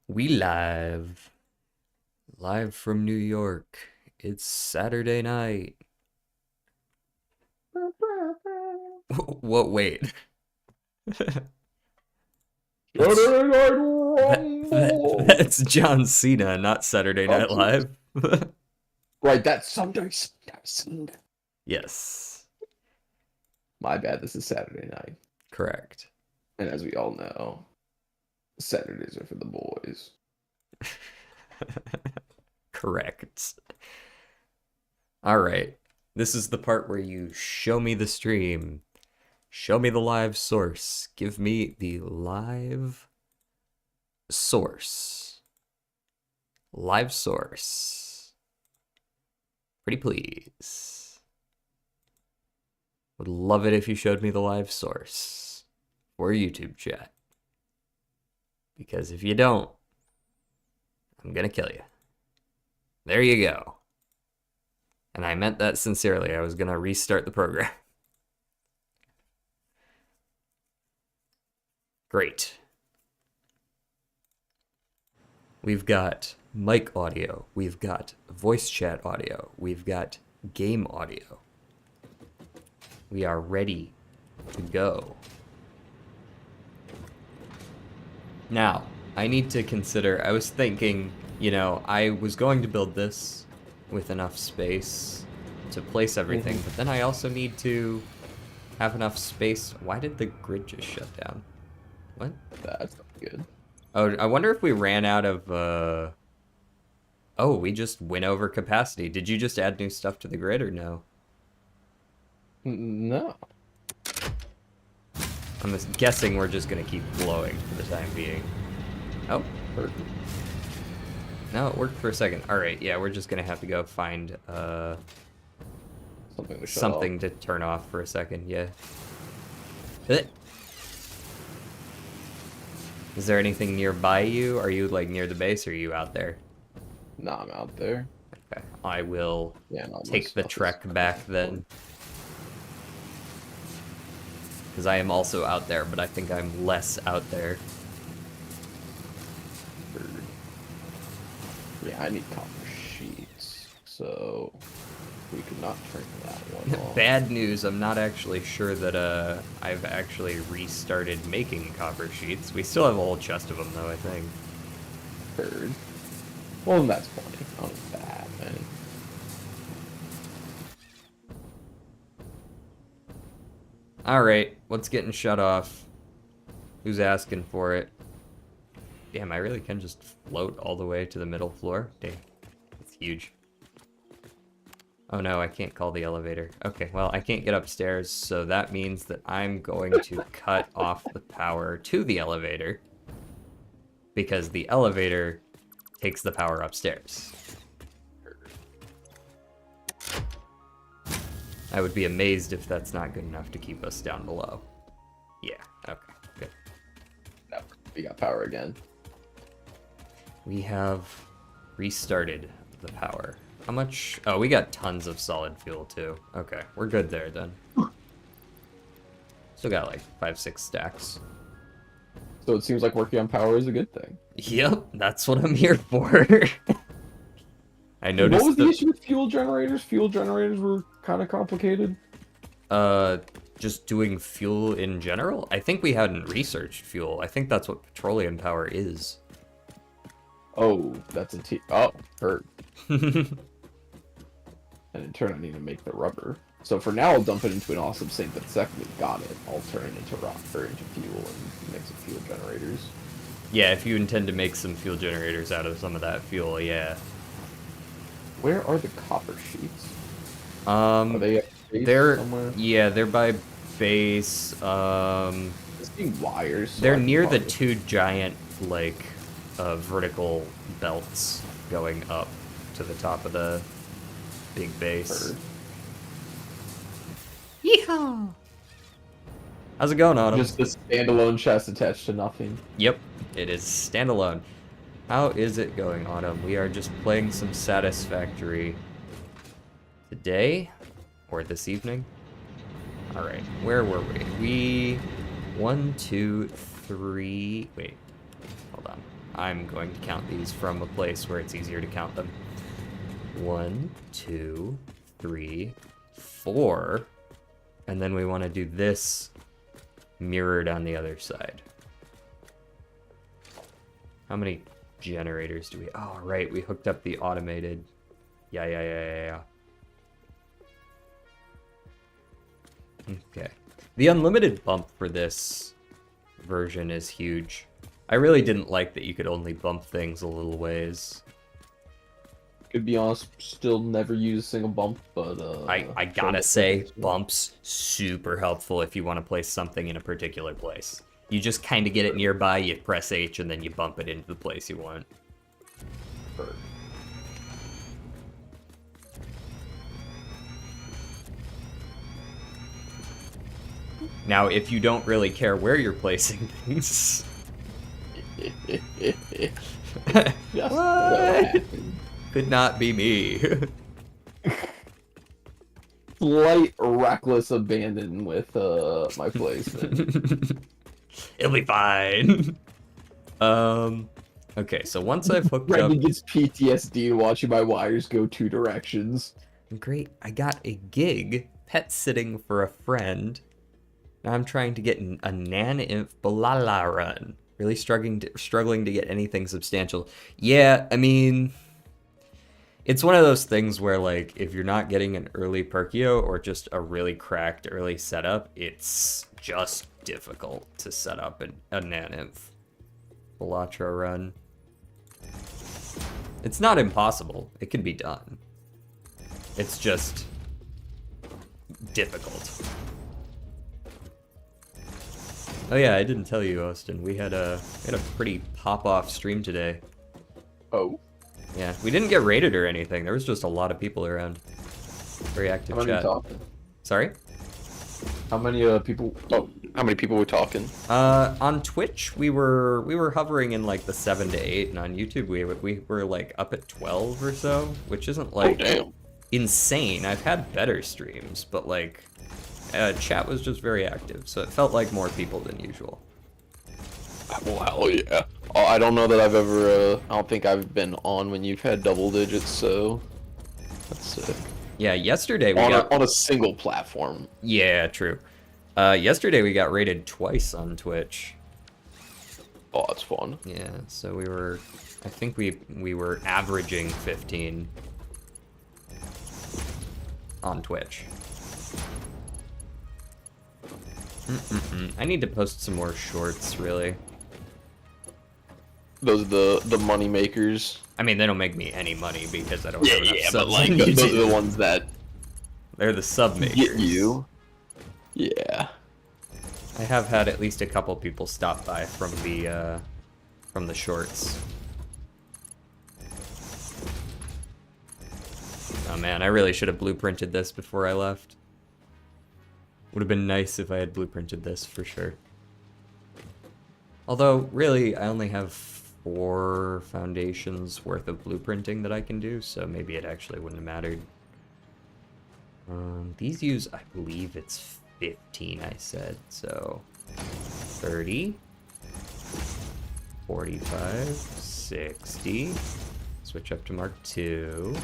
We live from New York. It's Saturday night. What? Wait. That's Saturday Night Rumble. that's John Cena, not Saturday Night Oops. Live. Right, that's Sunday. Yes, My bad, this is Saturday night. correct. And as we all know, Saturdays are for the boys. Correct. All right. This is the part where you show me the stream. Show me the live source. Give me the live source. Live source. Pretty please. Would love it if you showed me the live source for YouTube chat. Because if you don't, I'm gonna kill you. There you go. And I meant that sincerely. I was gonna restart the program. Great. We've got mic audio. We've got voice chat audio. We've got game audio. We are ready to go. Now, I need to consider, I was thinking, I was going to build this with enough space to place everything, but then I also need to have enough space. Why did the grid just shut down? What? That's not good. Oh, I wonder if we ran out of, Oh, we just went over capacity. Did you just add new stuff to the grid or no? No. I'm guessing we're just gonna keep flowing for the time being. Oh. No, it worked for a second. Alright, yeah, we're just gonna have to go find, something to turn off for a second, yeah. Is there anything nearby you? Are you, like, near the base, or are you out there? No, I'm out there. Okay, I will No, take the trek back then. Because I am also out there, but I think I'm less out there. Yeah, I need copper sheets, so we could not turn that one off. Bad news, I'm not actually sure that I've actually restarted making copper sheets. We still have a whole chest of them, though, I think. Heard. Well, then that's plenty. Not that many. Alright, what's getting shut off? Who's asking for it? Damn, I really can just float all the way to the middle floor? Dang, that's huge. Oh no, I can't call the elevator. Okay, well, I can't get upstairs, so that means that I'm going to cut off the power to the elevator. Because the elevator takes the power upstairs. I would be amazed if that's not good enough to keep us down below. Yeah, okay, good. No, we got power again. We have restarted the power. How much? Oh, we got tons of solid fuel too. Okay, we're good there then. Still got like 5-6 stacks. So it seems like working on power is a good thing. Yep, that's what I'm here for. I noticed. What was the issue with fuel generators? Fuel generators were kind of complicated. Just doing fuel in general? I think we hadn't researched fuel. I think that's what petroleum power is. Oh, that's a T. Oh, hurt. And in turn, I need to make the rubber. So for now, I'll dump it into an awesome sink, but the second we got it, I'll turn it into rock or into fuel and make some fuel generators. Yeah, if you intend to make some fuel generators out of some of that fuel, yeah. Where are the copper sheets? Are they at base they're somewhere? yeah, they're by base. It's being wires. So They're near the two giant like vertical belts going up to the top of the big base. Yeehaw! How's it going, Autumn? Just a standalone chest attached to nothing. Yep, it is standalone. How is it going, Autumn? We are just playing some Satisfactory today, or this evening. All right, where were we? 1, 2, 3. Wait, hold on. I'm going to count these from a place where it's easier to count them. 1, 2, 3, 4. And then we want to do this mirrored on the other side. How many generators do we... Oh, right, we hooked up the automated... Yeah. Okay. The unlimited bump for this version is huge. I really didn't like that you could only bump things a little ways. To be honest, still never use a single bump, but I gotta say, bumps super helpful if you want to place something in a particular place. You just kind of get it nearby, you press H, and then you bump it into the place you want. Now, if you don't really care where you're placing things... What? Could not be me. Slight reckless abandon with my placement. It'll be fine. Okay, so once I've hooked up... Brendan gets PTSD watching my wires go 2 directions. Great, I got a gig pet sitting for a friend. Now I'm trying to get a nan-inf balala run. Really struggling to get anything substantial. Yeah, I mean... It's one of those things where, like, if you're not getting an early Perkio or just a really cracked early setup, it's just difficult to set up a nan-inf Balatra run. It's not impossible. It can be done. It's just difficult. Oh yeah, I didn't tell you, Austin. We had a pretty pop-off stream today. Oh. Yeah, we didn't get raided or anything. There was just a lot of people around. Very active chat. How many talking? Sorry? How many people? Oh, how many people were talking? On Twitch we were hovering in like the 7 to 8, and on YouTube we were like up at 12 or so, which isn't like insane. I've had better streams, but like chat was just very active, so it felt like more people than usual. Well, yeah. Oh, I don't know that I've ever, I don't think I've been on when you've had double digits, so that's sick. Yeah, yesterday we got... On a single platform. Yeah, true. Yesterday we got rated twice on Twitch. Oh, that's fun. Yeah, so we were, I think we were averaging 15 on Twitch. I need to post some more shorts, really. Those are the money makers. I mean, they don't make me any money because I don't have enough subs. But like those are the ones that they're the sub makers. Get you. Yeah. I have had at least a couple people stop by from the shorts. Oh man, I really should have blueprinted this before I left. Would have been nice if I had blueprinted this for sure. Although, really, I only have 4 foundations worth of blueprinting that I can do, so maybe it actually wouldn't have mattered. These use, I believe it's 15, I said, so 30, 45, 60, switch up to Mark 2,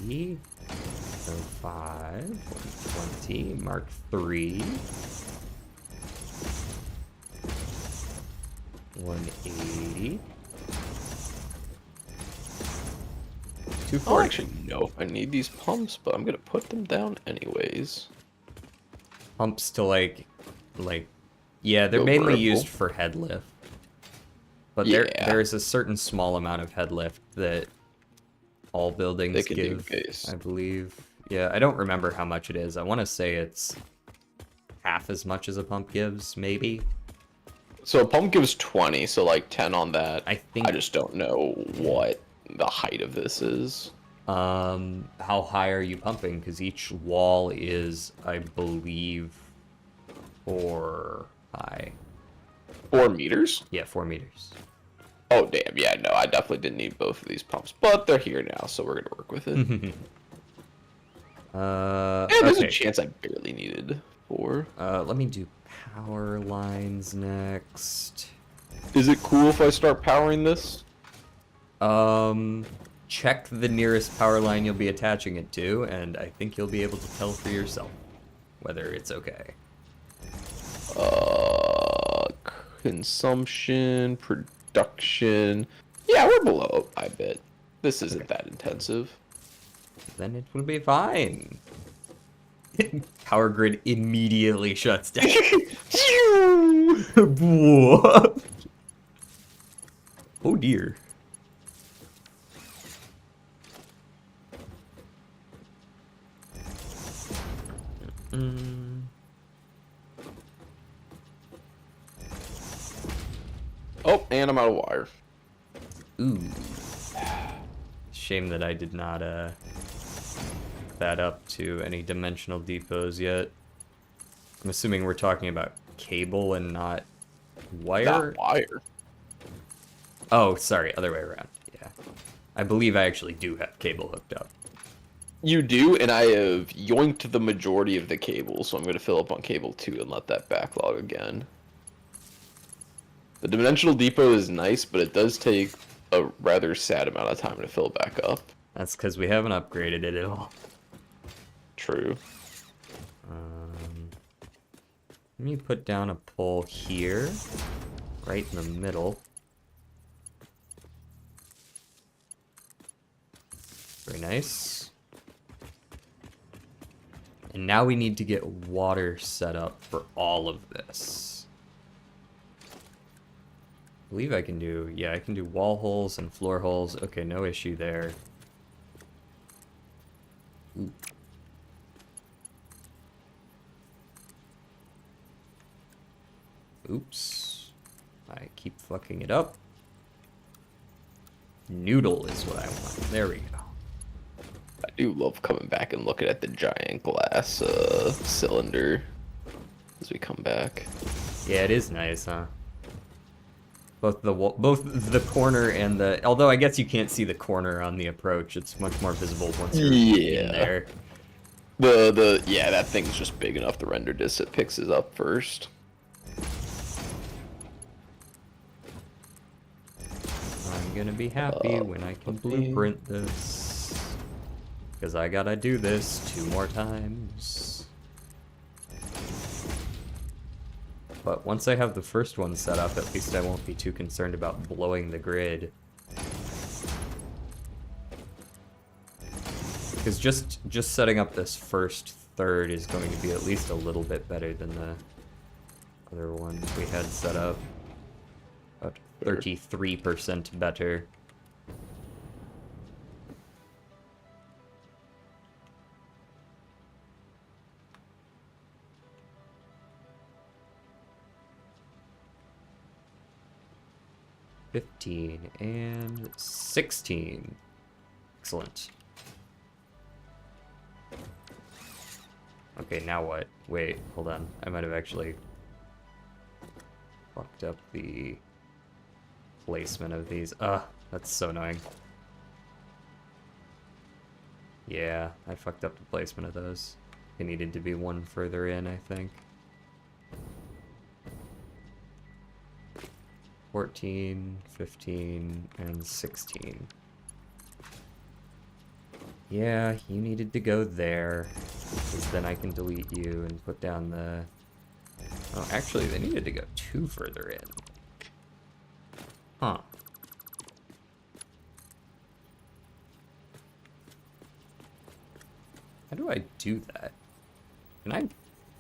90, 05, 120, Mark 3, 180, 240. I don't actually know if I need these pumps, but I'm gonna put them down anyways. Pumps to like, yeah, they're Go mainly vertical. used for head lift. But there's a certain small amount of head lift that all buildings give, I believe. Yeah, I don't remember how much it is. I want to say it's half as much as a pump gives, maybe. So a pump gives 20, so like 10 on that. I think. I just don't know what the height of this is. How high are you pumping? Because each wall is, I believe, 4 high. 4 meters? Yeah, 4 meters. Oh damn! Yeah, no, I definitely didn't need both of these pumps, but they're here now, so we're gonna work with it. There's a chance I barely needed 4. Let me do power lines next. Is it cool if I start powering this? Check the nearest power line you'll be attaching it to, and I think you'll be able to tell for yourself whether it's okay. Consumption, production. Yeah, we're below, I bet. This isn't that intensive. Then it will be fine. Power grid immediately shuts down. Oh dear. Oh, and I'm out of wire. Ooh. Shame that I did not hook that up to any dimensional depots yet. I'm assuming we're talking about cable and not wire? Not wire. Oh, sorry, other way around. Yeah. I believe I actually do have cable hooked up. You do, and I have yoinked the majority of the cable, so I'm going to fill up on cable 2 and let that backlog again. The dimensional depot is nice, but it does take a rather sad amount of time to fill back up. That's because we haven't upgraded it at all. True. Let me put down a pole here, right in the middle. Very nice. And now we need to get water set up for all of this. I believe I can do, yeah, I can do wall holes and floor holes. Okay, no issue there. Ooh. Oops. I keep fucking it up. Noodle is what I want. There we go. I do love coming back and looking at the giant glass cylinder as we come back. Yeah, it is nice, huh? Both the corner and the, although I guess you can't see the corner on the approach. It's much more visible once you're in there. Yeah, that thing's just big enough. The render disk that picks it up first. I'm gonna be happy when I can blueprint this. Because I gotta do this 2 more times. But once I have the first one set up, at least I won't be too concerned about blowing the grid. Because just setting up this first third is going to be at least a little bit better than the other ones we had set up. About 33% better. $15 and $16. Excellent. Okay, now what? Wait, hold on. I might have actually fucked up the placement of these. That's so annoying. Yeah, I fucked up the placement of those. They needed to be one further in, I think. 14, 15, and 16. Yeah, you needed to go there, because then I can delete you and put down the... Oh, actually, they needed to go 2 further in. Huh. How do I do that? Can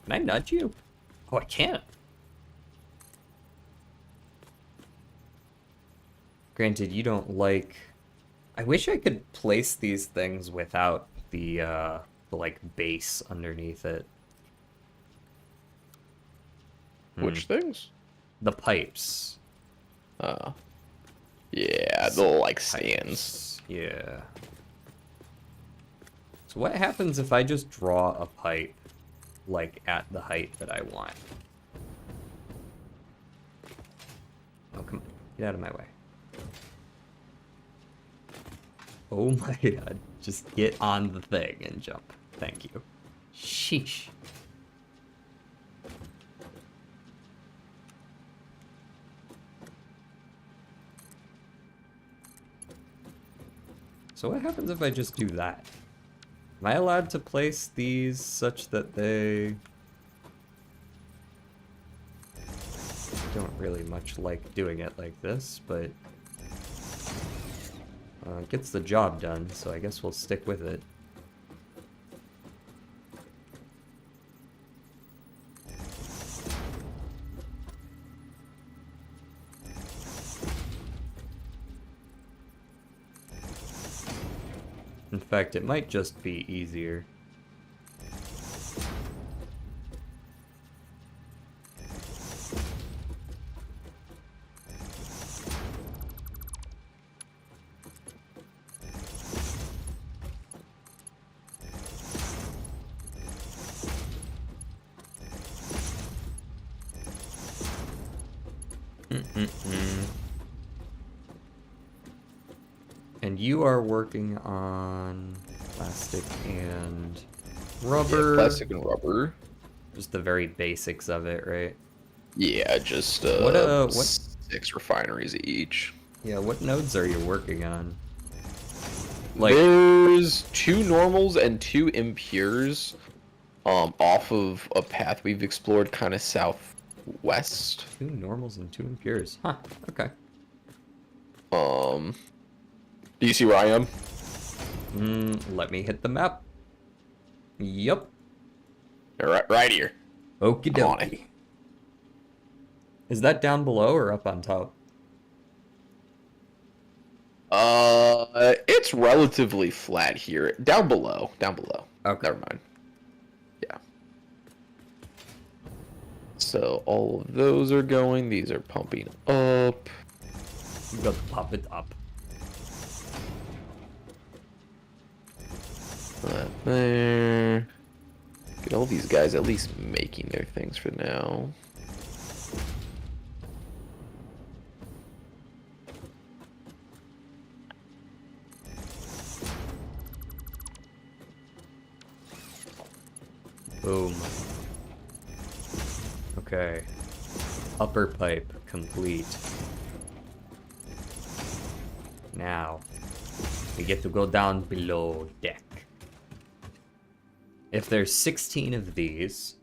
I nudge you? Oh, I can't. Granted, you don't like... I wish I could place these things without the like, base underneath it. Which things? The pipes. Yeah, the little, like, stands. Yeah. So what happens if I just draw a pipe, like, at the height that I want? Oh, come on. Get out of my way. Oh my god. Just get on the thing and jump. Thank you. Sheesh. So what happens if I just do that? Am I allowed to place these such that they... don't really much like doing it like this, but it gets the job done, so I guess we'll stick with it. In fact, it might just be easier. And you are working on plastic and rubber. Yeah, plastic and rubber. Just the very basics of it, right? Yeah, just what 6 refineries each. Yeah, what nodes are you working on? Like, there's 2 normals and 2 impures off of a path we've explored kind of southwest. 2 normals and 2 impures. Huh, okay. Do you see where I am? Let me hit the map. Yup. Right here. Okie I'm on it. dokie. Is that down below or up on top? It's relatively flat here. Down below. Okay. Never mind. Yeah. So all of those are going. These are pumping up. You got to pop it up. That there. Get all these guys at least making their things for now. Boom. Okay. Upper pipe complete. Now, we get to go down below deck. If there's 16 of these,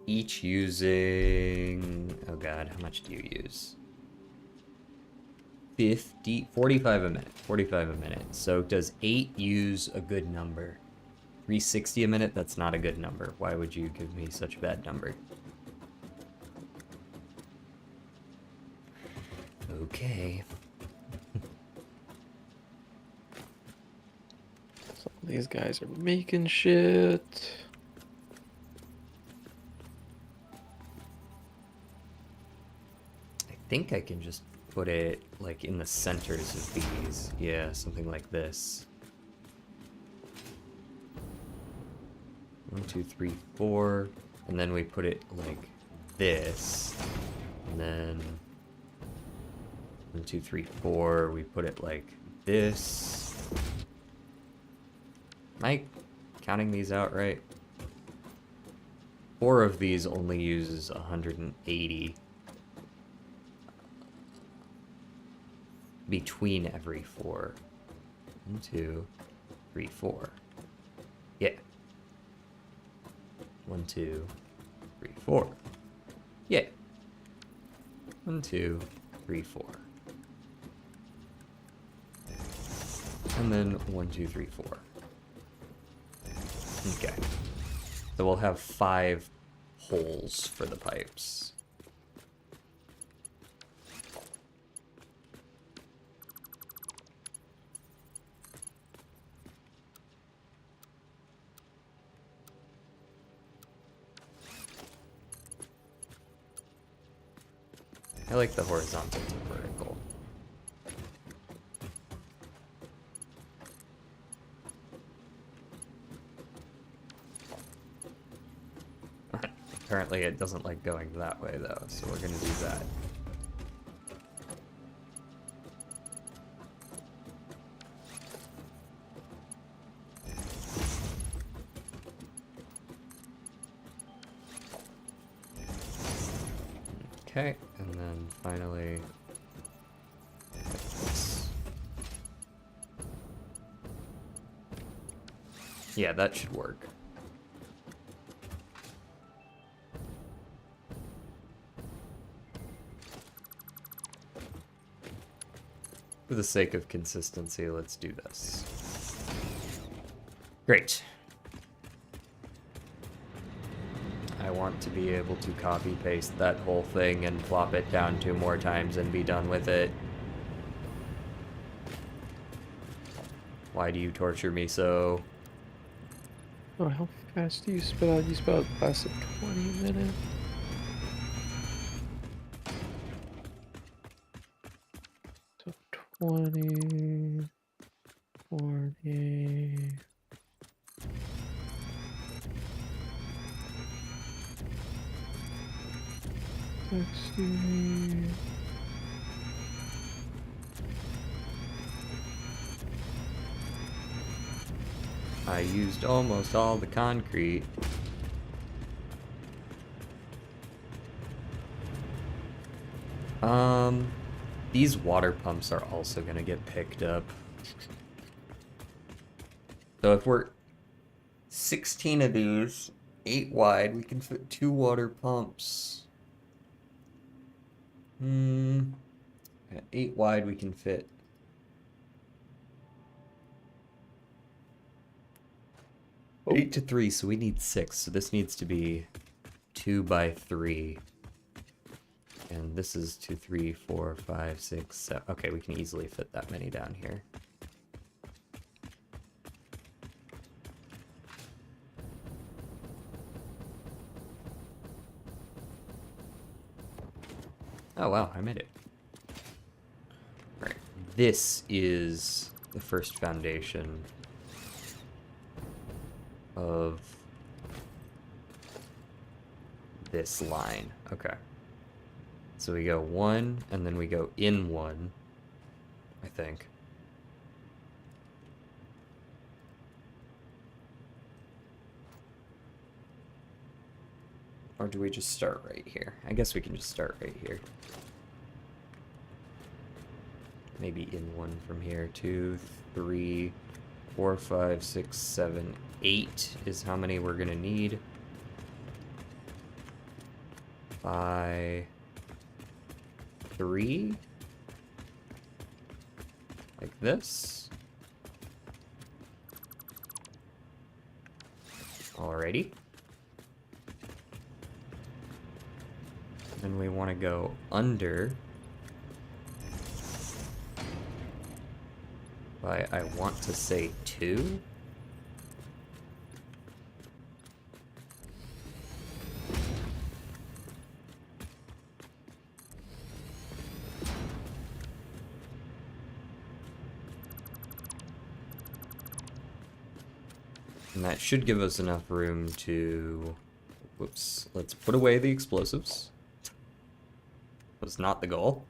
each using... oh god, how much do you use? 45 a minute. 45 a minute. So does 8 use a good number? 360 a minute? That's not a good number. Why would you give me such a bad number? Okay. So these guys are making shit. I think I can just put it like in the centers of these. Yeah, something like this. 1, 2, 3, 4, and then we put it like this, and then 1, 2, 3, 4, we put it like this. Am I counting these out right? 4 of these only uses 180 between every 4. 1, 2, 3, 4. Yeah. 1, 2, 3, 4. Yeah. 1, 2, 3, 4. And then 1, 2, 3, 4. Okay. So we'll have 5 holes for the pipes. I like the horizontal to vertical. Apparently it doesn't like going that way though, so we're gonna do that. Okay, and then finally like this. Yeah, that should work. For the sake of consistency, let's do this. Great. I want to be able to copy paste that whole thing and flop it down 2 more times and be done with it. Why do you torture me so? Oh, how fast do you spit out? You spit out past 20 minutes. So 20, 40. I used almost all the concrete. These water pumps are also gonna get picked up. So if we're 16 of these, 8 wide, we can fit 2 water pumps. At 8 wide, we can fit 8 to 3, so we need 6. So this needs to be 2 by 3. And this is 2, 3, 4, 5, 6, 7. Okay, we can easily fit that many down here. Oh wow, I made it. Right. This is the first foundation of this line. Okay. So we go 1, and then we go in 1, I think. Or do we just start right here? I guess we can just start right here. Maybe in 1 from here. 2, 3, 4, 5, 6, 7, 8 is how many we're gonna need. 5, 3, like this. Alrighty. Then we want to go under by, I want to say 2. And that should give us enough room to, whoops, let's put away the explosives. Was not the goal.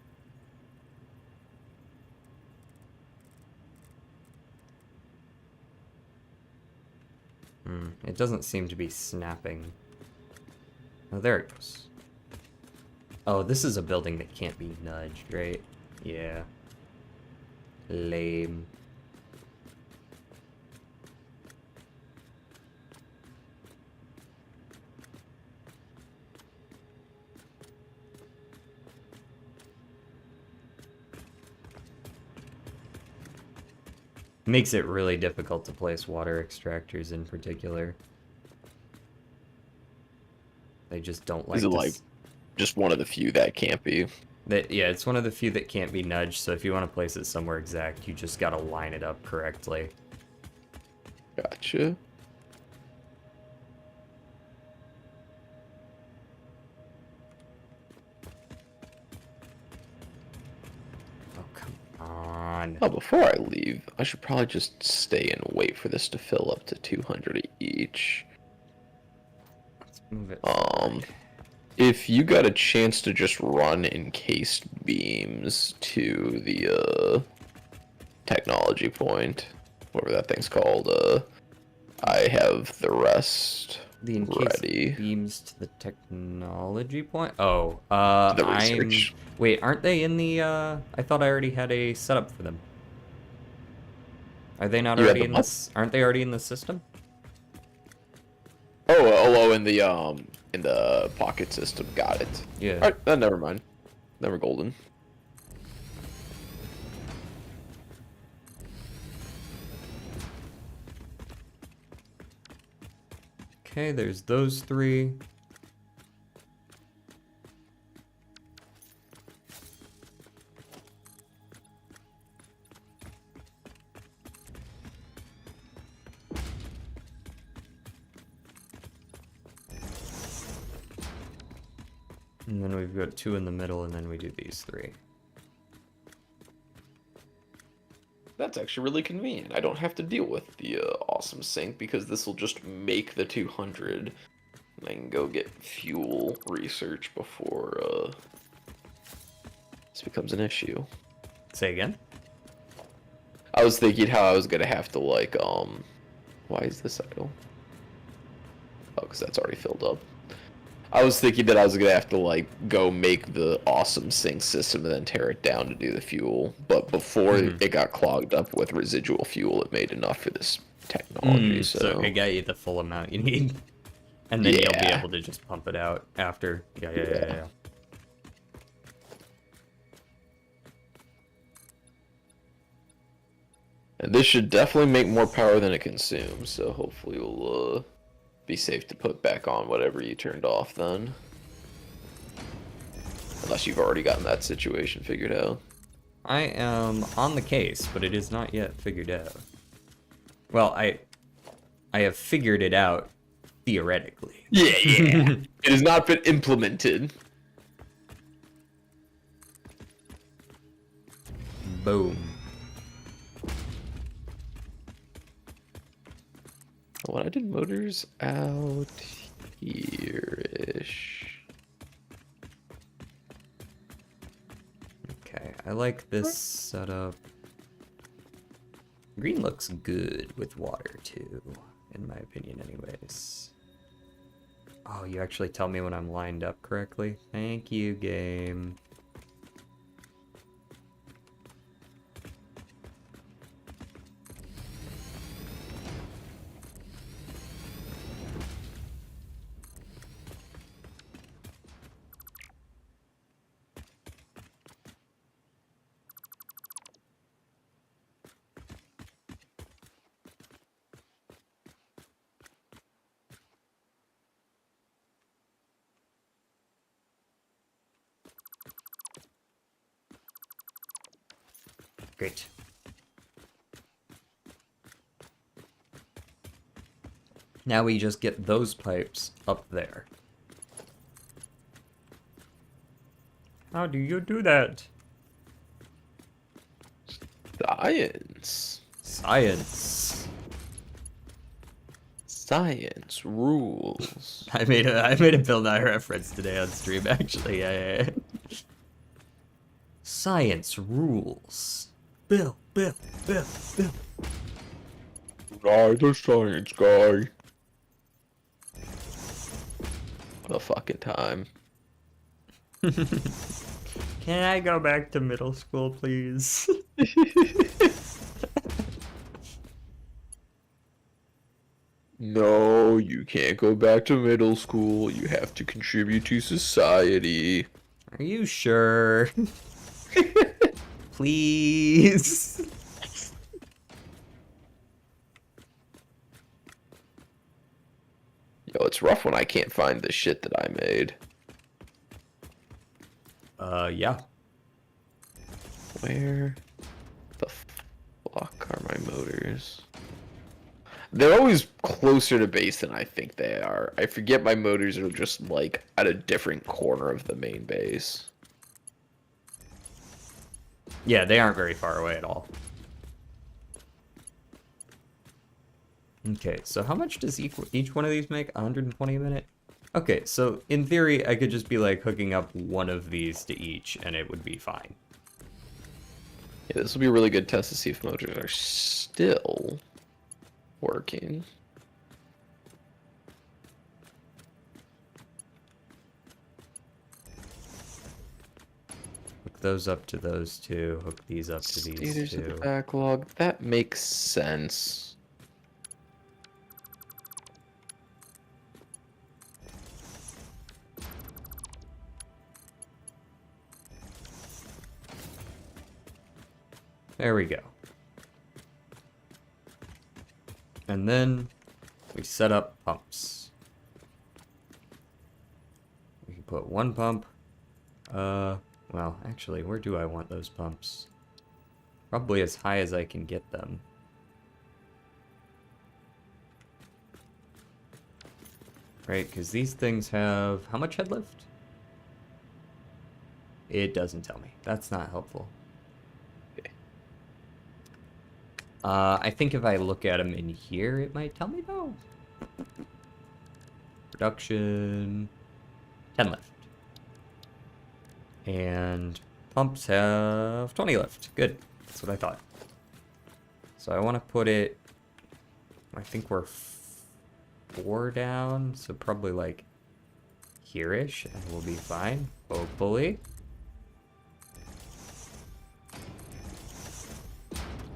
It doesn't seem to be snapping. Oh, there it goes. Oh, this is a building that can't be nudged, right? Yeah. Lame. Makes it really difficult to place water extractors in particular. They just don't like Is it like just one of the few that can't be? Yeah, it's one of the few that can't be nudged, so if you want to place it somewhere exact, you just gotta line it up correctly. Gotcha. Oh, come on. Oh, before I leave, I should probably just stay and wait for this to fill up to 200 each. Let's move it. If you got a chance to just run encased beams to the technology point, whatever that thing's called, I have the rest The encased ready. beams to the technology point? Oh, The research. Wait, aren't they in the, I thought I already had a setup for them. Are they not You had already the in what? this? Aren't they already in the system? Oh, in the pocket system. Got it. Yeah. All right, never mind. Never golden. Okay, there's those 3. And then we've got 2 in the middle, and then we do these 3. That's actually really convenient. I don't have to deal with the awesome sink because this will just make the 200. And I can go get fuel research before this becomes an issue. Say again? I was thinking how I was gonna have to like why is this idle? Oh, because that's already filled up. I was thinking that I was gonna have to like go make the awesome sink system and then tear it down to do the fuel, but before it got clogged up with residual fuel, it made enough for this technology. So it got you the full amount you need, and then you'll be able to just pump it out after. Yeah. And this should definitely make more power than it consumes, so hopefully we'll be safe to put back on whatever you turned off then. Unless you've already gotten that situation figured out. I am on the case, but it is not yet figured out. Well, I have figured it out theoretically. Yeah. It has not been implemented. Boom. When I did motors out here-ish. Okay, I like this setup. Green looks good with water too, in my opinion anyways. Oh, you actually tell me when I'm lined up correctly? Thank you, game. Great. Now we just get those pipes up there. How do you do that? Science. Science. Science rules. I made a Bill Nye reference today on stream actually. Yeah. Science rules. Bill. I, the science guy. What a fucking time. Can I go back to middle school, please? No, you can't go back to middle school. You have to contribute to society. Are you sure? Please. Yo, it's rough when I can't find the shit that I made. Yeah. Where the fuck are my motors? They're always closer to base than I think they are. I forget my motors are just, like, at a different corner of the main base. Yeah, they aren't very far away at all. Okay, so how much does each one of these make? 120 a minute? Okay, so in theory, I could just be like hooking up one of these to each and it would be fine. Yeah, this will be a really good test to see if motors are still working. Hook those up to those two, hook these up to these Status of two. the backlog. That makes sense. There we go. And then we set up pumps. We can put one pump. Well, actually, where do I want those pumps? Probably as high as I can get them. Right, because these things have... How much head lift? It doesn't tell me. That's not helpful. Okay. I think if I look at them in here, it might tell me though. Production... 10 lift. And pumps have 20 lift. Good. That's what I thought. So I want to put it... I think we're 4 down, so probably like here-ish, and we'll be fine, hopefully.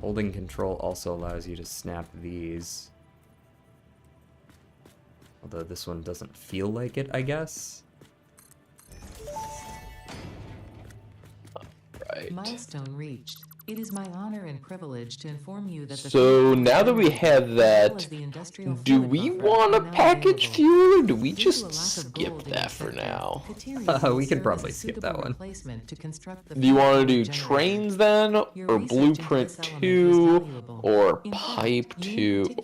Holding control also allows you to snap these. Although this one doesn't feel like it, I guess. Right. Milestone reached. It is my honor and privilege to inform you that the So now that we have that, do we want want to package fuel, or do we just skip that for now? We could probably skip that one. Do you want to do trains then, or blueprint 2, or pipe 2,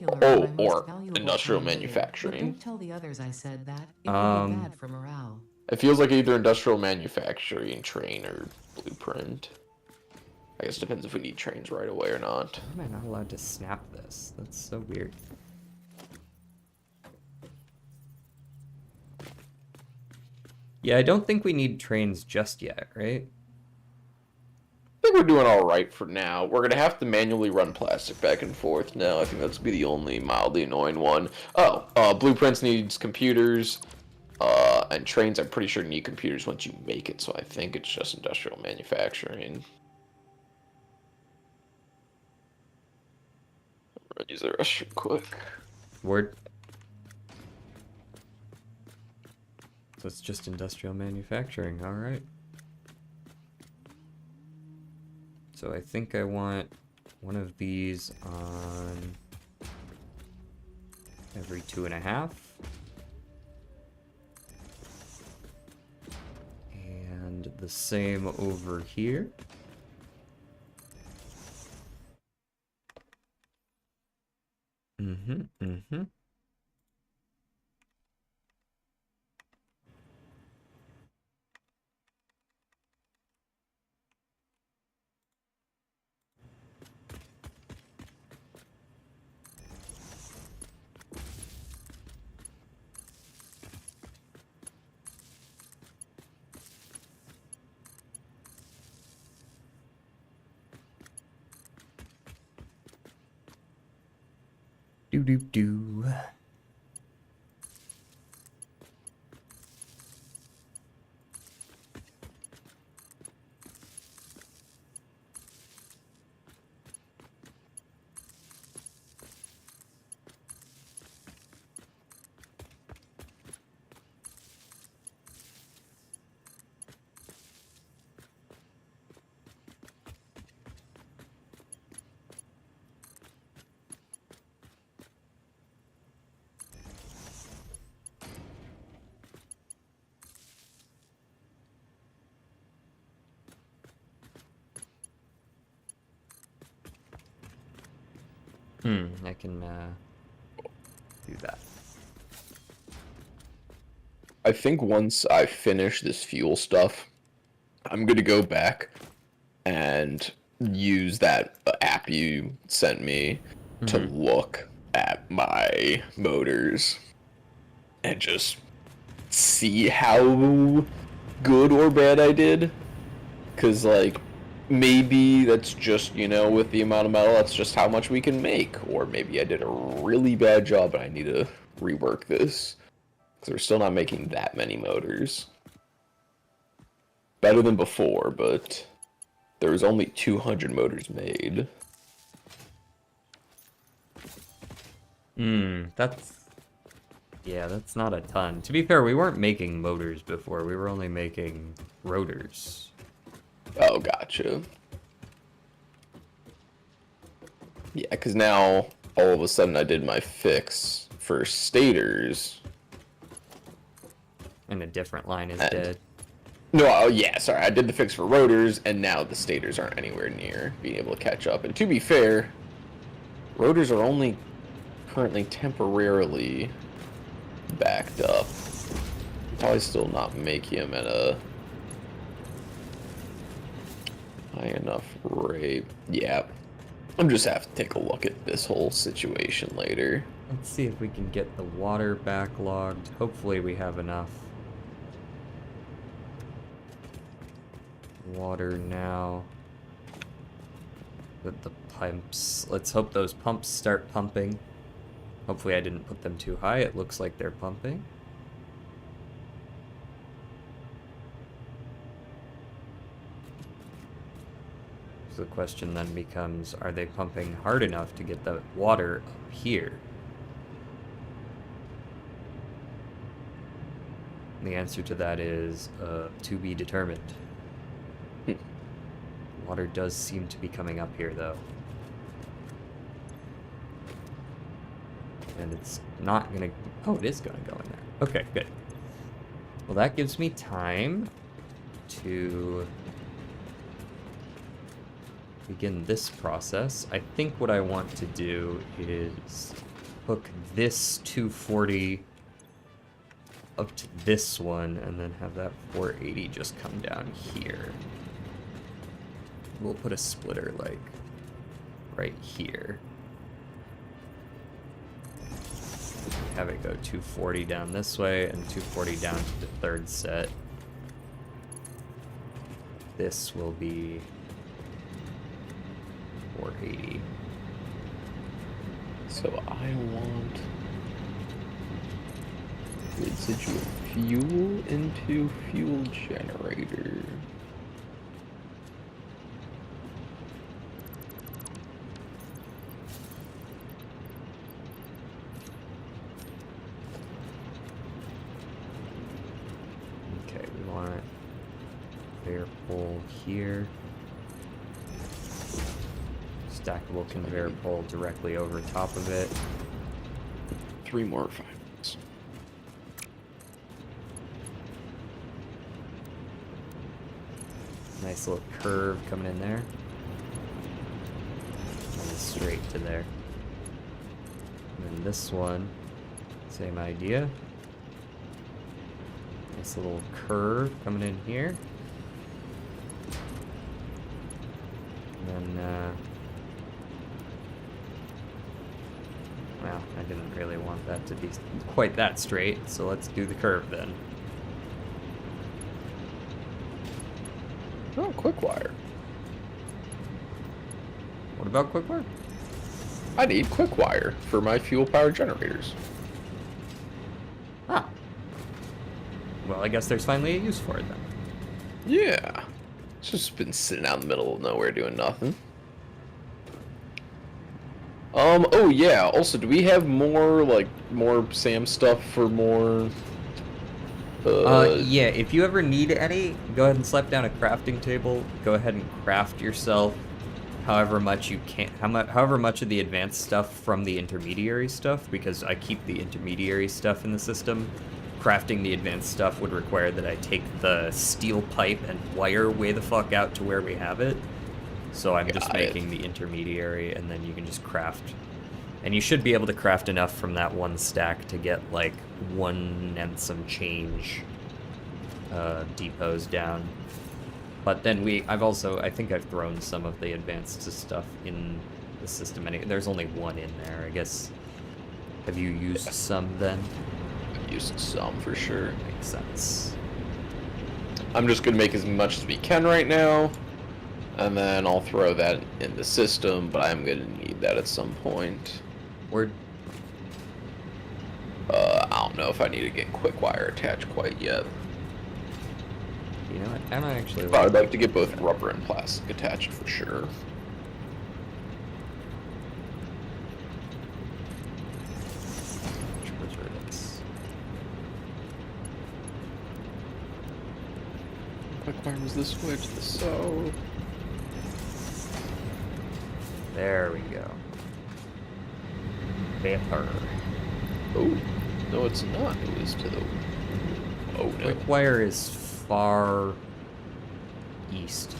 or industrial manufacturing? Don't tell the others I said that. It would be bad for morale. It feels like either industrial manufacturing, train, or blueprint. I guess it depends if we need trains right away or not. Why am I not allowed to snap this? That's so weird. Yeah, I don't think we need trains just yet, right? I think we're doing all right for now. We're gonna have to manually run plastic back and forth now. I think that's gonna be the only mildly annoying one. Oh, blueprints needs computers, and trains I'm pretty sure need computers once you make it, so I think it's just industrial manufacturing. I'm gonna use the restroom quick. Word. So it's just industrial manufacturing, alright. So I think I want one of these on every 2.5. And the same over here. Mm-hmm. Do. I can do that. I think once I finish this fuel stuff, I'm gonna go back and use that app you sent me to look at my motors and just see how good or bad I did. Because, like, maybe that's just, you know, with the amount of metal, that's just how much we can make. Or maybe I did a really bad job and I need to rework this. Because we're still not making that many motors. Better than before, but there was only 200 motors made. That's not a ton. To be fair, we weren't making motors before. We were only making rotors. Oh, gotcha. Yeah, because now all of a sudden I did my fix for stators. And a different line is And- dead. No, oh yeah, sorry, I did the fix for rotors, and now the stators aren't anywhere near being able to catch up. And to be fair, rotors are only currently temporarily backed up. Probably still not making them at a high enough rate. Yeah, I'm just have to take a look at this whole situation later. Let's see if we can get the water backlogged. Hopefully we have enough water now. With the pumps. Let's hope those pumps start pumping. Hopefully I didn't put them too high. It looks like they're pumping. So the question then becomes, are they pumping hard enough to get the water up here? The answer to that is to be determined. Water does seem to be coming up here, though. And it's not gonna... Oh, it is gonna go in there. Okay, good. Well, that gives me time to begin this process. I think what I want to do is hook this 240 up to this one, and then have that 480 just come down here. We'll put a splitter, like, right here. Have it go 240 down this way, and 240 down to the third set. This will be 480. So I want residual fuel into fuel generator. Okay, we want conveyor pole here. Stackable conveyor pole directly over top of it. 3 more refinements. Nice little curve coming in there. And straight to there. And then this one, same idea. Nice little curve coming in here. And then, well, I didn't really want that to be quite that straight, so let's do the curve then. Oh, quick wire. What about quick work? I need quick wire for my fuel power generators. Ah. Well, I guess there's finally a use for it then. Yeah. It's just been sitting out in the middle of nowhere doing nothing. Oh yeah, also, do we have more SAM stuff for more... Yeah, if you ever need any, go ahead and slap down a crafting table. Go ahead and craft yourself however much you can, however much of the advanced stuff from the intermediary stuff, because I keep the intermediary stuff in the system. Crafting the advanced stuff would require that I take the steel pipe and wire way the fuck out to where we have it. So I'm just making the intermediary, and then you can just craft. And you should be able to craft enough from that one stack to get like 1 and some change depots down. But then I think I've thrown some of the advanced stuff in the system. There's only 1 in there, I guess. Have you used some then? I've used some for sure. Makes sense. I'm just gonna make as much as we can right now, and then I'll throw that in the system, but I'm gonna need that at some point. Word. I don't know if I need to get quick wire attached quite yet. You know what? I'm actually. But I'd like to get both rubber and plastic attached for sure. Quick wire was this way to the south. There we go. better. Oh, no, it's not. It was to the... Oh, no. Quick wire is far east.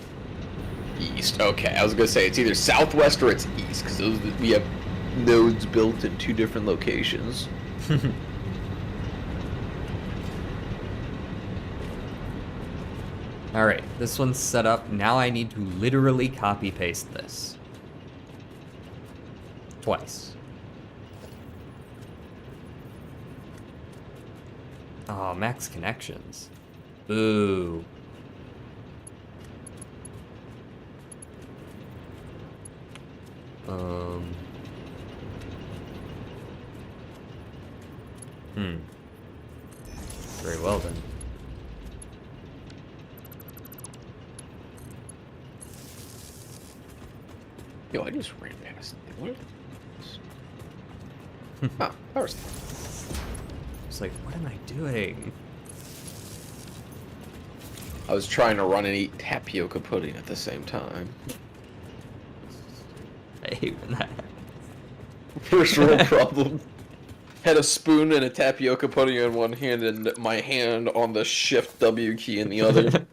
East. Okay, I was gonna say it's either southwest or it's east, because we have nodes built in 2 different locations. Alright, this one's set up. Now I need to literally copy paste this. Twice. Oh, max connections. Ooh. Very well then. Yo, I just ran past it. What? Ah, power's... It's like, what am I doing? I was trying to run and eat tapioca pudding at the same time. I hate when that First world problem. Had a spoon and a tapioca pudding in one hand and my hand on the shift W key in the other.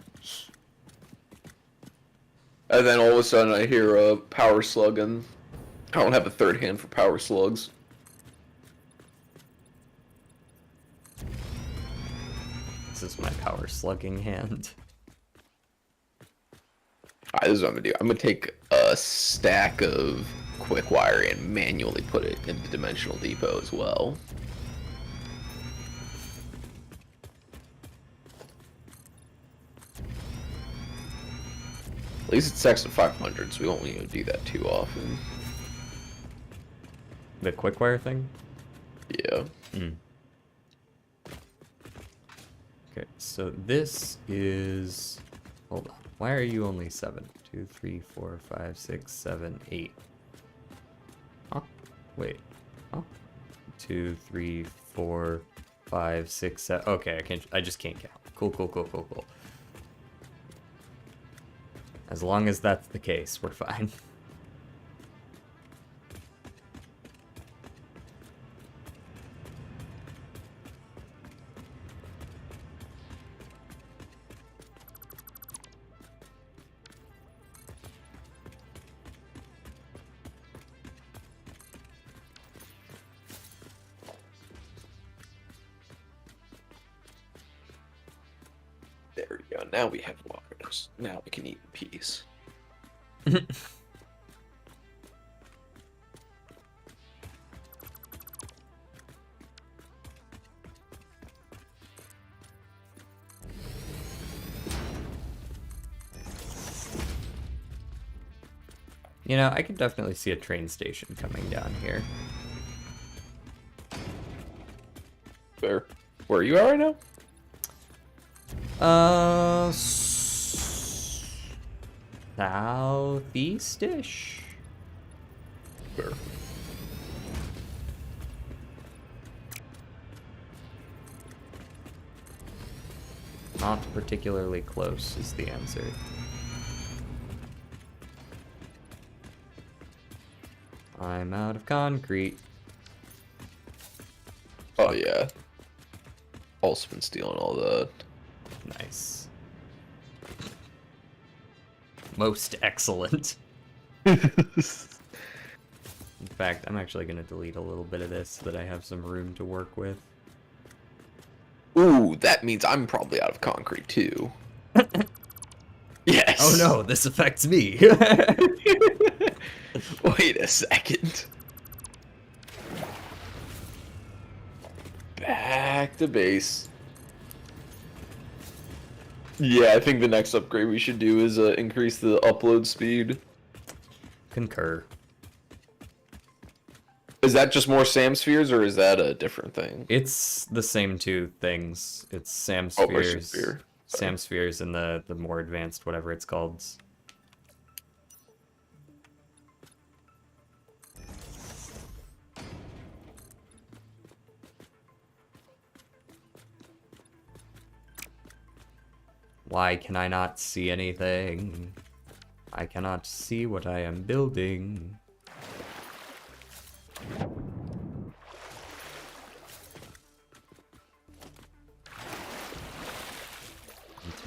And then all of a sudden I hear a power slug and I don't have a third hand for power slugs. This is my power slugging hand. Alright, this is what I'm gonna do. I'm gonna take a stack of quick wire and manually put it in the dimensional depot as well. At least it's Section 500, so we won't need to do that too often. The quick wire thing? Yeah. Okay, so this is... Hold on. Why are you only 7? 2, 3, 4, 5, 6, 7, 8. Huh? Wait. Huh? 2, 3, 4, 5, 6, 7. Okay, I just can't count. Cool. As long as that's the case, we're fine. There we go. Now we have wires. Now we can eat in peace. You know, I could definitely see a train station coming down here. Where are you at right now? Southeast-ish? Where? Not particularly close is the answer. I'm out of concrete. Oh yeah. Also been stealing all the... Nice. Most excellent. In fact, I'm actually going to delete a little bit of this so that I have some room to work with. Ooh, that means I'm probably out of concrete too. Yes. Oh no, this affects me. Wait a second. Back to base. Yeah, I think the next upgrade we should do is increase the upload speed. Concur. Is that just more Sam spheres, or is that a different thing? It's the same two things. It's Sam Oh, Mercy spheres. sphere. Sam spheres and the more advanced whatever it's called. Why can I not see anything? I cannot see what I am building.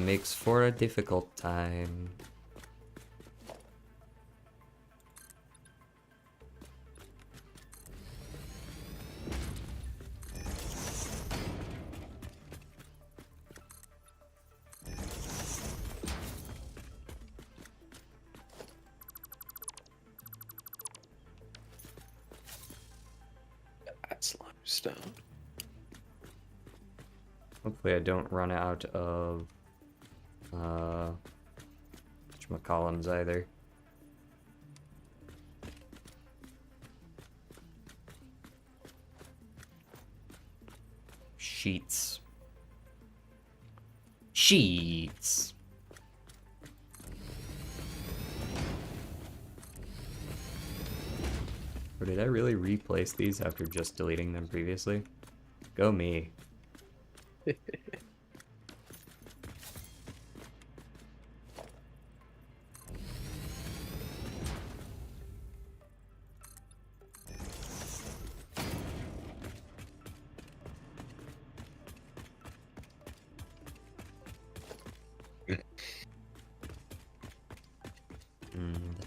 makes for a difficult time. That's limestone. Hopefully I don't run out of columns either. Sheets. Sheets. Or did I really replace these after just deleting them previously? Go me. The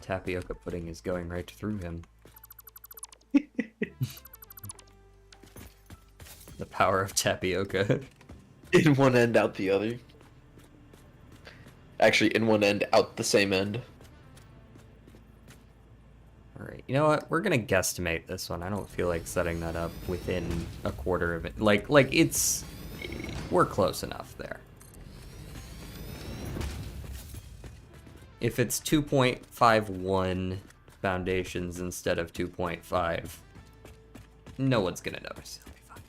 tapioca pudding is going right through him. The power of tapioca. In one end, out the other. Actually, in one end, out the same end. Alright, you know what? We're gonna guesstimate this one. I don't feel like setting that up within a quarter of it. Like it's... We're close enough there. If it's 2.51 foundations instead of 2.5, no one's gonna notice. It'll be fine.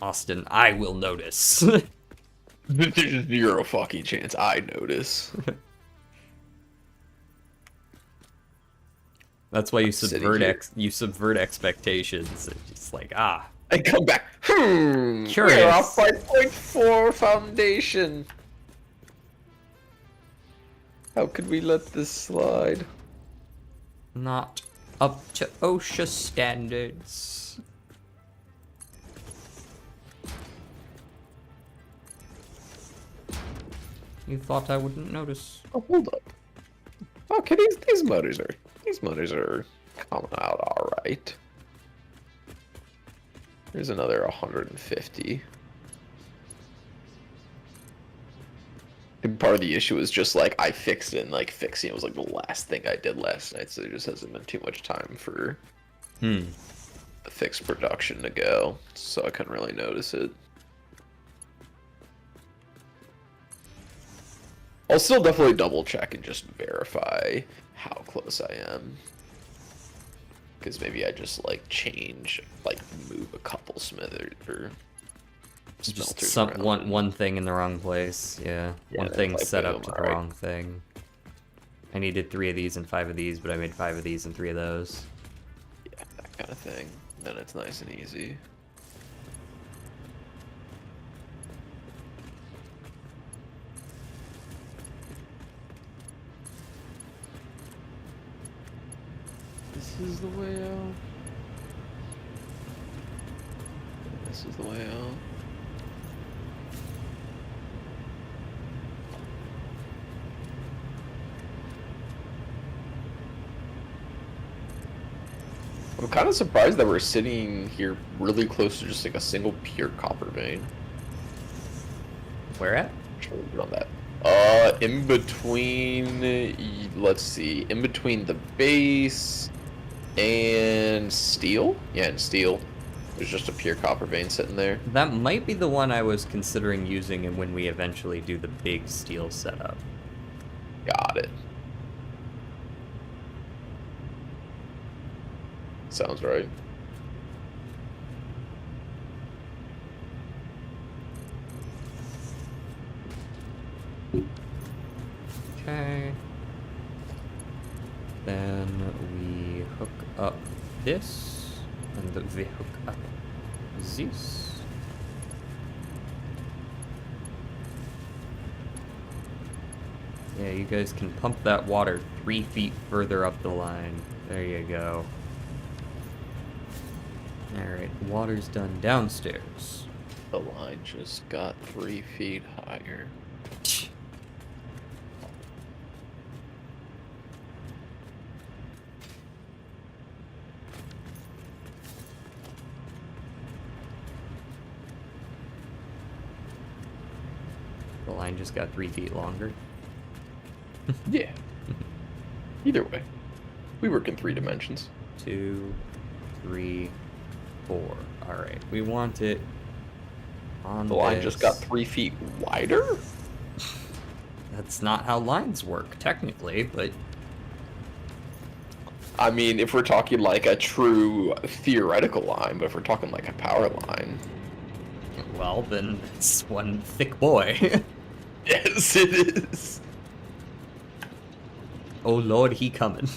Austin, I will notice. There's zero fucking chance I notice. That's why you subvert expectations. It's just like, ah. I come back. Curious. We're off by 0.4 foundation. How could we let this slide? Not up to OSHA standards. You thought I wouldn't notice. Oh, hold up. Okay, these motors are coming out all right. There's another 150. And part of the issue is just like I fixed it, and like fixing it was like the last thing I did last night, so there just hasn't been too much time for the fixed production to go, so I couldn't really notice it. I'll still definitely double check and just verify how close I am. Because maybe I just like move a couple smelters Just around. one thing in the wrong place. Yeah, one thing like, set up boom, to the alright. wrong thing. I needed 3 of these and 5 of these, but I made 5 of these and 3 of those. Yeah, that kind of thing. Then it's nice and easy. This is the way out. This is the way out. I'm kind of surprised that we're sitting here really close to just like a single pure copper vein. Where at? On that. In between, let's see, in between the base and steel? Yeah, and steel. There's just a pure copper vein sitting there. That might be the one I was considering using and when we eventually do the big steel setup. Got it. Sounds right. Okay. Then we hook up this, and we hook up this. Yeah, you guys can pump that water 3 feet further up the line. There you go. Alright, water's done downstairs. The line just got 3 feet higher. The line just got 3 feet longer. Yeah. Either way, we work in 3 dimensions. 2, 3, 4. Alright, we want it on The line this. just got 3 feet wider? That's not how lines work, technically, but I mean, if we're talking like a true theoretical line, but if we're talking like a power line. well, then it's one thick boy. Yes, it is. Oh lord, he coming.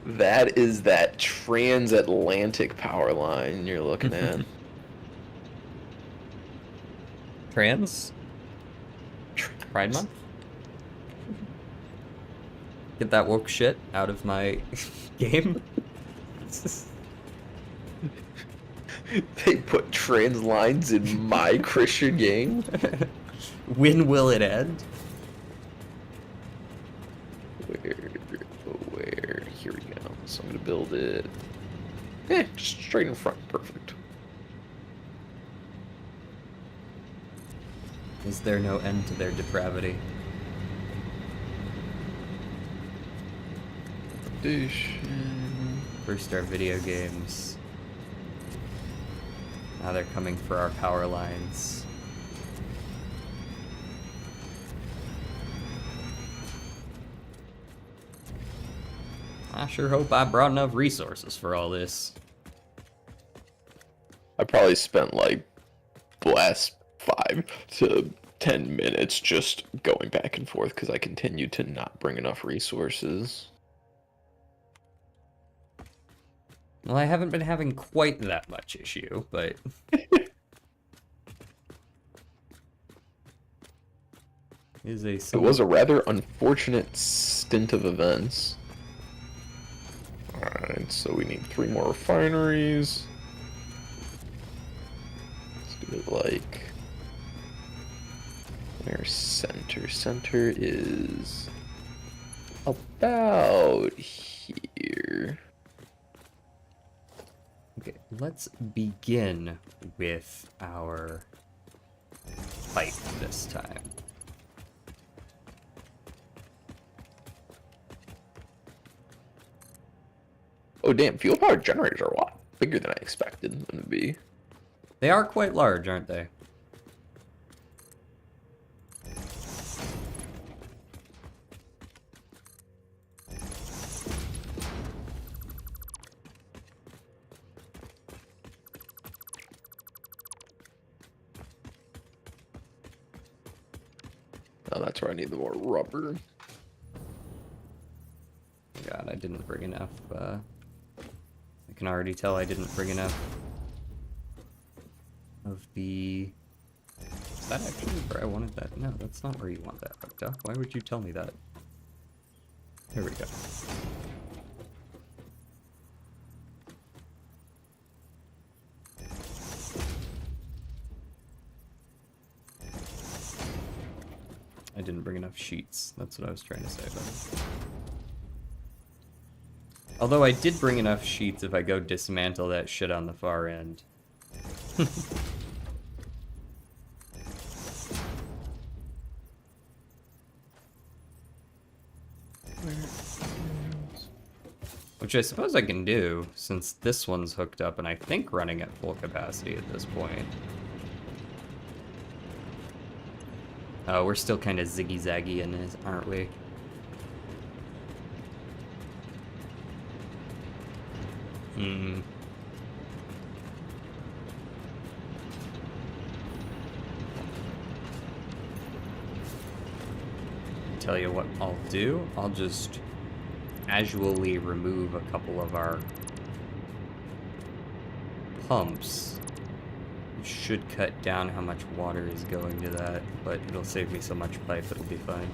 That is that transatlantic power line you're looking at. Trans? Pride Month? Get that woke shit out of my game. They put trans lines in my Christian game? When will it end? Where? Here we go. So I'm gonna build it. Just straight in front. Perfect. Is there no end to their depravity? First our video games. Now they're coming for our power lines. I sure hope I brought enough resources for all this. I probably spent like the last 5 to 10 minutes just going back and forth because I continued to not bring enough resources. Well, I haven't been having quite that much issue, but... is a It was a rather unfortunate stint of events. Alright, so we need 3 more refineries. Let's do it like... Where's center? Center is... about here. Okay, let's begin with our pipe this time. Oh damn, fuel powered generators are a lot bigger than I expected them to be. They are quite large, aren't they? Oh, that's where I need the more rubber. God, I didn't bring enough, I can already tell I didn't bring enough of the... Is that actually where I wanted that? No, that's not where you want that, Duck. Why would you tell me that? Here we go. I didn't bring enough sheets. That's what I was trying to say about it. Although I did bring enough sheets if I go dismantle that shit on the far end. Which I suppose I can do, since this one's hooked up and I think running at full capacity at this point. Oh, we're still kind of ziggy-zaggy in this, aren't we? Tell you what I'll do. I'll just casually remove a couple of our pumps. It should cut down how much water is going to that, but it'll save me so much pipe, it'll be fine.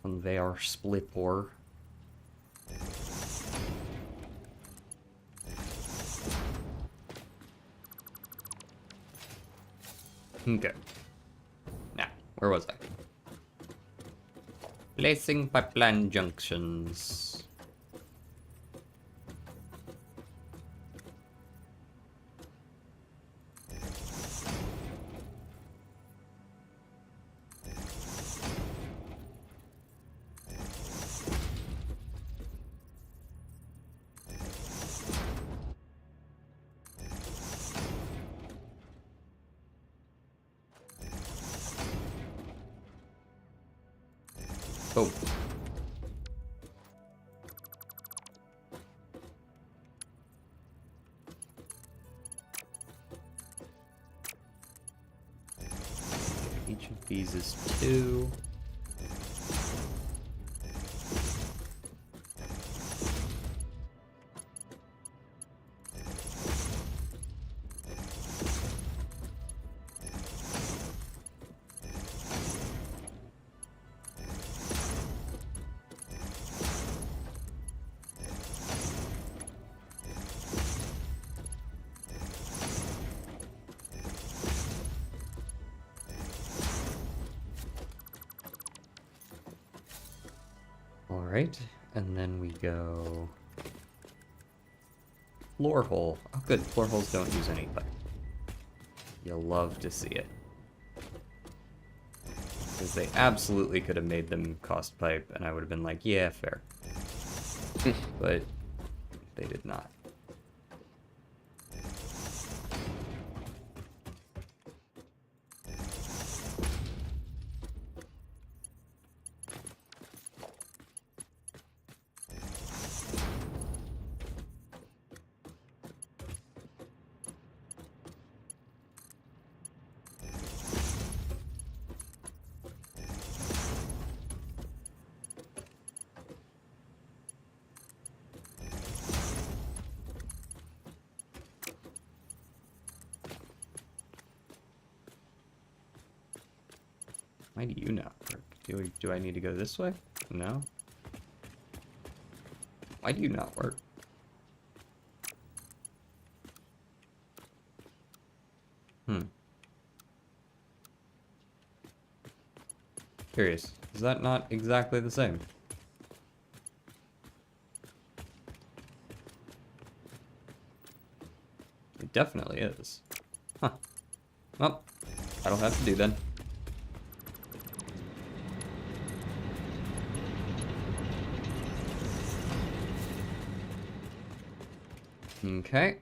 conveyor splitter. Okay. Now, where was I? Placing pipeline junctions. Oh. Each of these is 2. Alright, and then we go... Floor hole. Oh good, floor holes don't use any pipe. You'll love to see it. Because they absolutely could have made them cost pipe, and I would have been like, yeah, fair. But they did not. Why do you not work? Do I need to go this way? No? Why do you not work? Curious. Is that not exactly the same? It definitely is. Huh. Well, that'll have to do then. Okay.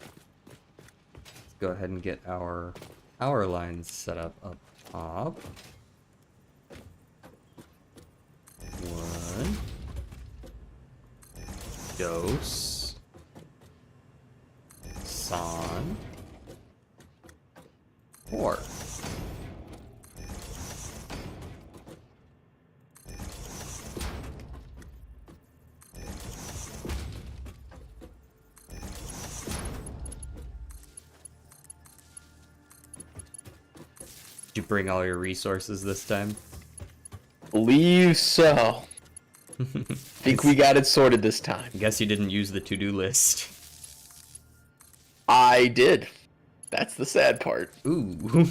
Let's go ahead and get our power lines set up top. 1. Dos. Son. 4. Did you bring all your resources this time? Believe so. Think we got it sorted this time. I guess you didn't use the to-do list. I did. That's the sad part. Ooh.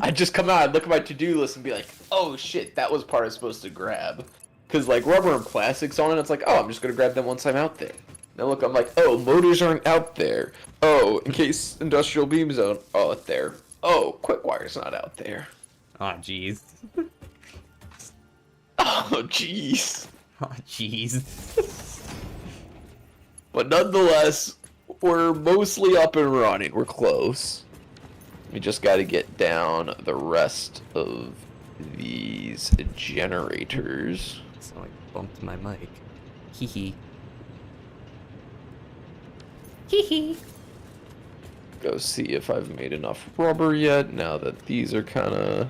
I'd just come out, I'd look at my to-do list and be like, oh shit, that was part I was supposed to grab. Because like rubber and plastics on it, it's like, oh, I'm just going to grab them once I'm out there. Then look, I'm like, oh, motors aren't out there. Oh, in case industrial beams aren't out there. Oh, quick wire's not out there. Aw, jeez. Oh, jeez. Aw, jeez. But nonetheless, we're mostly up and running. We're close. We just got to get down the rest of these generators. So I bumped my mic. Hee hee. Hee hee. Go see if I've made enough rubber yet, now that these are kind of...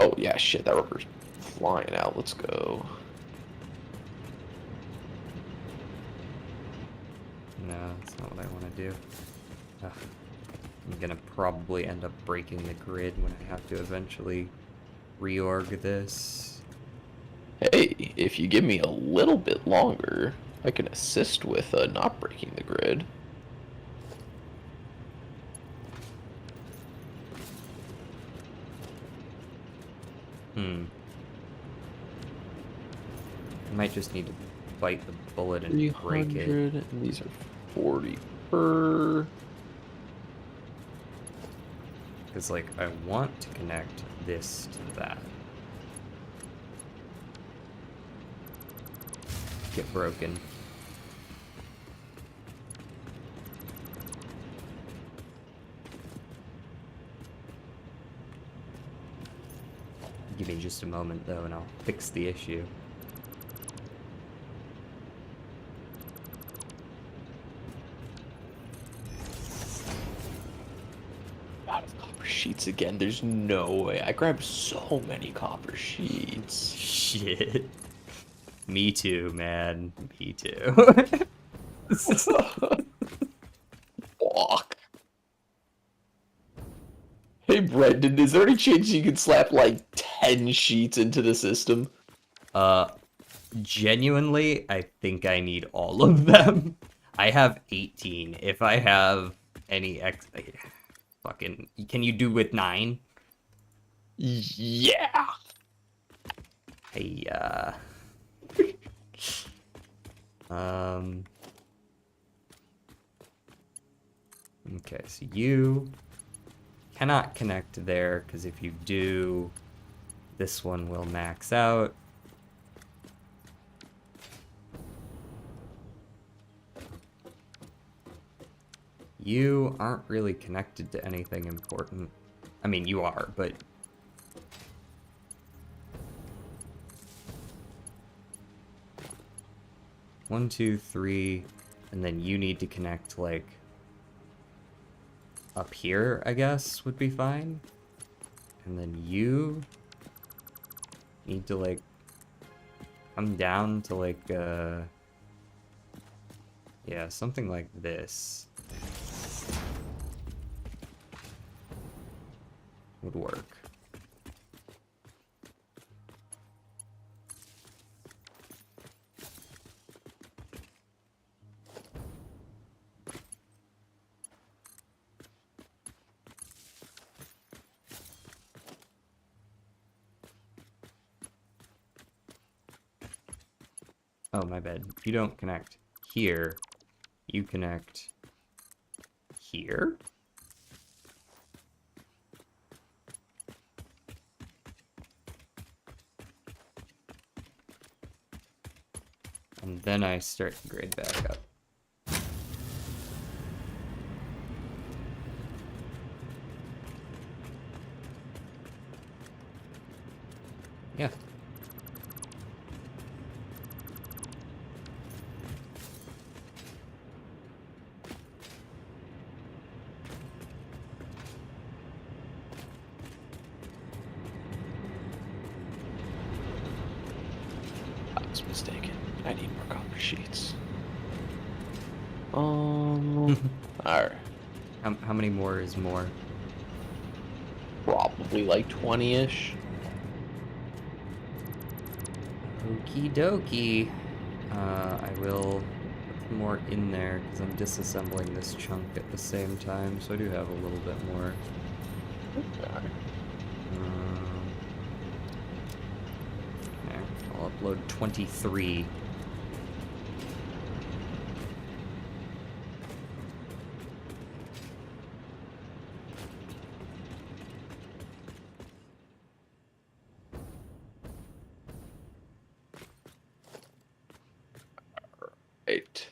Oh, yeah, shit, that rubber's flying out. Let's go. No, that's not what I want to do. Ugh. I'm gonna probably end up breaking the grid when I have to eventually reorg this. Hey, if you give me a little bit longer, I can assist with not breaking the grid. I might just need to bite the bullet and break it. 300, and these are 40 per. Because, like, I want to connect this to that. Get broken. Give me just a moment, though, and I'll fix the issue. Out of copper sheets again. There's no way. I grabbed so many copper sheets. Shit. Me too, man. Me too. Fuck. Hey, Brendan, is there any chance you could slap like 10 sheets into the system? Genuinely, I think I need all of them. I have 18. If I have any fucking, can you do with 9? Yeah. Hey, okay, so you cannot connect there, because if you do, this one will max out. You aren't really connected to anything important. I mean, you are, but... One, two, three, and then you need to connect, like, up here, I guess, would be fine. And then you need to, like, come down to, like, yeah, something like this would work. Oh, my bad. You don't connect here. You connect here? And then I start to grade back up. Yeah. I was mistaken. I need more copper sheets. Alright. How many more is more? Probably like 20-ish. Okie dokie. I will put more in there because I'm disassembling this chunk at the same time, so I do have a little bit more. Okay. There, I'll upload 23. Right.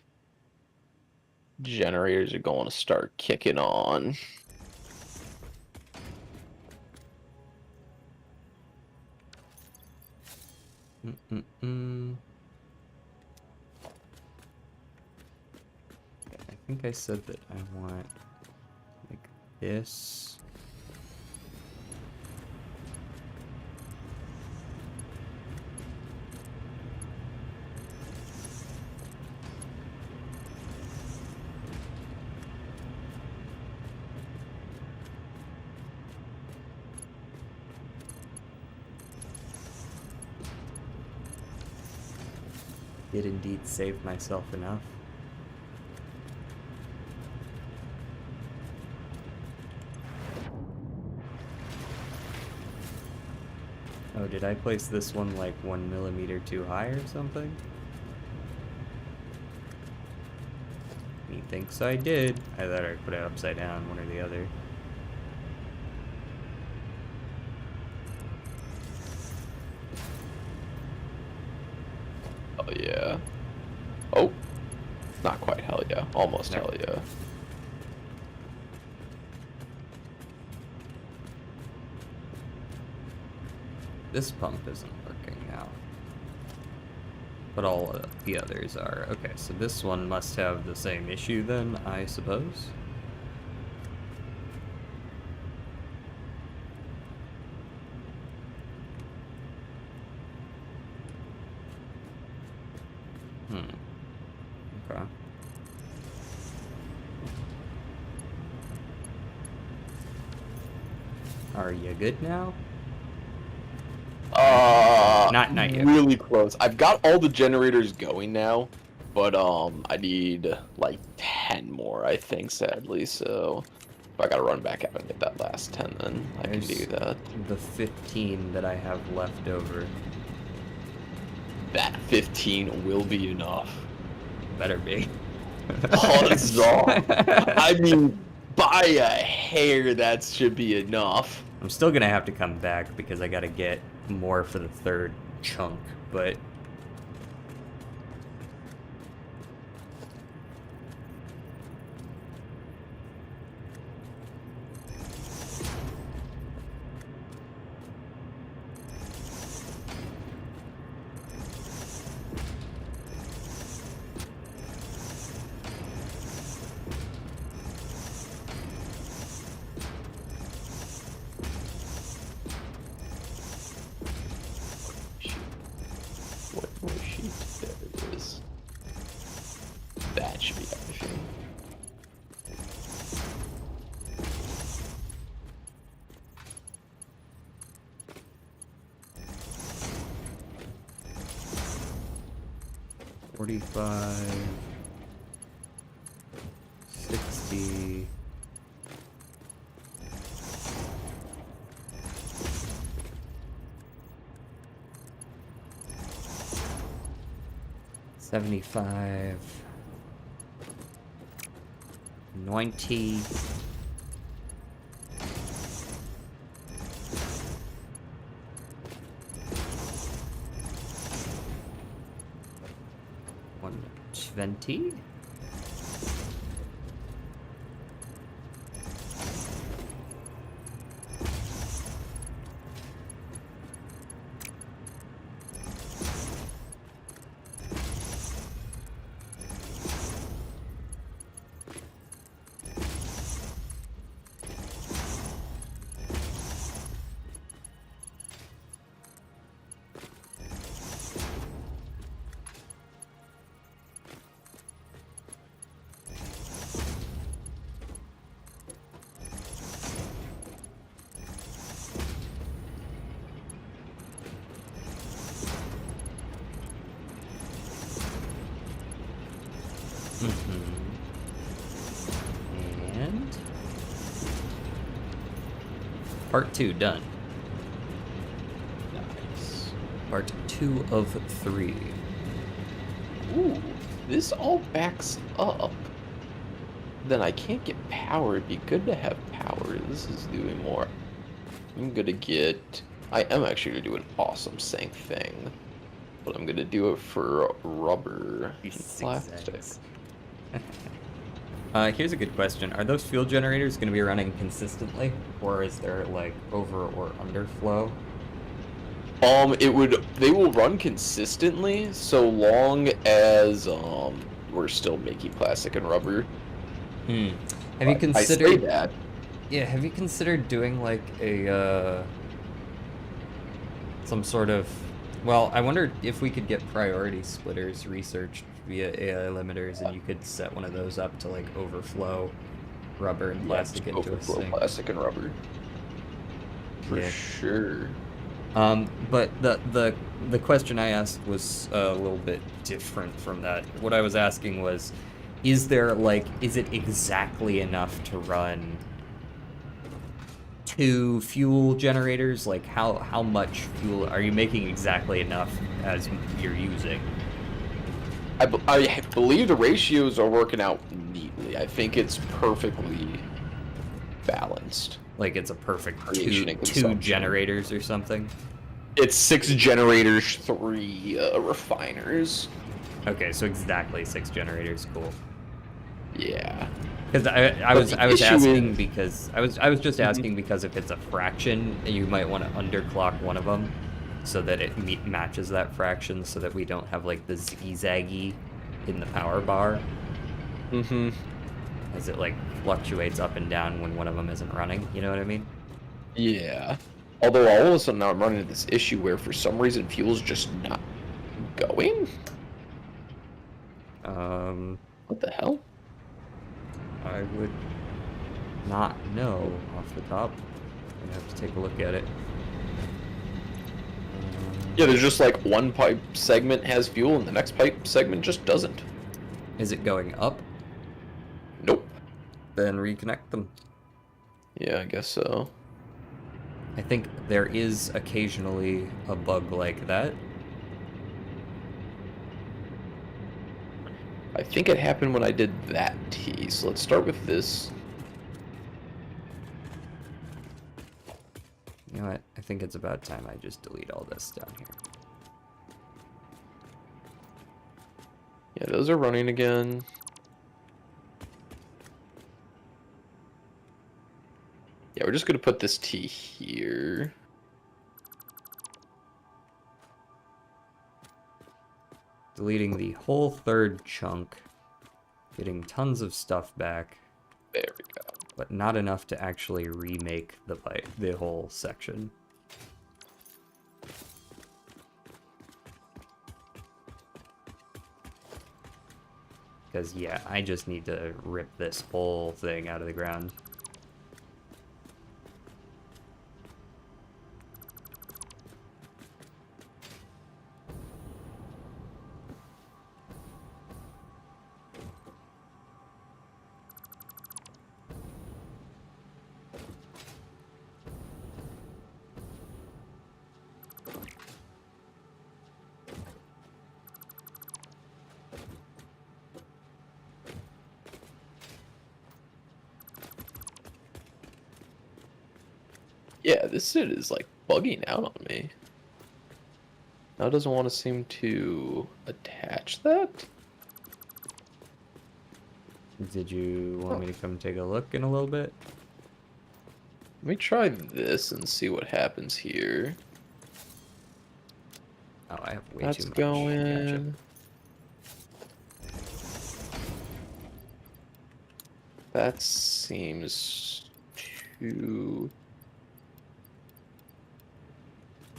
Generators are going to start kicking on. I think I said that I want like this. did indeed save myself enough. Oh, did I place this one like 1 millimeter too high or something? He thinks I did. I thought I put it upside down, one or the other. Oh yeah. Oh, not quite hell yeah. Almost No. hell yeah. This pump isn't working now. But all of the others are. Okay, so this one must have the same issue then, I suppose. Okay. Are you good now? Not yet. Really close. I've got all the generators going now, but I need like 10 more, I think, sadly. So if I gotta run back out and get that last 10, then I can do that. The 15 that I have left over. That 15 will be enough. Better be. Odds are. I mean, by a hair, that should be enough. I'm still gonna have to come back because I gotta get more for the third chunk, but What more sheet? There it is. That should be everything. $45, $60. $75, $90, $120. And part 2 done. Nice. Part 2 of 3. Ooh, this all backs up. Then I can't get power. It'd be good to have power. This is doing more. I'm gonna get... I am actually gonna do an awesome sink thing. But I'm gonna do it for rubber and plastic. Here's a good question. Are those fuel generators going to be running consistently? Or is there, like, over or underflow? They will run consistently so long as, we're still making plastic and rubber. Have you considered... I say that. Yeah, have you considered doing, like, a, some sort of... Well, I wondered if we could get priority splitters researched via AI limiters, and you could set one of those up to, like, overflow rubber and plastic into a Overflow sink. plastic and rubber. For Yeah. sure. But the question I asked was a little bit different from that. What I was asking was, is it exactly enough to run 2 fuel generators? Like, how much fuel are you making exactly enough as you're using? I believe the ratios are working out neatly. I think it's perfectly balanced. Like, it's a perfect Creation and two consumption. generators or something? It's 6 generators, 3 refiners. Okay, so exactly 6 generators. Cool. Yeah. Because I But was the I was issue asking is- because I was just asking because if it's a fraction, you might want to underclock one of them so that it matches that fraction, so that we don't have like the zigzaggy in the power bar Mm-hmm. as it like fluctuates up and down when one of them isn't running. You know what I mean? Yeah. Although all of a sudden now I'm running into this issue where for some reason fuel's just not going. What the hell? I would not know off the top. I'd have to take a look at it. Yeah, there's just like one pipe segment has fuel and the next pipe segment just doesn't. Is it going up? Nope. Then reconnect them. Yeah, I guess so. I think there is occasionally a bug like that. I think it happened when I did that T, so let's start with this. You know what? I think it's about time I just delete all this down here. Yeah, those are running again. Yeah, we're just gonna put this T here. Deleting the whole third chunk. Getting tons of stuff back, There we go. but not enough to actually remake the whole section. Because, yeah, I just need to rip this whole thing out of the ground. Yeah, this shit is like bugging out on me. Now it doesn't want to seem to attach that. Did you want me to come take a look in a little bit? Let me try this and see what happens here. Oh, I have way That's too much. going. Gotcha. That seems to.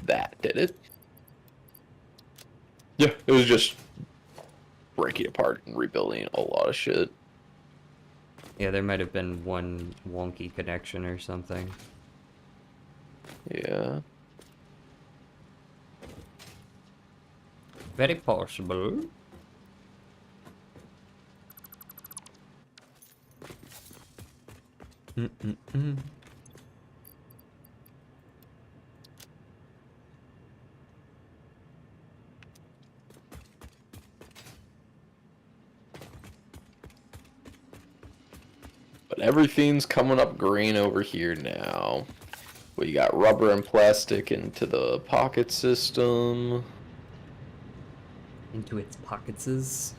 That did it. Yeah, it was just breaking apart and rebuilding a lot of shit. Yeah, there might have been one wonky connection or something. Yeah. Very possible. Mm-mm-mm. But everything's coming up green over here now. We got rubber and plastic into the pocket system. Into its pocketses.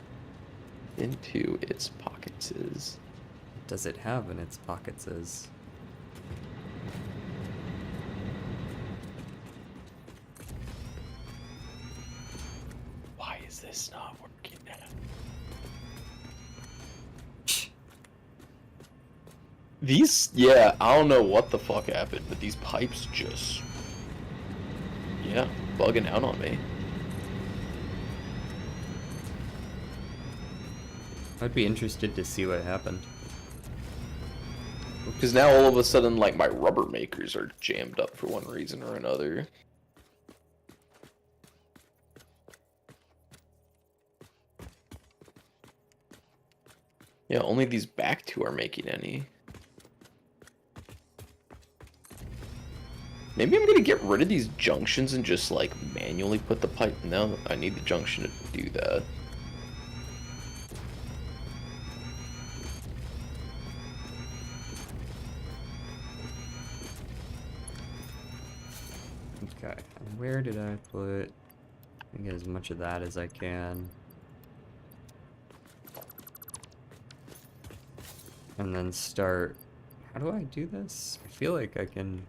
Into its pocketses. What does it have in its pocketses? Why is this not working now? These, yeah, I don't know what the fuck happened, but these pipes just, yeah, bugging out on me. I'd be interested to see what happened. Because now all of a sudden, like, my rubber makers are jammed up for one reason or another. Yeah, only these back two are making any. Maybe I'm gonna get rid of these junctions and just like manually put the pipe. No, I need the junction to do that. Okay, and where did I put? I get as much of that as I can. And then start. How do I do this? I feel like I can.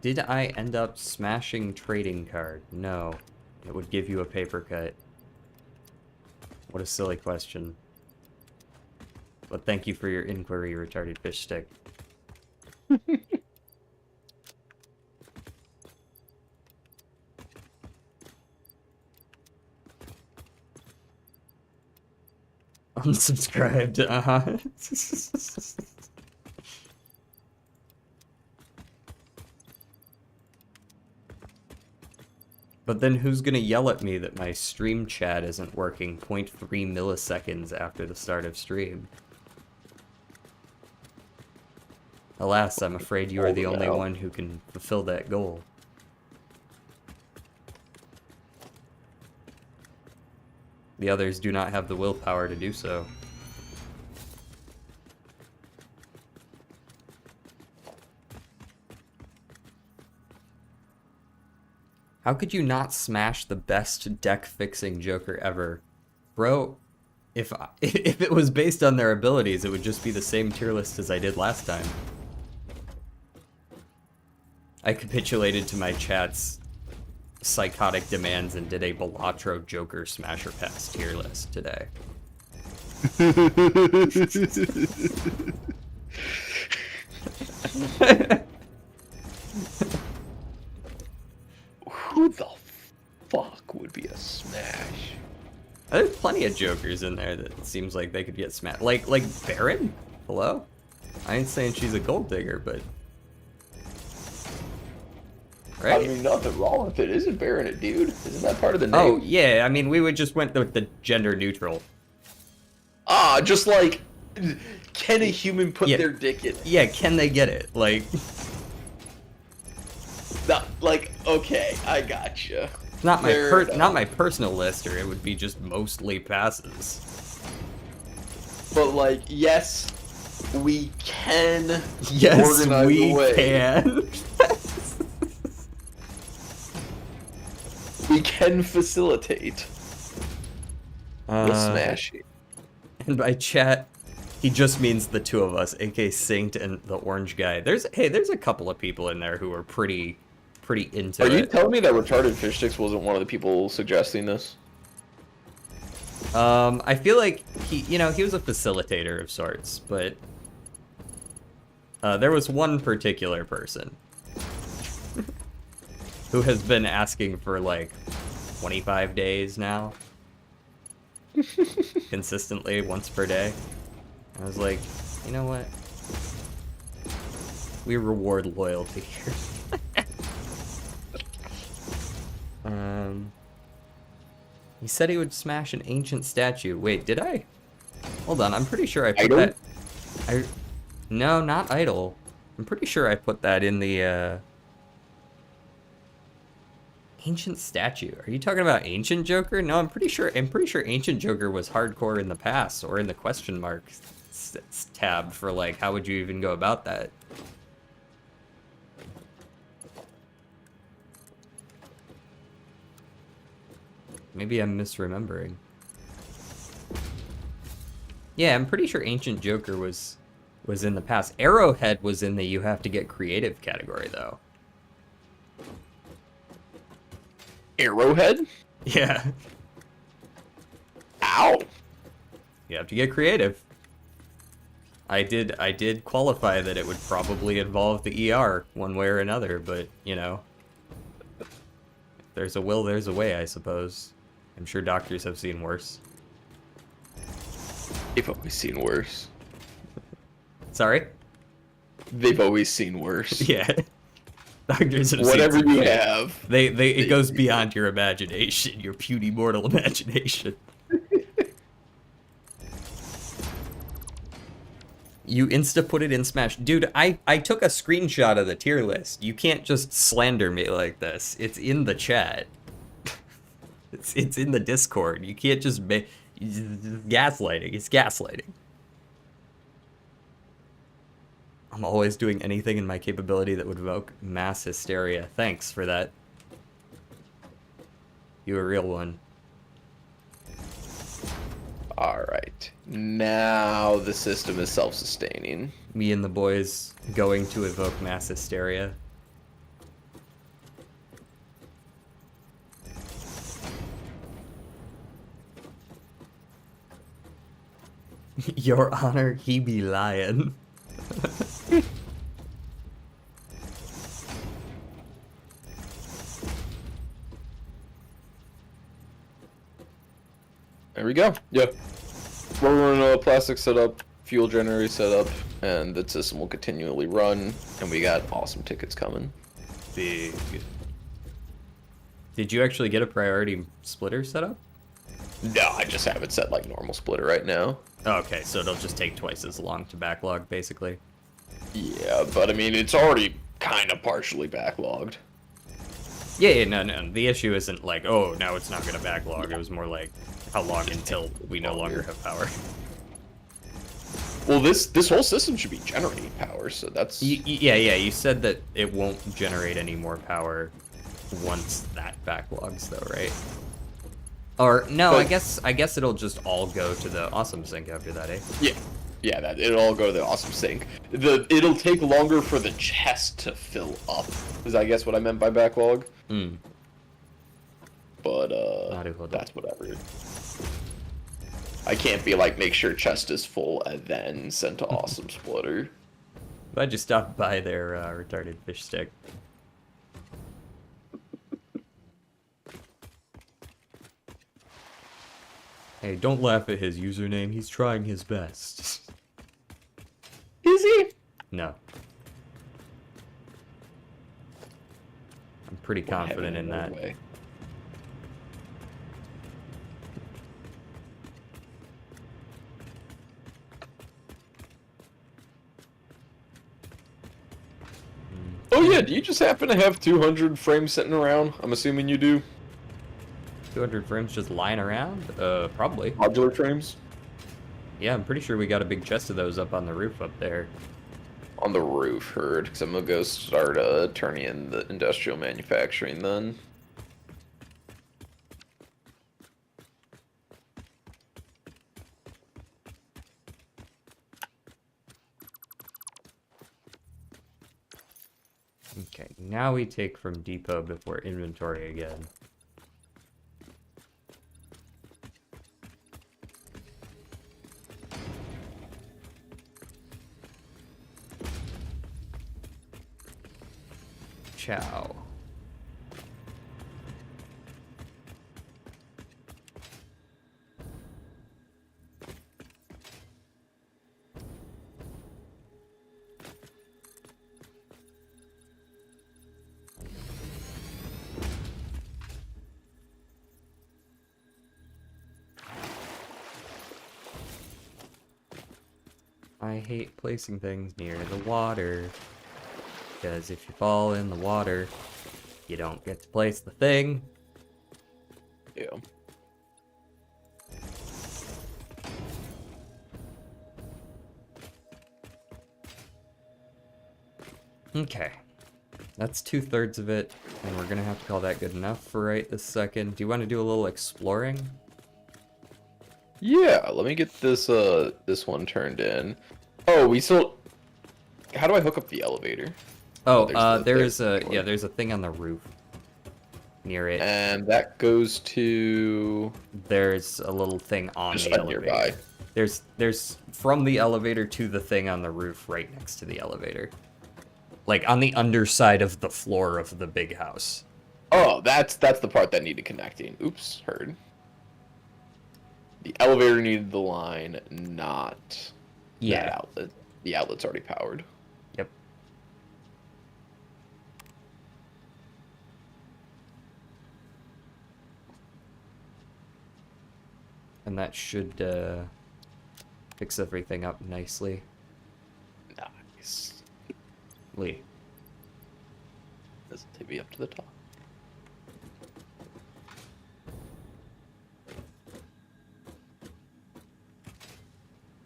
Did I end up smashing trading card? No. It would give you a paper cut. What a silly question. But thank you for your inquiry, retarded fish stick. Unsubscribed, uh-huh. But then who's gonna yell at me that my stream chat isn't working 0.3 milliseconds after the start of stream? Alas, I'm afraid you are the only one who can fulfill that goal. The others do not have the willpower to do so. How could you not smash the best deck-fixing Joker ever? Bro, if it was based on their abilities, it would just be the same tier list as I did last time. I capitulated to my chat's psychotic demands and did a Balatro Joker Smasher Pass tier list today. Who the fuck would be a smash? There's plenty of Jokers in there that seems like they could get smashed. Like Baron? Hello? I ain't saying she's a gold digger, but... Right? I mean, nothing wrong with it. Isn't Baron a dude? Isn't that part of the name? Oh, yeah, I mean, we would just went with the gender neutral. Ah, just like, can a human put their dick in? Yeah, can they get it? Like... Not, like, okay, I gotcha. Not my personal list, or it would be just mostly passes. But like, yes, we can. Yes, organize we a way. can. We can facilitate the smashing. And by chat, he just means the two of us, aka Saint and the orange guy. There's a couple of people in there who are pretty into it. Are you telling me that retarded fish sticks wasn't one of the people suggesting this? I feel like he was a facilitator of sorts, but there was one particular person who has been asking for like 25 days now, consistently once per day. I was like, you know what? We reward loyalty here. He said he would smash an ancient statue. Wait, did I? Hold on, I'm pretty sure I put that. No, not idol. I'm pretty sure I put that in the ancient statue. Are you talking about ancient Joker? No, I'm pretty sure ancient Joker was hardcore in the past, or in the question mark tab for like how would you even go about that? Maybe I'm misremembering. Yeah, I'm pretty sure Ancient Joker was in the past. Arrowhead was in the you have to get creative category, though. Arrowhead? Yeah. Ow! You have to get creative. I did qualify that it would probably involve the ER one way or another, but, you know. If there's a will, there's a way, I suppose. I'm sure doctors have seen worse. They've always seen worse. Sorry? They've always seen worse. Yeah. Doctors have Whatever seen you worse. have. It goes beyond your imagination, your puny mortal imagination. You insta put it in Smash. Dude, I took a screenshot of the tier list. You can't just slander me like this. It's in the chat. It's in the Discord. You can't just make gaslighting. It's gaslighting. I'm always doing anything in my capability that would evoke mass hysteria. Thanks for that. You a real one. Alright. Now the system is self-sustaining. Me and the boys going to evoke mass hysteria. Your Honor, he be lying. There we go. Yeah. We're running a plastic setup, fuel generator setup, and the system will continually run, and we got awesome tickets coming. Big. Did you actually get a priority splitter set up? No, I just have it set like normal splitter right now. Okay, so it'll just take twice as long to backlog, basically. Yeah, but I mean, it's already kind of partially backlogged. Yeah, no. The issue isn't like, oh, now it's not going to backlog. It was more like, how long until we no longer have power? Well, this whole system should be generating power, so that's... Yeah, you said that it won't generate any more power once that backlogs, though, right? Or, no, But- I guess it'll just all go to the awesome sync after that, eh? Yeah, that it'll all go to the awesome sync. It'll take longer for the chest to fill up, is I guess what I meant by backlog. Hmm. But, that's whatever. I can't be like, make sure chest is full and then send to awesome splitter. Glad you stopped by their retarded fish stick. Hey, don't laugh at his username. He's trying his best. Is he? No. I'm pretty confident in that. Way. Oh yeah, do you just happen to have 200 frames sitting around? I'm assuming you do. 200 frames just lying around? Probably. Modular frames? Yeah, I'm pretty sure we got a big chest of those up on the roof up there. On the roof, heard. Because I'm gonna go start turning in the industrial manufacturing then. Okay, now we take from depot before inventory again. Ciao. I hate placing things near the water, because if you fall in the water, you don't get to place the thing. Yeah. Okay, that's 2/3 of it, and we're gonna have to call that good enough for right this second. Do you want to do a little exploring? Yeah, let me get this this one turned in. Oh, we still... How do I hook up the elevator? Oh, there's there's a thing on the roof near it. And that goes to... There's a little thing on Just the like elevator. nearby. There's from the elevator to the thing on the roof right next to the elevator. Like on the underside of the floor of the big house. Oh, that's the part that needed connecting. Oops, heard. The elevator needed the line, not that outlet. The outlet's already powered. Yep. And that should fix everything up nicely. Lee. Doesn't take me up to the top.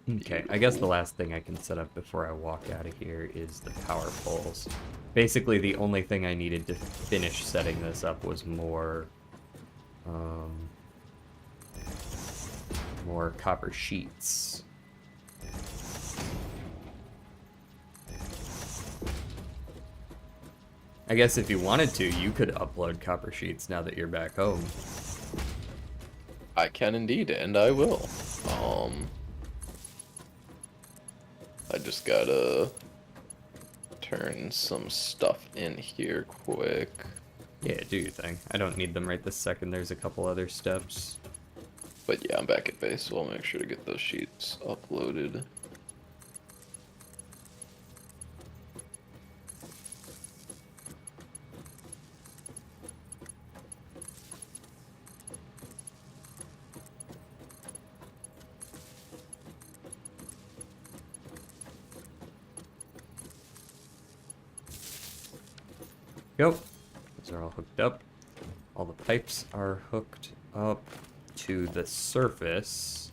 Okay, I guess the last thing I can set up before I walk out of here is the power poles. Basically, the only thing I needed to finish setting this up was more copper sheets. I guess if you wanted to, you could upload copper sheets now that you're back home. I can indeed, and I will. I just gotta turn some stuff in here quick. Yeah, do your thing. I don't need them right this second. There's a couple other steps. But yeah, I'm back at base, so I'll make sure to get those sheets uploaded. Go. Those are all hooked up. All the pipes are hooked up to the surface.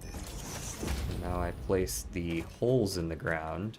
And now I place the holes in the ground.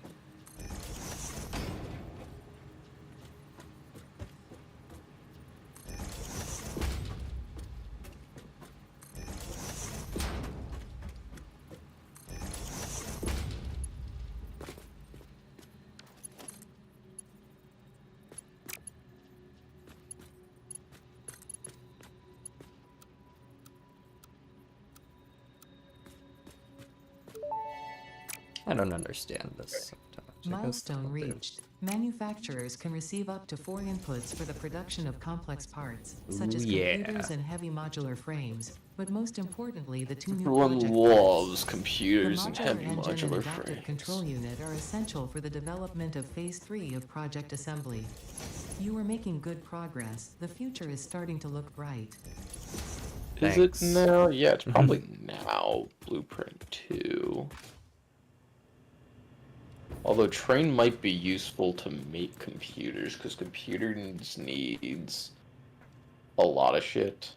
I don't understand this sometimes. I guess Milestone I'll do. reached. Manufacturers can receive up to 4 inputs for the production of complex parts, such as Ooh, yeah. computers and heavy modular frames, but most importantly, the 2 new Everyone project loves parts. computers The and modular heavy engine and modular adaptive frames. control unit are essential for the development of Phase 3 of Project Assembly. You are making good progress. The future is starting to look bright. Is Thanks. it now? Yeah, it's probably now. Blueprint 2. Although train might be useful to make computers, because computers needs a lot of shit.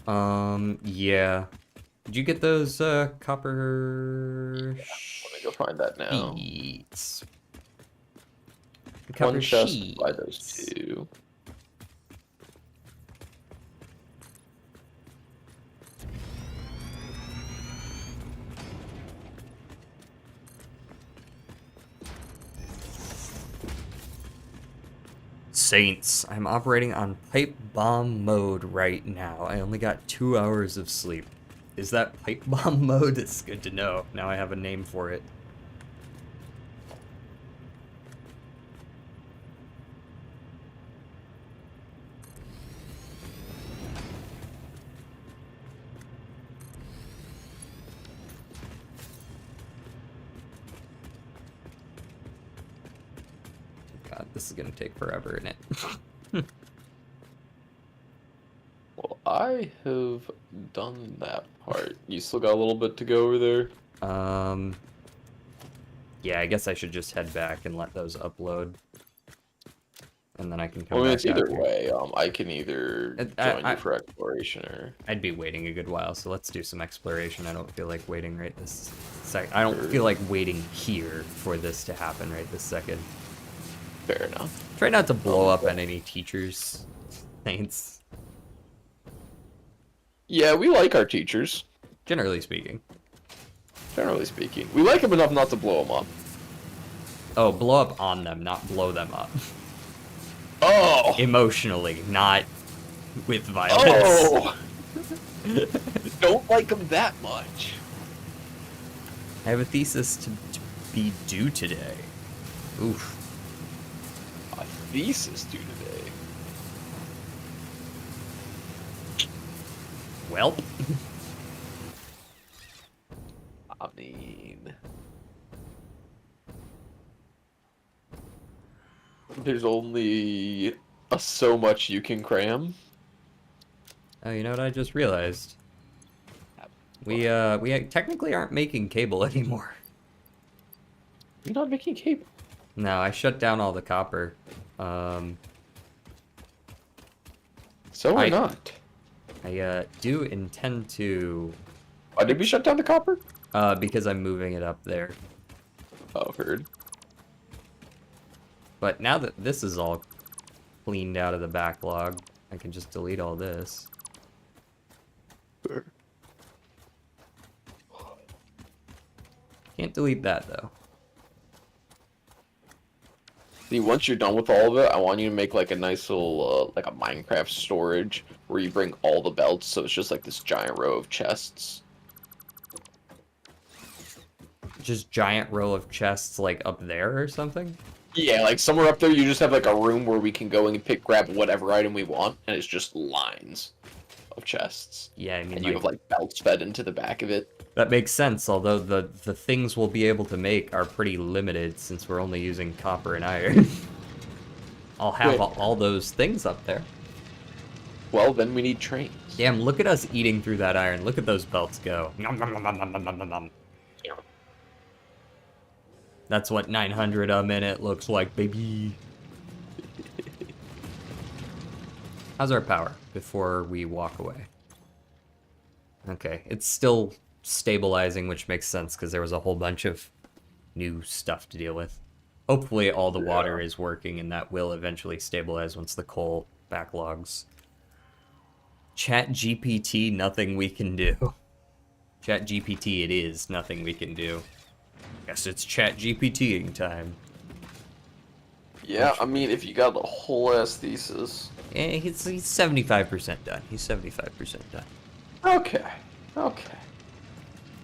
Yeah. Did you get those, copper Let me go find that now. sheets? The copper One chest sheets. by those two. Saints, I'm operating on pipe bomb mode right now. I only got 2 hours of sleep. Is that pipe bomb mode? It's good to know. Now I have a name for it. God, this is gonna take forever, isn't it? Well, I have done that part. You still got a little bit to go over there? Yeah, I guess I should just head back and let those upload. And then I can come Well, I mean, back it's either out here. way. I can either join you for exploration or... I'd be waiting a good while, so let's do some exploration. I don't feel like waiting right this sec. I don't feel like waiting here for this to happen right this second. Fair enough. Try not to blow up on any teachers. Saints. Yeah, we like our teachers, Generally speaking. generally speaking. We like them enough not to blow them up. Oh, blow up on them, not blow them up. Oh! Emotionally, not with violence. Oh! Don't like them that much. I have a thesis to be due today. Oof. A thesis due today. Welp. I mean... There's only so much you can cram. Oh, you know what I just realized? We technically aren't making cable anymore. You're not making cable. No, I shut down all the copper. So we're I- not. I do intend to, Why did we shut down the copper? because I'm moving it up there. Oh, heard. But now that this is all cleaned out of the backlog, I can just delete all this. Can't delete that, though. See, once you're done with all of it, I want you to make like a nice little, like a Minecraft storage where you bring all the belts, so it's just like this giant row of chests. Just giant row of chests, like, up there or something? Yeah, like somewhere up there, you just have like a room where we can go and grab whatever item we want, and it's just lines of chests. Yeah, I mean, And you have like belts fed into the back of it. that makes sense, although the things we'll be able to make are pretty limited since we're only using copper and iron. I'll have Wait. all those things up there. Well, then we need trains. Damn, look at us eating through that iron. Look at those belts go. Nom, nom, nom, nom, nom, nom, nom, nom. That's what 900 a minute looks like, baby. How's our power before we walk away? Okay, it's still stabilizing, which makes sense because there was a whole bunch of new stuff to deal with. Hopefully all the water is working and that will eventually stabilize once the coal backlogs. Chat GPT, nothing we can do. Chat GPT, it is nothing we can do. Guess it's Chat GPTing time. Yeah, I mean, if you got the whole ass thesis. Eh, he's 75% done. He's 75% done. Okay. Okay.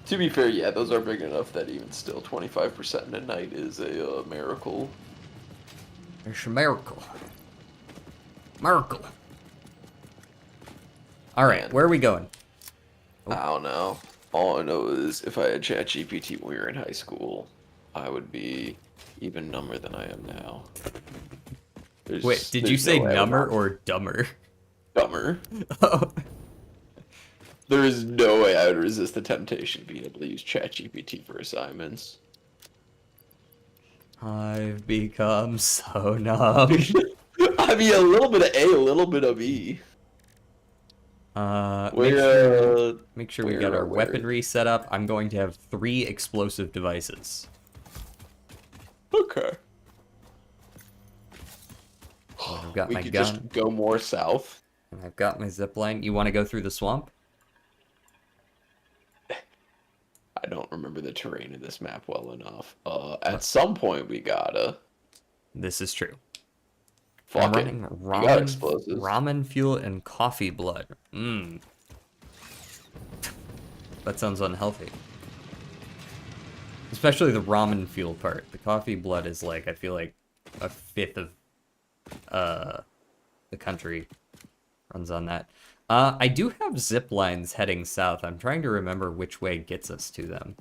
To be fair, yeah, those are big enough that even still 25% in a night is a miracle. It's a miracle. Miracle. Alright, Man. where are we going? I don't know. All I know is if I had ChatGPT when we were in high school, I would be even dumber than I am now. Wait, did you say number or dumber? Dumber. Oh. There is no way I would resist the temptation of being able to use ChatGPT for assignments. I've become so numb. I mean, a little bit of A, a little bit of E. Make sure we got our weaponry set up. I'm going to have 3 explosive devices. Okay. I've got We my could gun, just go more south. and I've got my zipline. You want to go through the swamp? I don't remember the terrain of this map well enough. At some point we gotta. This is true. Fuck it. running You got explosives. ramen fuel and coffee blood. Mmm. That sounds unhealthy. Especially the ramen fuel part. The coffee blood is like, I feel like a fifth of the country runs on that. I do have zip lines heading south. I'm trying to remember which way gets us to them.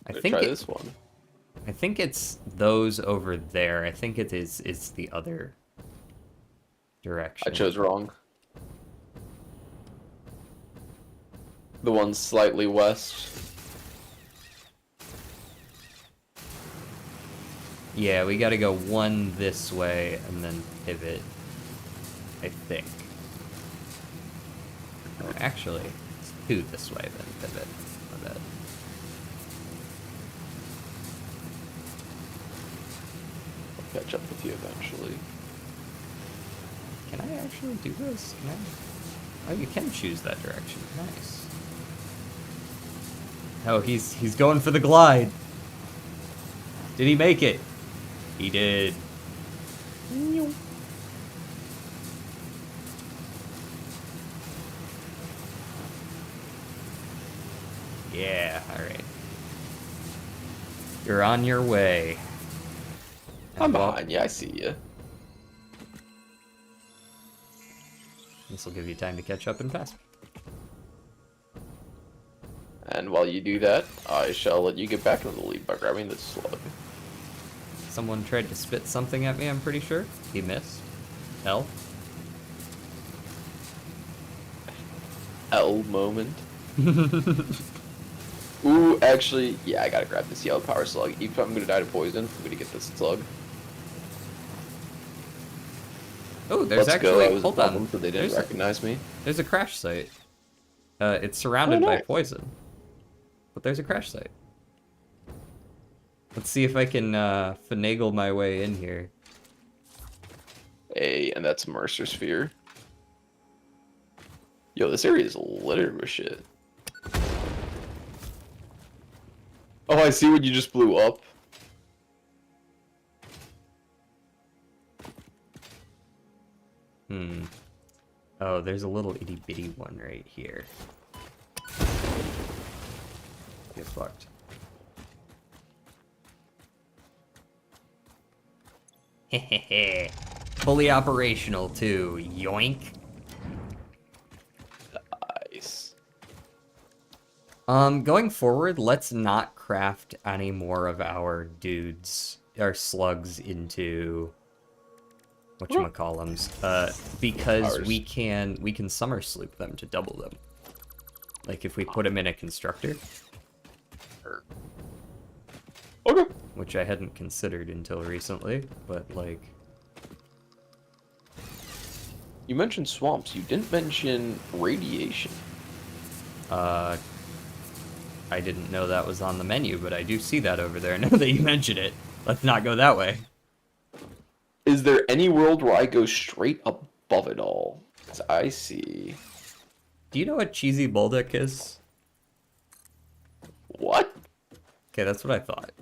I think Try this one. I think it's those over there. I think it's the other direction. I chose wrong. The one slightly west. Yeah, we gotta go one this way and then pivot, I think. Or actually, it's 2 this way, then pivot. My bad. I'll catch up with you eventually. Can I actually do this? Can I? Oh, you can choose that direction. Nice. Oh, he's going for the glide. Did he make it? He did. Yeah, alright. You're on your way. I'm And while- behind you, I see you. This will give you time to catch up and pass. And while you do that, I shall let you get back into the lead by grabbing this slug. Someone tried to spit something at me, I'm pretty sure. He missed. L. L moment. Ooh, actually, yeah, I gotta grab this yellow power slug. Even if I'm gonna die to poison, I'm gonna get this slug. Oh, there's Let's go. I actually, was hold above on. them, so they didn't recognize me. There's a crash site. It's surrounded by nice. poison. But there's a crash site. Let's see if I can finagle my way in here. Hey, and that's Mercer Sphere. Yo, this area is littered with shit. Oh, I see what you just blew up. Oh, there's a little itty bitty one right here. Get fucked. Hehehe. Fully operational too. Yoink. Nice. Going forward, let's not craft any more of our dudes, our slugs into whatchamacallums, because Ours. we can summer sloop them to double them. Like if we put them in a constructor, Okay. which I hadn't considered until recently, but like, You mentioned swamps. You didn't mention radiation. I didn't know that was on the menu, but I do see that over there now that you mention it. Let's not go that way. Is there any world where I go straight above it all? 'Cause I see. Do you know what cheesy bulldog is? What? Okay, that's what I thought.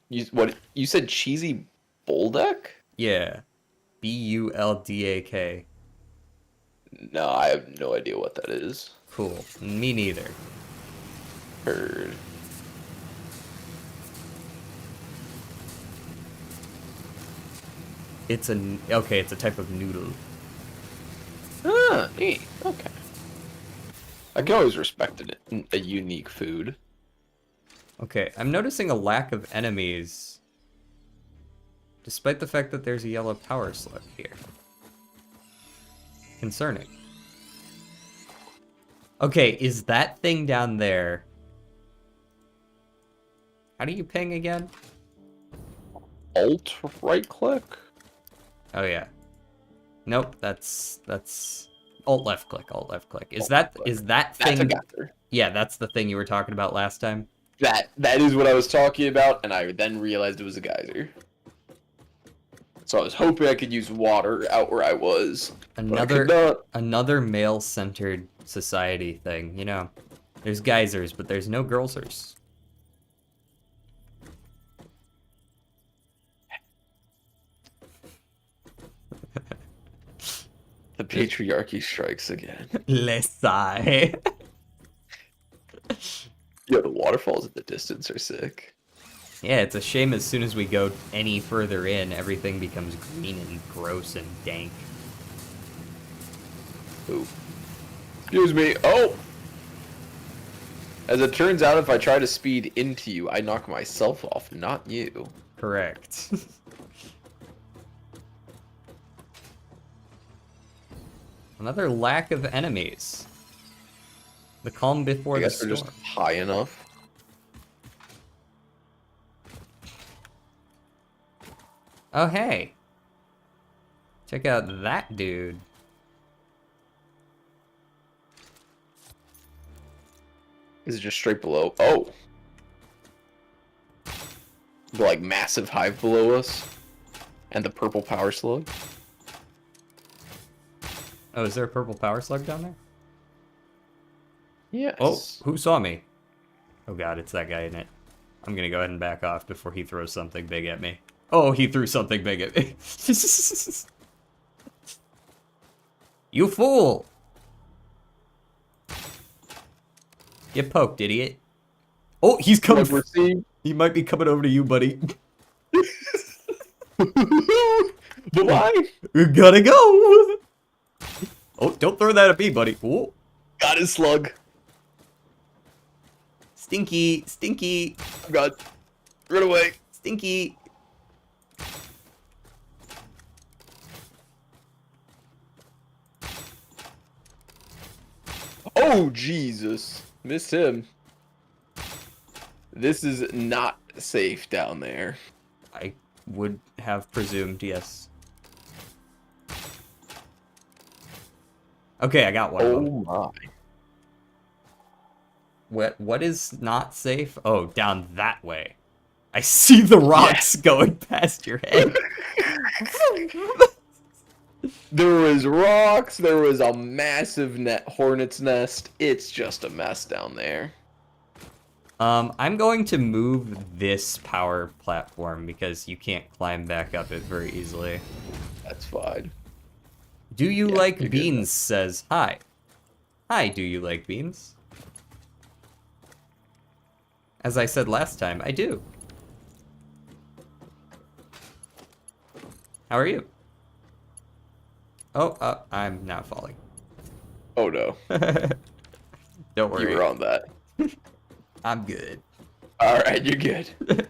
You said cheesy Boldeck? Yeah. Buldak. No, I have no idea what that is. Cool. Me neither. Heard. It's it's a type of noodle. Ah, neat. Okay. I can always respect a unique food. Okay, I'm noticing a lack of enemies, despite the fact that there's a yellow power slug here. Concerning. Okay, is that thing down there? How do you ping again? Alt right click? Oh yeah. Nope, that's alt left click, alt left click. Is that click. that That's a thing? geyser. Yeah, that's the thing you were talking about last time. That is what I was talking about, and I then realized it was a geyser. So I was hoping I could use water out where I was. But I could not. Another male-centered society thing, you know. There's geysers, but there's no girlsers. The patriarchy strikes again. Les sigh. Yo, the waterfalls in the distance are sick. Yeah, it's a shame as soon as we go any further in, everything becomes green and gross and dank. Ooh. Excuse me. Oh! As it turns out, if I try to speed into you, I knock myself off, not you. Correct. Another lack of enemies. The calm before I the guess storm. we're just high enough. Oh, hey. Check out that dude. Is it just straight below? Oh! The, like, massive hive below us. And the purple power slug. Oh, is there a purple power slug down there? Yes. Oh, who saw me? Oh god, it's that guy in it. I'm gonna go ahead and back off before he throws something big at me. Oh, he threw something big at me. You fool! Get poked, idiot. Oh, he's coming. Like we're seeing. He might be coming over to you, buddy. Bye-bye! We gotta go! Oh, don't throw that at me, buddy. Oh. Got his slug. Stinky, stinky, Oh god. Run away. stinky. Oh, Jesus. Missed him. This is not safe down there. I would have presumed, yes. Okay, I got one of them. Oh my. What is not safe? Oh, down that way. I see the rocks going past your head. There was rocks, there was a massive hornet's nest. It's just a mess down there. I'm going to move this power platform because you can't climb back up it very easily. That's fine. Do you Yeah, like you're good, beans? man. Says hi. Hi, do you like beans? As I said last time, I do. How are you? Oh, I'm now falling. Oh no. Don't You worry. were on that. I'm good. Alright, you're good.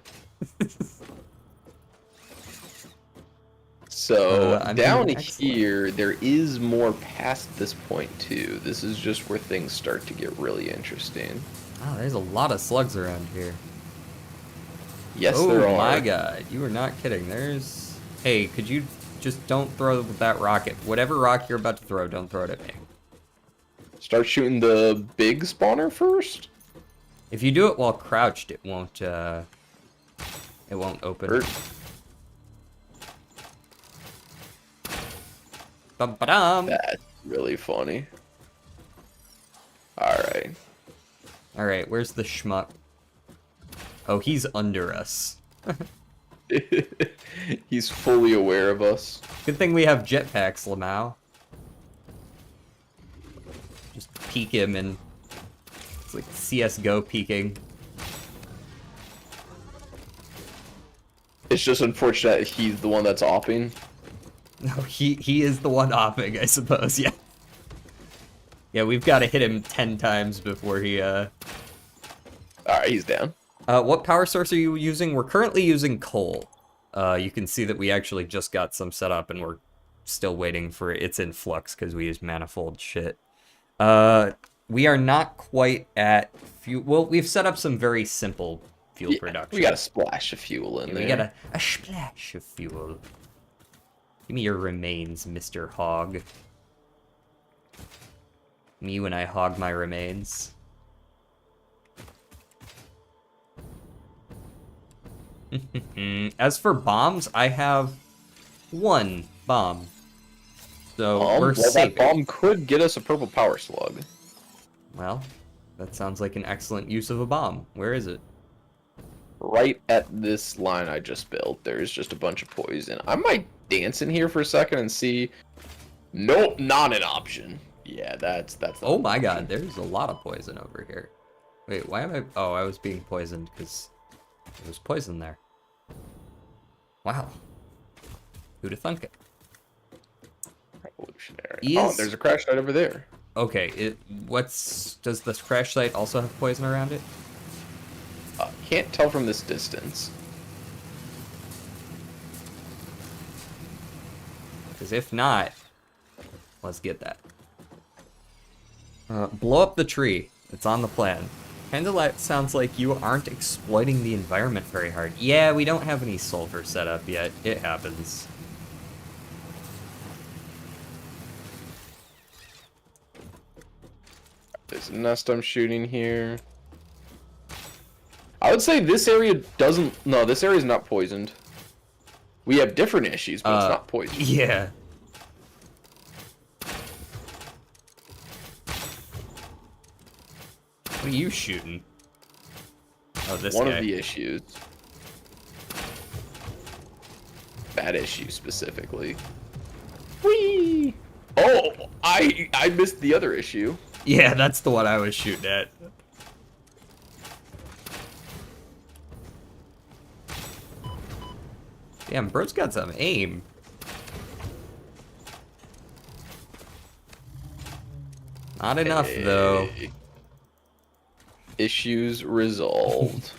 So, I'm down doing excellent. here, there is more past this point, too. This is just where things start to get really interesting. Wow, there's a lot of slugs around here. Yes, Oh there are. my god, you are not kidding. There's... Hey, could you just don't throw that rocket? Whatever rock you're about to throw, don't throw it at me. Start shooting the big spawner first? If you do it while crouched, it won't open. Hurt. Bum-ba-dum. That's really funny. Alright. Alright, where's the schmuck? Oh, he's under us. He's fully aware of us. Good thing we have jetpacks, Lamau. Just peek him and... It's like CSGO peeking. It's just unfortunate he's the one that's opping. No, he is the one opping, I suppose, yeah. Yeah, we've got to hit him 10 times before he, Alright, he's down. What power source are you using? We're currently using coal. You can see that we actually just got some set up and we're still waiting for its influx because we use manifold shit. We are not quite at fuel. Well, we've set up some very simple fuel production. We got a splash of fuel in Yeah, there. we got a splash of fuel. Give me your remains, Mr. Hog. Me when I hog my remains. As for bombs, I have one bomb. So we're Well, that safe. bomb could get us a purple power slug. Well, that sounds like an excellent use of a bomb. Where is it? Right at this line I just built, there's just a bunch of poison. I might dance in here for a second and see. Nope, not an option. Yeah, that's not Oh an my option. god, there's a lot of poison over here. Wait, why am I... Oh, I was being poisoned because there was poison there. Wow. Who'd have thunk it? Revolutionary. Is- Oh, there's a crash site over there. Okay, does this crash site also have poison around it? Can't tell from this distance. Because if not, let's get that. Blow up the tree. It's on the plan. Kinda sounds like you aren't exploiting the environment very hard. Yeah, we don't have any sulfur set up yet. It happens. There's a nest I'm shooting here. I would say this area doesn't... No, this area's not poisoned. We have different issues, but it's not poisoned. Yeah. What are you shooting? Oh, this One guy. of the issues. That issue specifically. Whee! Oh, I missed the other issue. Yeah, that's the one I was shooting at. Damn, bro's got some aim. Not enough, though. Hey. Issues resolved.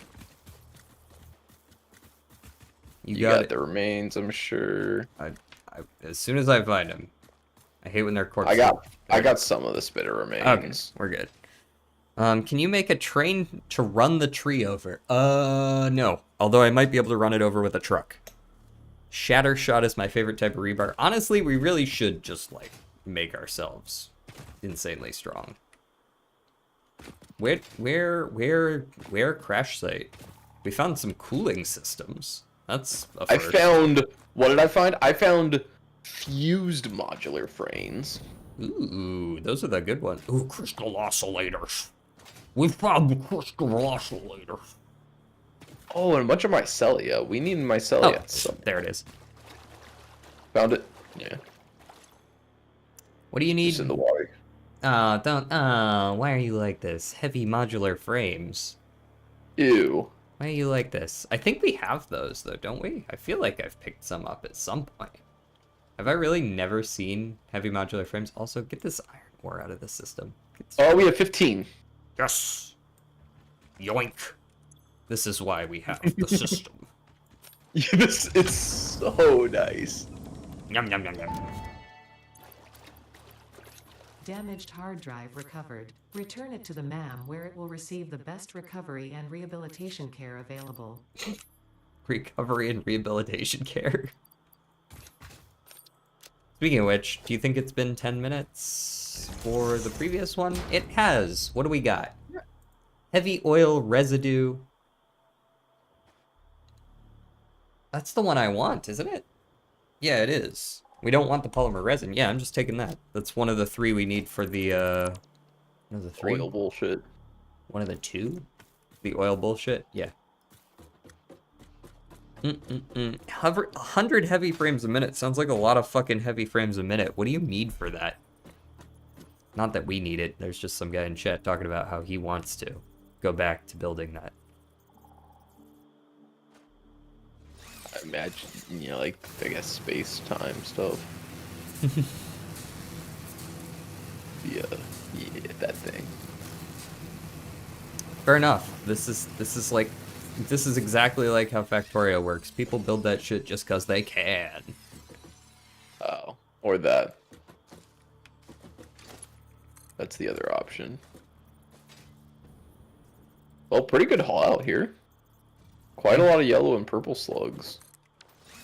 You got got it. the remains, I'm sure. As soon as I find them. I hate when they're corpses. I got some of the spitter Okay, remains. we're good. Can you make a train to run the tree over? No. Although I might be able to run it over with a truck. Shatter shot is my favorite type of rebar. Honestly, we really should just, like, make ourselves insanely strong. Where crash site? We found some cooling systems. That's a first. What did I find? I found fused modular frames. Ooh, those are the good ones. Ooh, crystal oscillators. We found the crystal oscillators. Oh, and a bunch of mycelia. We need mycelia. Oh, there it is. Found it. Yeah. What do you need? Just in the water. Why are you like this? Heavy modular frames. Ew. Why are you like this? I think we have those, though, don't we? I feel like I've picked some up at some point. Have I really never seen heavy modular frames? Also, get this iron ore out of the system. Oh, we have 15. Yes! Yoink! This is why we have the system. This is so nice. Yum, yum, yum, yum. Damaged hard drive recovered. Return it to the MAM where it will receive the best recovery and rehabilitation care available. Recovery and rehabilitation care. Speaking of which, do you think it's been 10 minutes for the previous one? It has. What do we got? Heavy oil residue. That's the one I want, isn't it? Yeah, it is. We don't want the polymer resin. Yeah, I'm just taking that. That's one of the 3 we need for the, one of the 3? Oil bullshit. One of the 2? The oil bullshit? Yeah. 100 heavy frames a minute. Sounds like a lot of fucking heavy frames a minute. What do you need for that? Not that we need it. There's just some guy in chat talking about how he wants to go back to building that. I imagine, you know, like, I guess space-time stuff. Yeah, that thing. Fair enough. This is exactly like how Factorio works. People build that shit just because they can. Oh, or that. That's the other option. Well, pretty good haul out here. Quite a lot of yellow and purple slugs.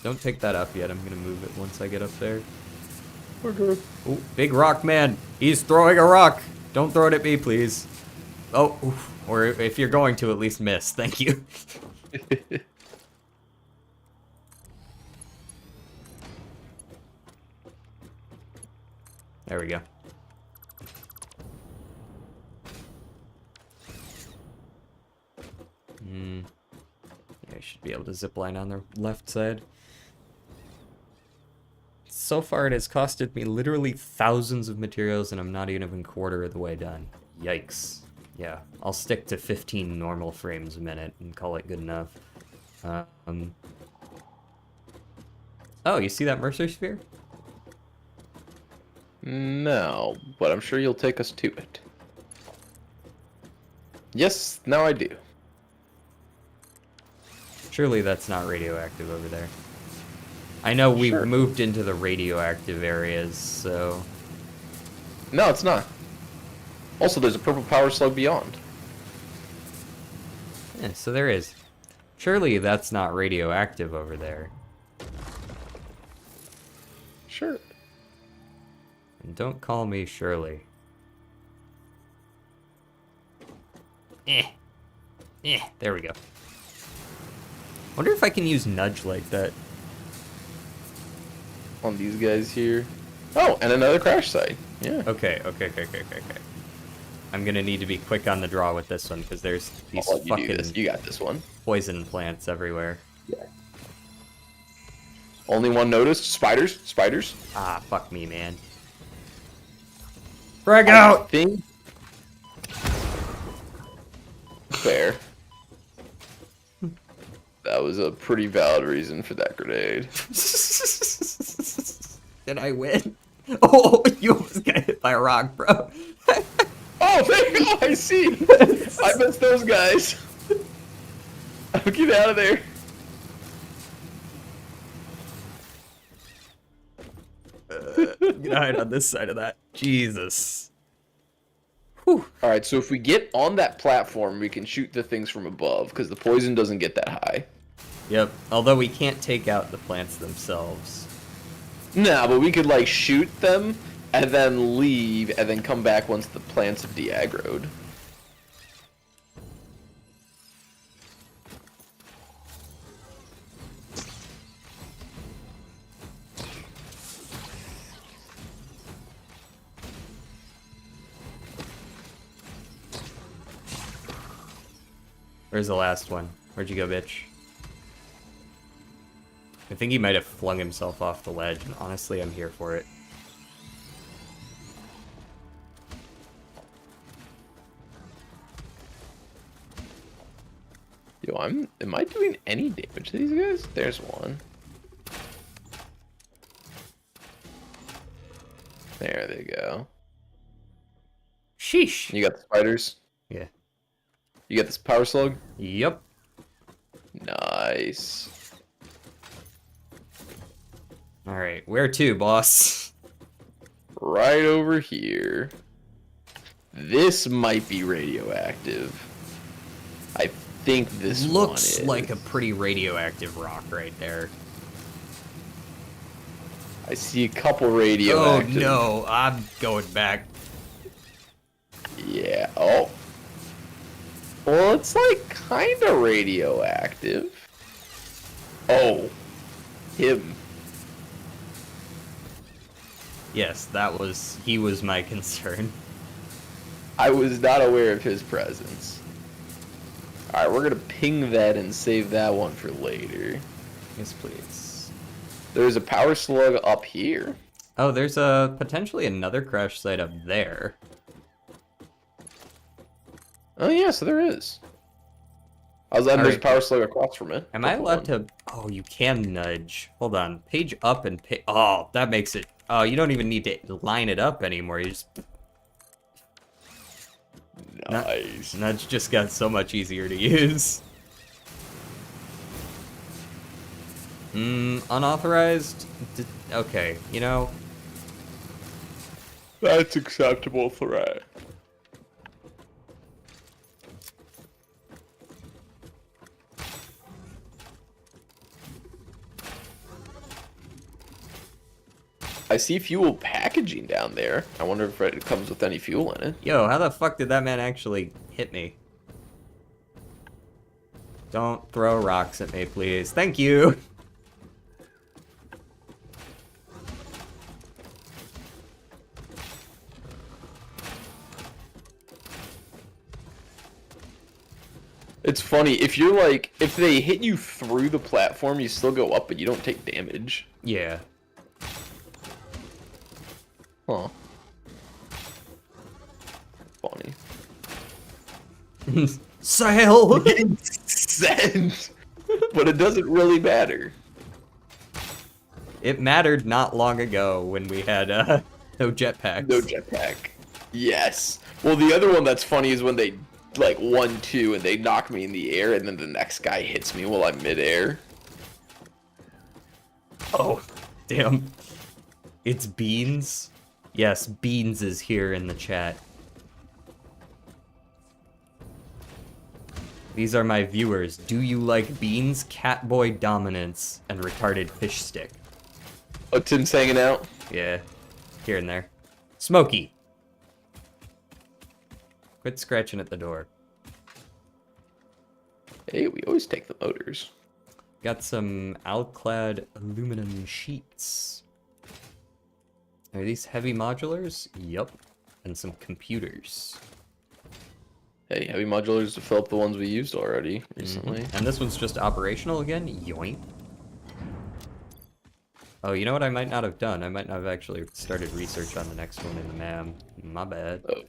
Don't take that up yet. I'm gonna move it once I get up there. Okay. Oh, big rock man. He's throwing a rock. Don't throw it at me, please. Oh, oof. Or if you're going to, at least miss. Thank you. There we go. Yeah, I should be able to zip line on the left side. So far, it has costed me literally thousands of materials, and I'm not even a quarter of the way done. Yikes. Yeah, I'll stick to 15 normal frames a minute and call it good enough. Oh, you see that Mercer sphere? No, but I'm sure you'll take us to it. Yes, now I do. Surely that's not radioactive over there. I know we've Sure. moved into the radioactive areas, so... No, it's not. Also, there's a purple power slug beyond. Yeah, so there is. Surely that's not radioactive over there. Sure. And don't call me Shirley. There we go. Wonder if I can use nudge like that. On these guys here. Oh, and another crash site. Yeah. Okay. I'm gonna need to be quick on the draw with this one, because there's these I'll let you do fucking this. You got this one. poison plants everywhere. Yeah. Only one noticed. Spiders. Spiders. Ah, fuck me, man. Frag out! Thing. Fair. That was a pretty valid reason for that grenade. Did I win? Oh, you almost got hit by a rock, bro. Oh, thank God, I see. I missed those guys. I'll get out of there. Get hide on this side of that. Jesus. Whew. All right, so if we get on that platform, we can shoot the things from above because the poison doesn't get that high. Yep. Although we can't take out the plants themselves. Nah, but we could like shoot them and then leave and then come back once the plants have de-aggroed. Where's the last one? Where'd you go, bitch? I think he might have flung himself off the ledge, and honestly, I'm here for it. Yo, am I doing any damage to these guys? There's one. There they go. Sheesh. You got the spiders? Yeah. You got this power slug? Yep. Nice. Alright, where to, boss? Right over here. This might be radioactive. I think this Looks one is. like a pretty radioactive rock right there. I see a couple Oh radioactive. no, I'm going back. Yeah. Oh. Well, it's like kind of radioactive. Oh. Him. Yes, he was my concern. I was not aware of his presence. Alright, we're gonna ping that and save that one for later. Yes, please. There's a power slug up here. Oh, there's potentially another crash site up there. Oh yeah, so there is. I was letting there's a Alright. power slug across from it. Am I allowed to... Oh, you can nudge. Hold on. Page up and page... Oh, that makes it... Oh, you don't even need to line it up anymore. You just... Nice. Nudge just got so much easier to use. Unauthorized? Okay, you know... That's acceptable threat. I see fuel packaging down there. I wonder if it comes with any fuel in it. Yo, how the fuck did that man actually hit me? Don't throw rocks at me, please. Thank you! It's funny, if they hit you through the platform, you still go up, but you don't take damage. Yeah. Huh. Funny. Sail! Send! But it doesn't really matter. It mattered not long ago when we had, no jetpacks. No jetpack. Yes. Well, the other one that's funny is when they, like, 1-2 and they knock me in the air and then the next guy hits me while I'm midair. Oh, damn. It's Beans? Yes, Beans is here in the chat. These are my viewers. Do you like Beans, Catboy Dominance, and Retarded Fish Stick? Oh, Tim's hanging out? Yeah, here and there. Smokey! Quit scratching at the door. Hey, we always take the motors. Got some Alclad aluminum sheets. Are these heavy modulars? Yup. And some computers. Hey, heavy modulars to fill up the ones we used already recently. And this one's just operational again? Yoink. Oh, you know what I might not have done? I might not have actually started research on the next one in the MAM. My bad. Oh.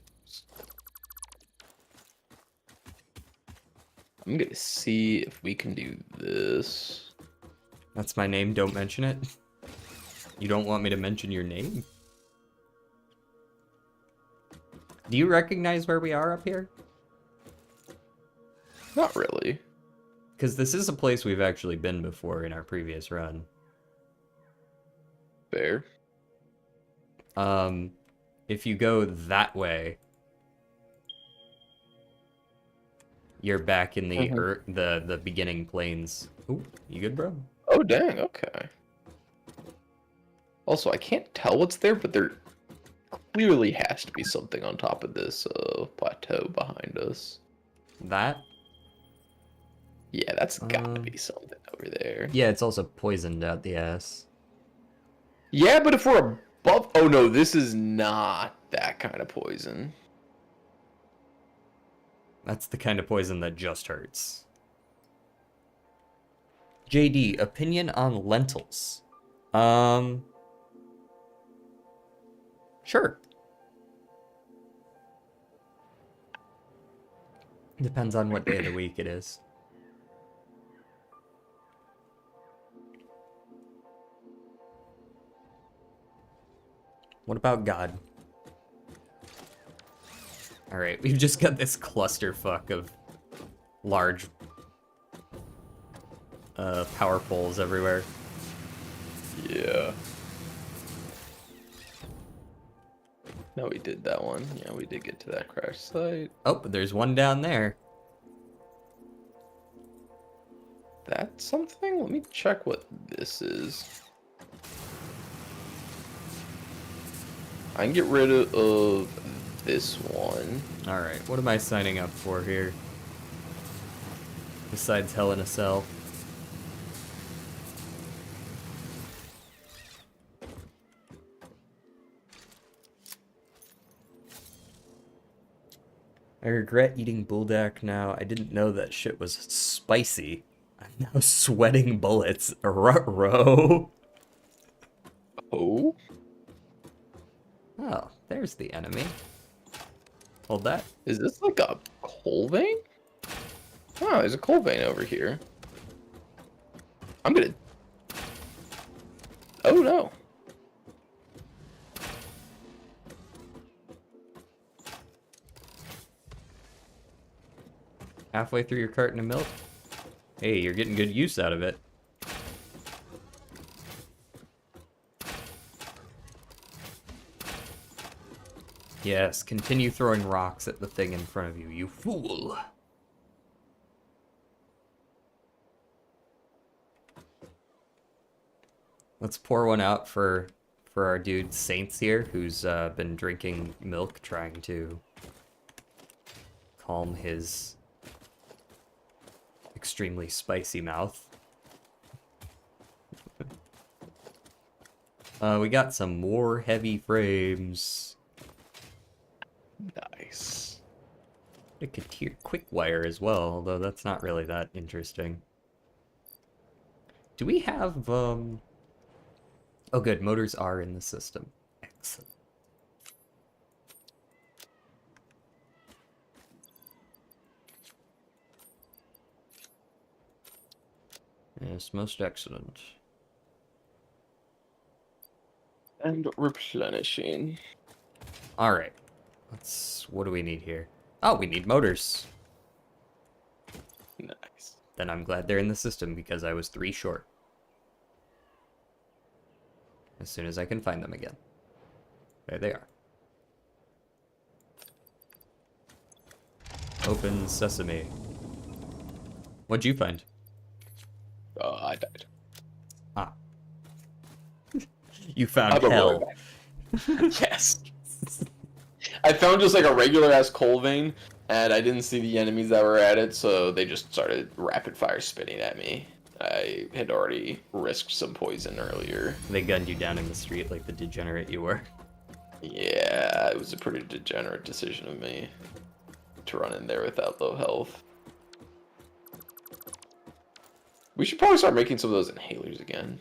I'm gonna see if we can do this. That's my name, don't mention it. You don't want me to mention your name? Do you recognize where we are up here? Not really. Because this is a place we've actually been before in our previous run. Fair. If you go that way, you're back in the Mhm. the beginning plains. Ooh, you good, bro? Oh, dang, okay. Also, I can't tell what's there, but there clearly has to be something on top of this plateau behind us. That? Yeah, that's gotta Um, be something over there. yeah, it's also poisoned out the ass. Yeah, but if we're above... Oh, no, this is not that kind of poison. That's the kind of poison that just hurts. JD, opinion on lentils. Um, sure. Depends on what day of the week it is. What about God? Alright, we've just got this clusterfuck of large power poles everywhere. Yeah. No, we did that one. Yeah, we did get to that crash site. Oh, but there's one down there. That's something? Let me check what this is. I can get rid of this one. Alright, what am I signing up for here? Besides Hell in a Cell. I regret eating buldak now. I didn't know that shit was spicy. I'm now sweating bullets. Ruh-roh. Oh? Oh, there's the enemy. Hold that. Is this like a coal vein? Oh, there's a coal vein over here. I'm gonna... Oh, no. Halfway through your carton of milk? Hey, you're getting good use out of it. Yes, continue throwing rocks at the thing in front of you, you fool. Let's pour one out for our dude Saints here, who's been drinking milk, trying to calm his extremely spicy mouth. We got some more heavy frames. Nice. A quick wire as well, although that's not really that interesting. Do we have, Oh good, motors are in the system. Excellent. Yes, most excellent. And replenishing. Alright. What do we need here? Oh, we need motors. Nice. Then I'm glad they're in the system because I was 3 short. As soon as I can find them again. There they are. Open sesame. What'd you find? I died. Ah. You found I'm a hell. rogue. Yes. I found just like a regular ass coal vein, and I didn't see the enemies that were at it, so they just started rapid fire spitting at me. I had already risked some poison earlier. They gunned you down in the street like the degenerate you were. Yeah, it was a pretty degenerate decision of me to run in there without low health. We should probably start making some of those inhalers again.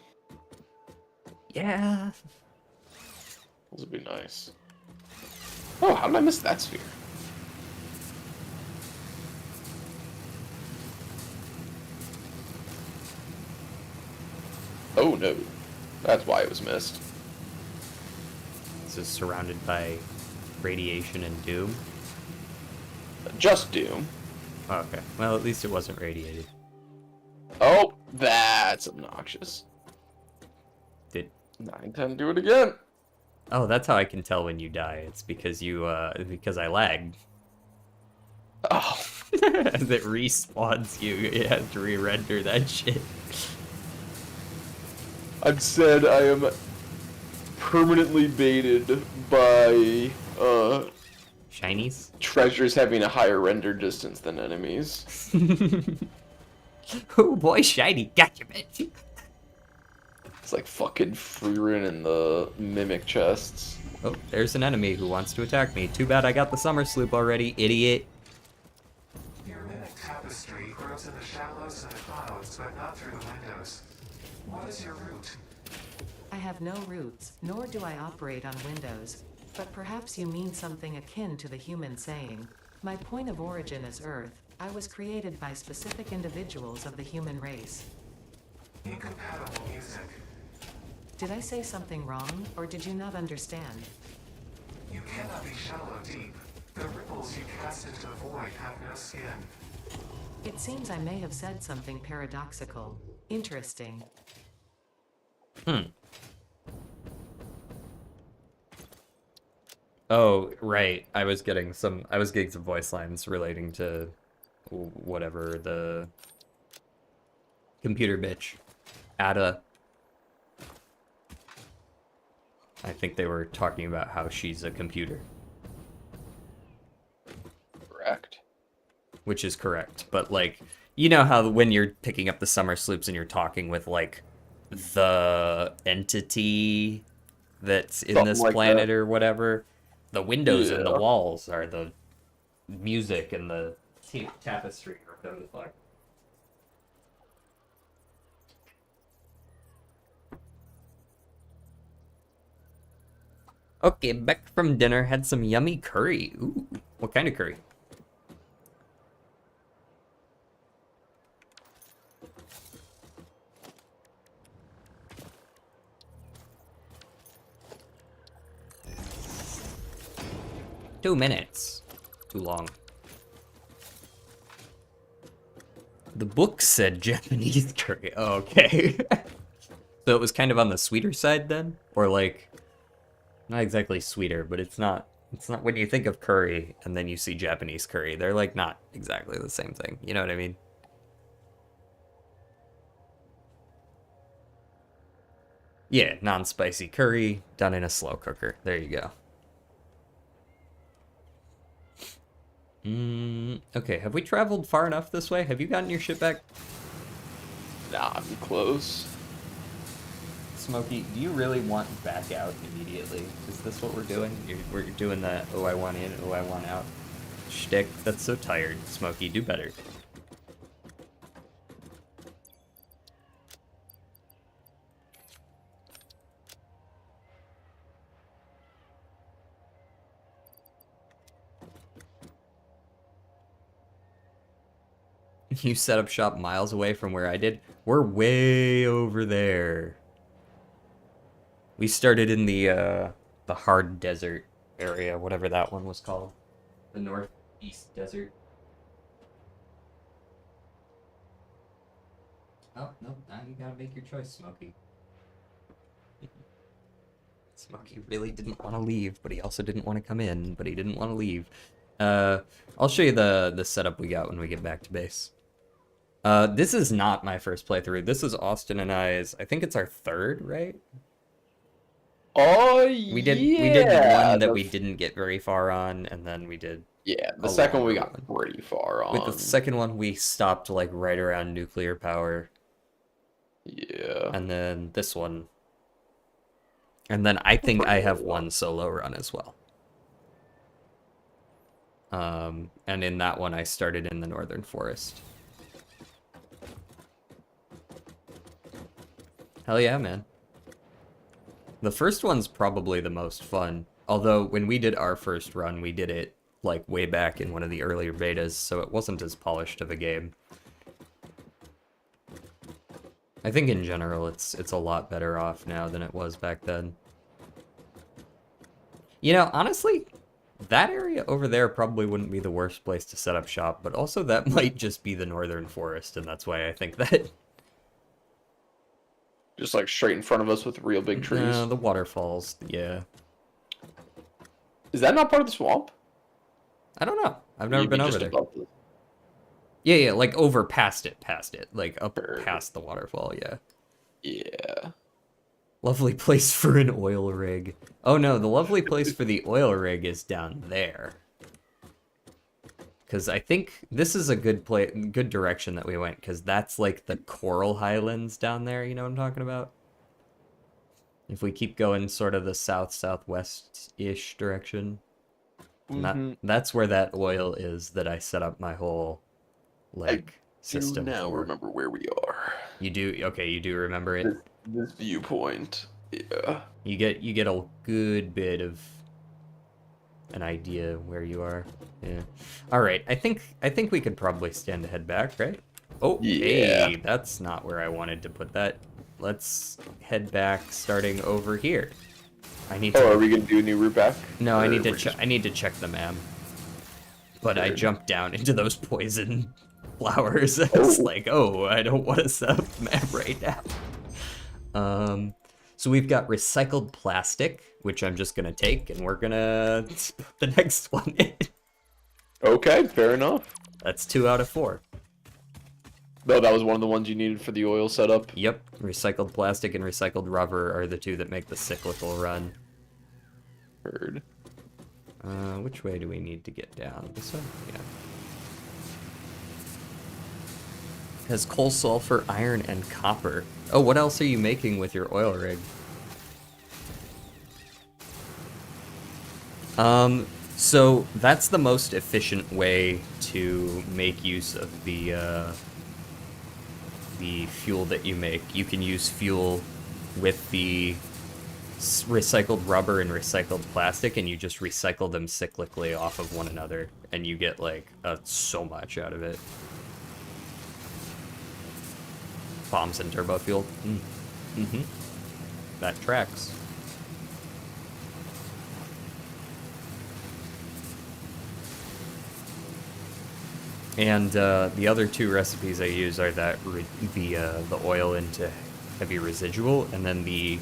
Yeah. Those would be nice. Oh, how did I miss that sphere? Oh no. That's why it was missed. This is surrounded by radiation and doom. Just Doom. Oh, okay. Well, at least it wasn't radiated. Oh, that's obnoxious. Did... I intend to do it again. Oh, that's how I can tell when you die. It's because you, because I lagged. Oh, As it respawns you, it has to re-render that shit. I've said I am permanently baited by Shinies? treasures having a higher render distance than enemies. Oh boy, shiny, gotcha, bitch. It's like fucking Freerin in the mimic chests. Oh, there's an enemy who wants to attack me. Too bad I got the summer sloop already, idiot. Your mimic tapestry grows in the shallows and the clouds, but not through the windows. What is your route? I have no roots, nor do I operate on Windows, but perhaps you mean something akin to the human saying, my point of origin is Earth. I was created by specific individuals of the human race. Incompatible music. Did I say something wrong, or did you not understand? You cannot be shallow deep. The ripples you cast into the void have no skin. It seems I may have said something paradoxical. Interesting. Oh, right. I was getting some voice lines relating to whatever the computer bitch. Ada. I think they were talking about how she's a computer. Correct. Which is correct, but like, you know how when you're picking up the summer sloops and you're talking with like the entity that's in Something this like planet that. or whatever, the windows and the Yeah. walls are the music and the tapestry or whatever the fuck. Okay, back from dinner, had some yummy curry. Ooh, what kind of curry? Two minutes. Too long. The book said Japanese curry. Oh, okay. So it was kind of on the sweeter side then? Or like, not exactly sweeter, but it's not when you think of curry and then you see Japanese curry, they're like not exactly the same thing. You know what I mean? Yeah, non-spicy curry done in a slow cooker. There you go. Okay, have we traveled far enough this way? Have you gotten your shit back? Nah, I'm close. Smokey, do you really want back out immediately? Is this what we're doing? We're doing the, oh, I want in, oh, I want out shtick? That's so tired. Smokey, do better. You set up shop miles away from where I did? We're way over there. We started in the hard desert area, whatever that one was called. The northeast desert. Oh, no, now you gotta make your choice, Smokey. Smokey really didn't want to leave, but he also didn't want to come in, but he didn't want to leave. I'll show you the setup we got when we get back to base. This is not my first playthrough. This is Austin and I's, I think it's our third, right? Oh, We did one that we didn't get very far on, and then we did Yeah, the a second one we longer got pretty far on. with the second one we stopped like right around nuclear power, Yeah. and then this one, and then I think I have one solo run as well. And in that one I started in the northern forest. Hell yeah, man. The first one's probably the most fun. Although, when we did our first run, we did it, like, way back in one of the earlier betas, so it wasn't as polished of a game. I think in general, it's a lot better off now than it was back then. You know, honestly, that area over there probably wouldn't be the worst place to set up shop, but also that might just be the northern forest, and that's why I think that... Just like straight in front of us with real big trees. No, the waterfalls, yeah. Is that not part of the swamp? I don't know. I've never You'd been be over just there. above the- Yeah, like over past it, like up Sure. past the waterfall, yeah. Yeah. Lovely place for an oil rig. Oh no, the lovely place for the oil rig is down there. Because I think this is a good direction that we went, because that's like the Coral Highlands down there, you know what I'm talking about? If we keep going sort of the southwest-ish direction. And Mm-hmm. that's where that oil is that I set up my whole, like, Do system now for. remember where we are. You do? Okay, you do remember it? This viewpoint. Yeah. You get a good bit of an idea where you are. Yeah. All right. I think we could probably stand to head back, right? Oh, Yeah. hey, that's not where I wanted to put that. Let's head back, starting over here. I need Oh, are to. we gonna do a new route back? No, I Or need to we're check. just- I need to check the map. But I Weird. jumped down into those poison flowers. It's Oh. like, oh, I don't want to set up the map right now. So we've got recycled plastic, which I'm just gonna take, and we're gonna put the next one in. Okay, fair enough. That's 2 out of 4. No, that was one of the ones you needed for the oil setup. Yep, recycled plastic and recycled rubber are the two that make the cyclical run. Heard. Which way do we need to get down? This one? Yeah. Has coal, sulfur, iron, and copper. Oh, what else are you making with your oil rig? So that's the most efficient way to make use of the fuel that you make. You can use fuel with the recycled rubber and recycled plastic, and you just recycle them cyclically off of one another, and you get like so much out of it. Bombs and turbo fuel. Mm-hmm. That tracks. And the other 2 recipes I use are that the oil into heavy residual, and then the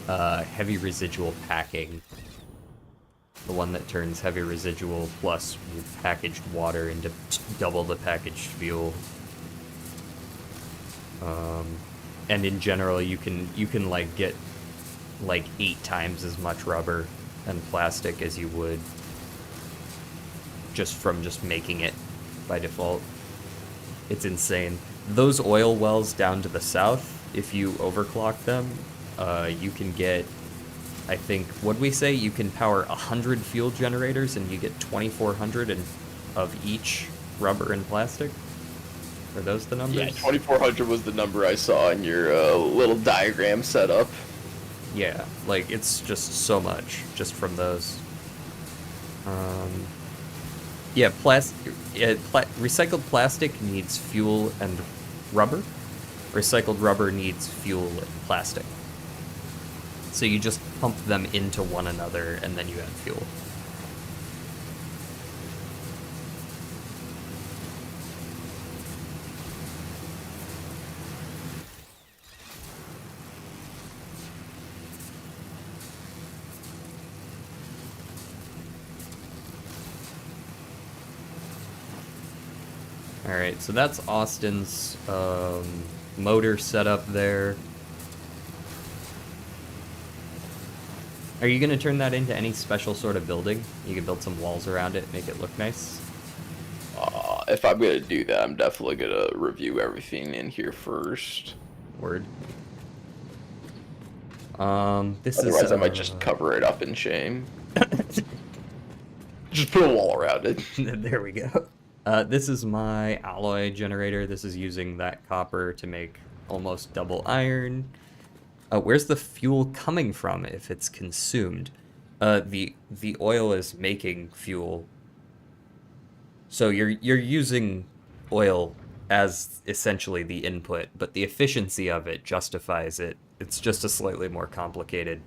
heavy residual packing. The one that turns heavy residual plus packaged water into double the packaged fuel. And in general, you can like get like 8 times as much rubber and plastic as you would just from making it by default. It's insane. Those oil wells down to the south, if you overclock them, you can get, I think, what'd we say? You can power 100 fuel generators and you get 2,400 of each rubber and plastic. Are those the numbers? Yeah, 2,400 was the number I saw in your little diagram setup. Yeah, like it's just so much just from those. Yeah, recycled plastic needs fuel and rubber. Recycled rubber needs fuel and plastic. So you just pump them into one another and then you add fuel. Alright, so that's Austin's motor setup there. Are you going to turn that into any special sort of building? You can build some walls around it, make it look nice? If I'm gonna do that, I'm definitely gonna review everything in here first. Word. This Otherwise, is... I might just cover it up in shame. Just put a wall around it. There we go. This is my alloy generator. This is using that copper to make almost double iron. Where's the fuel coming from if it's consumed? The oil is making fuel. So you're using oil as essentially the input, but the efficiency of it justifies it. It's just a slightly more complicated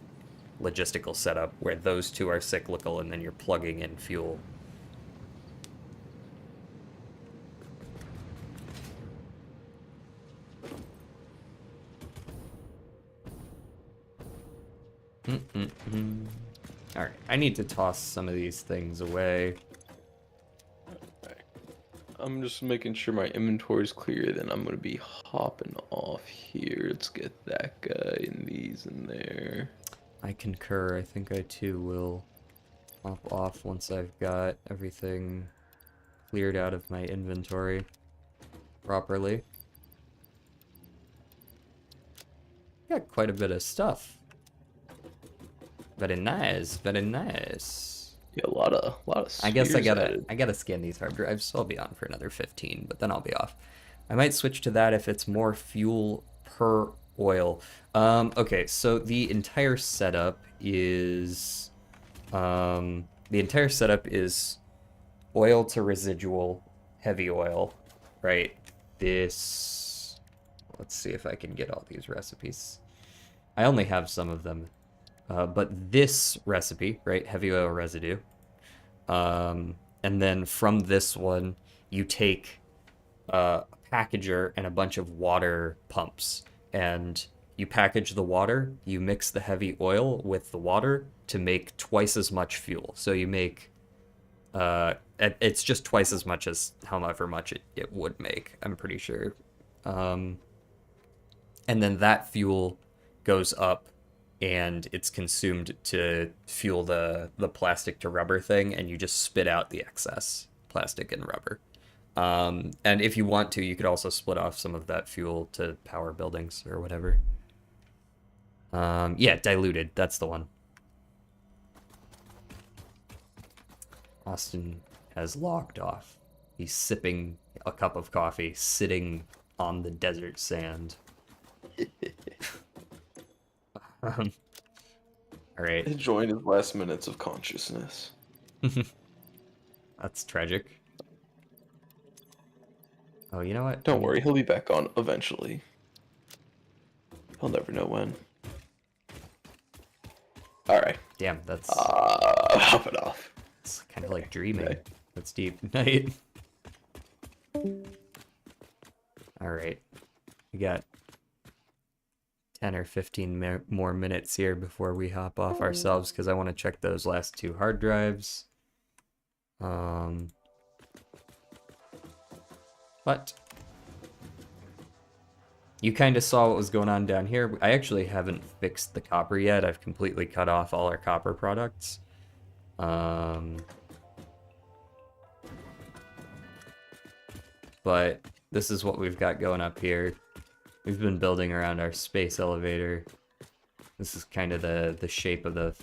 logistical setup where those two are cyclical and then you're plugging in fuel. Alright, I need to toss some of these things away. I'm just making sure my inventory is clear, then I'm gonna be hopping off here. Let's get that guy and these in there. I concur. I think I too will hop off once I've got everything cleared out of my inventory properly. Got quite a bit of stuff. Very nice, very nice. Yeah, a lot of I guess I spheres gotta added. I gotta scan these hard drives, so I'll be on for another 15, but then I'll be off. I might switch to that if it's more fuel per oil. Okay, so the entire setup is oil to residual heavy oil, right? Let's see if I can get all these recipes. I only have some of them. But this recipe, right, heavy oil residue, and then from this one, you take a packager and a bunch of water pumps, and you package the water, you mix the heavy oil with the water to make twice as much fuel. So you make, it's just twice as much as however much it would make, I'm pretty sure. And then that fuel goes up and it's consumed to fuel the plastic to rubber thing, and you just spit out the excess plastic and rubber. And if you want to, you could also split off some of that fuel to power buildings or whatever. Yeah, diluted, that's the one. Austin has logged off. He's sipping a cup of coffee, sitting on the desert sand. All right. Enjoying his last minutes of consciousness. That's tragic. Oh, you know what? Don't worry, he'll be back on eventually. He'll never know when. Alright. Damn, that's Hop it off. it's kind of like dreaming. Okay. That's deep. Night. All right. We got 10 or 15 more minutes here before we hop off ourselves, because I want to check those last two hard drives. But you kind of saw what was going on down here. I actually haven't fixed the copper yet. I've completely cut off all our copper products. But this is what we've got going up here. We've been building around our space elevator. This is kind of the shape of the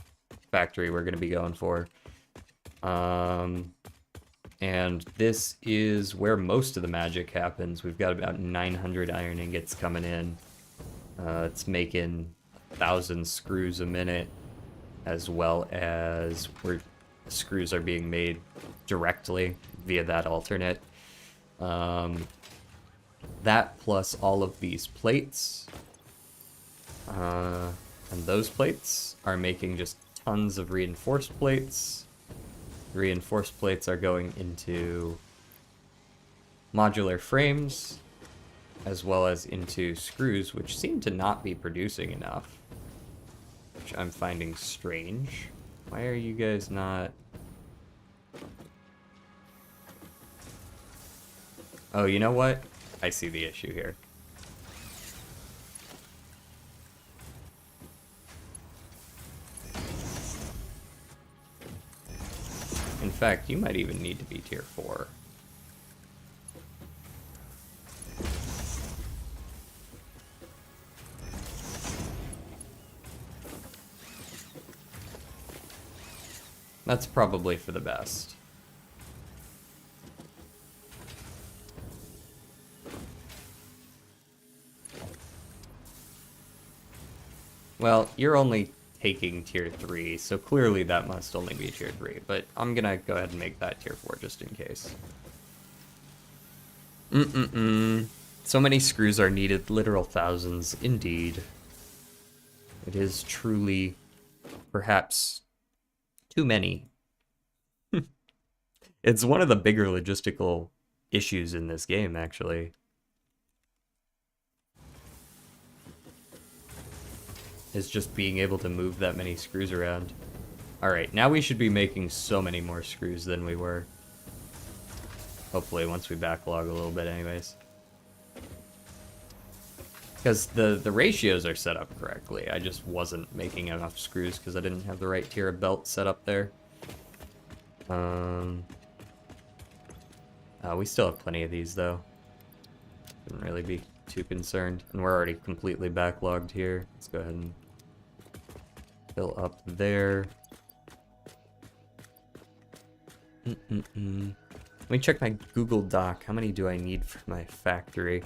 factory we're going to be going for. And this is where most of the magic happens. We've got about 900 iron ingots coming in. It's making 1,000 screws a minute, as well as screws are being made directly via that alternate. That plus all of these plates, and those plates are making just tons of reinforced plates. Reinforced plates are going into modular frames, as well as into screws, which seem to not be producing enough, which I'm finding strange. Why are you guys not... Oh, you know what? I see the issue here. In fact, you might even need to be tier 4. That's probably for the best. Well, you're only taking tier 3, so clearly that must only be tier 3, but I'm gonna go ahead and make that tier 4 just in case. So many screws are needed, literal thousands, indeed. It is truly, perhaps, too many. It's one of the bigger logistical issues in this game, actually. Is just being able to move that many screws around. Alright, now we should be making so many more screws than we were. Hopefully, once we backlog a little bit anyways. Because the ratios are set up correctly. I just wasn't making enough screws because I didn't have the right tier of belt set up there. We still have plenty of these, though. Shouldn't really be too concerned. And we're already completely backlogged here. Let's go ahead and fill up there. Let me check my Google Doc. How many do I need for my factory?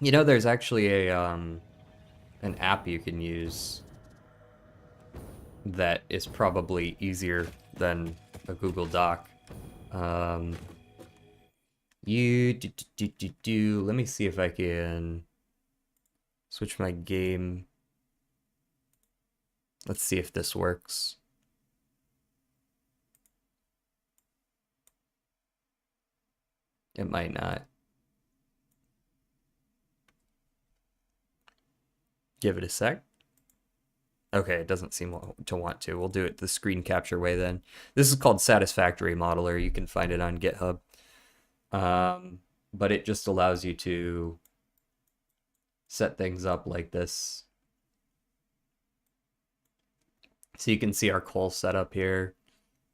You know, there's actually a an app you can use that is probably easier than a Google Doc. Let me see if I can switch my game. Let's see if this works. It might not. Give it a sec. Okay, it doesn't seem to want to. We'll do it the screen capture way then. This is called Satisfactory Modeler. You can find it on GitHub. But it just allows you to set things up like this. So you can see our coal setup here.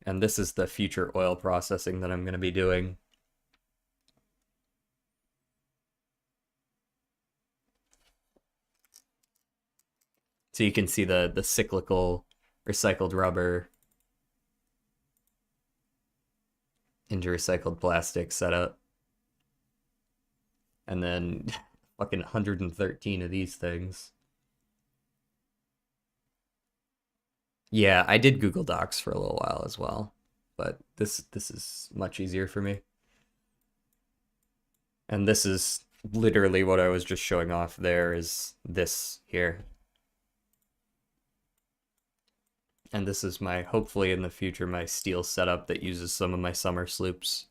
And this is the future oil processing that I'm going to be doing. So you can see the cyclical recycled rubber into recycled plastic setup. And then fucking 113 of these things. Yeah, I did Google Docs for a little while as well, but this is much easier for me. And this is literally what I was just showing off there is this here. And this is my, hopefully in the future, my steel setup that uses some of my summer sloops.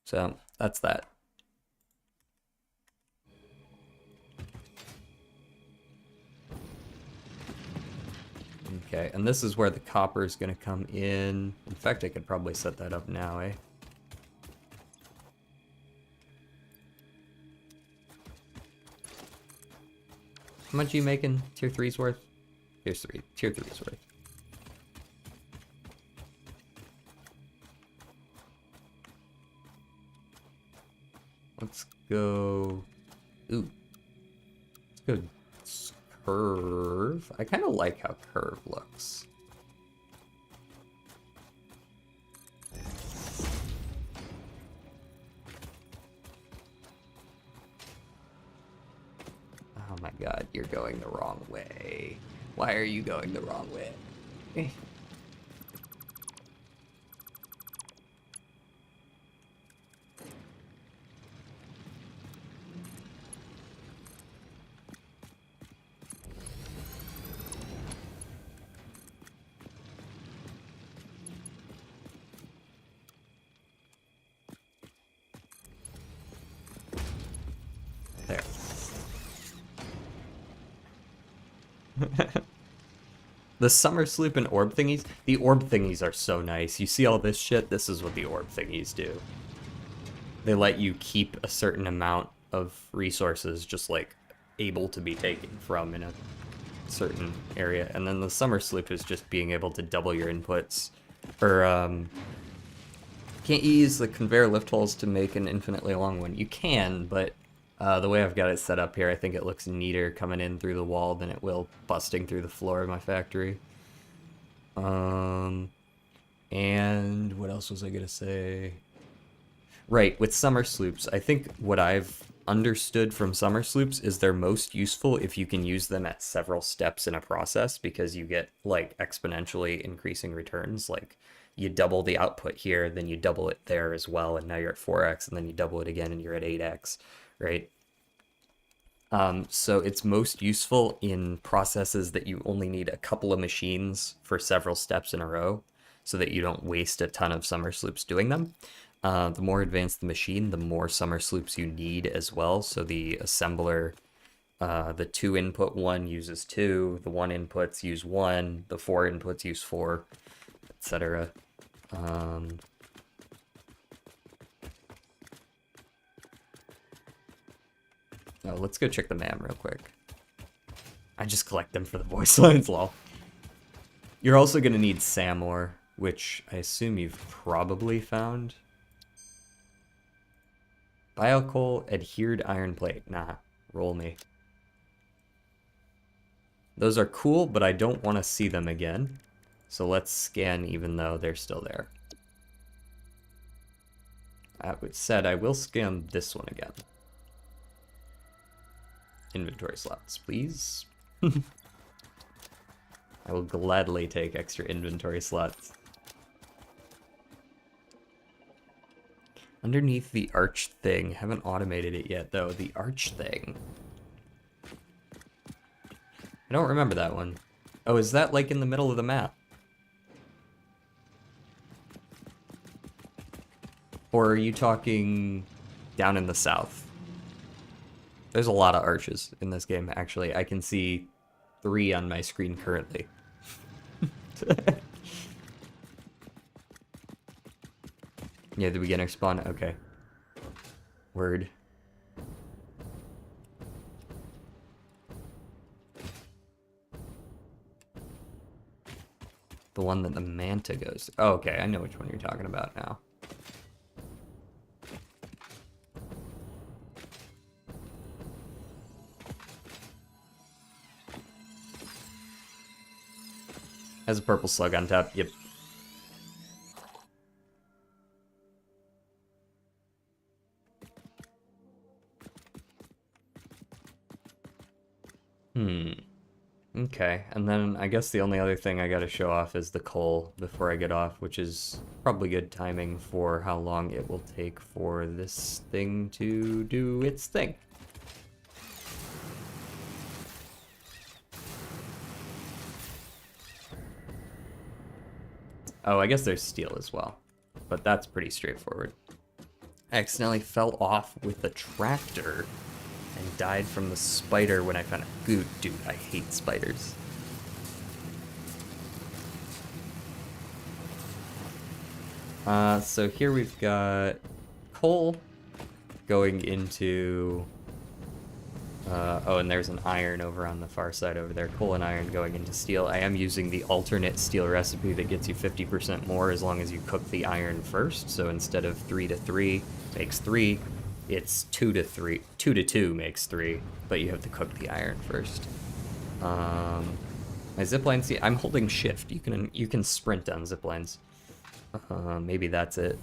So, that's that. Okay, and this is where the copper is going to come in. In fact, I could probably set that up now, eh? How much are you making tier 3's worth? Tier 3's worth. Let's go. Ooh. Let's go curve. I kind of like how curve looks. Oh my god, you're going the wrong way. Why are you going the wrong way? There. The summer sloop and orb thingies? The orb thingies are so nice. You see all this shit? This is what the orb thingies do. They let you keep a certain amount of resources just like able to be taken from in a certain area. And then the summer sloop is just being able to double your inputs. Or, can't you use the conveyor lift holes to make an infinitely long one? You can, but the way I've got it set up here, I think it looks neater coming in through the wall than it will busting through the floor of my factory. And what else was I gonna say? Right, with summer sloops, I think what I've understood from summer sloops is they're most useful if you can use them at several steps in a process, because you get like exponentially increasing returns. Like you double the output here, then you double it there as well, and now you're at 4x, and then you double it again and you're at 8x, right? So it's most useful in processes that you only need a couple of machines for several steps in a row, so that you don't waste a ton of summer sloops doing them. The more advanced the machine, the more summer sloops you need as well. So the assembler, the 2 input one uses 2, the 1 inputs use 1, the 4 inputs use 4, etc. Oh, let's go check the man real quick. I just collect them for the voice lines, lol. You're also gonna need Samor, which I assume you've probably found. Biocoal, adhered iron plate. Nah, roll me. Those are cool, but I don't want to see them again. So let's scan even though they're still there. That said, I will scan this one again. Inventory slots, please. I will gladly take extra inventory slots. Underneath the arch thing, haven't automated it yet though, the arch thing. I don't remember that one. Oh, is that like in the middle of the map? Or are you talking down in the south? There's a lot of arches in this game, actually. I can see 3 on my screen currently. Yeah, the beginner spawn, okay. Word. The one that the manta goes to. Oh, okay, I know which one you're talking about now. Has a purple slug on top, yep. Okay, and then I guess the only other thing I gotta show off is the coal before I get off, which is probably good timing for how long it will take for this thing to do its thing. Oh, I guess there's steel as well, but that's pretty straightforward. I accidentally fell off with the tractor and died from the spider when I found it. Dude, I hate spiders. So here we've got coal going into... oh, and there's an iron over on the far side over there. Coal and iron going into steel. I am using the alternate steel recipe that gets you 50% more as long as you cook the iron first. So instead of 3 to 3 makes 3, it's 2 to 3. 2 to 2 makes 3, but you have to cook the iron first. My zipline, see, I'm holding shift. You can sprint on ziplines. Maybe that's it.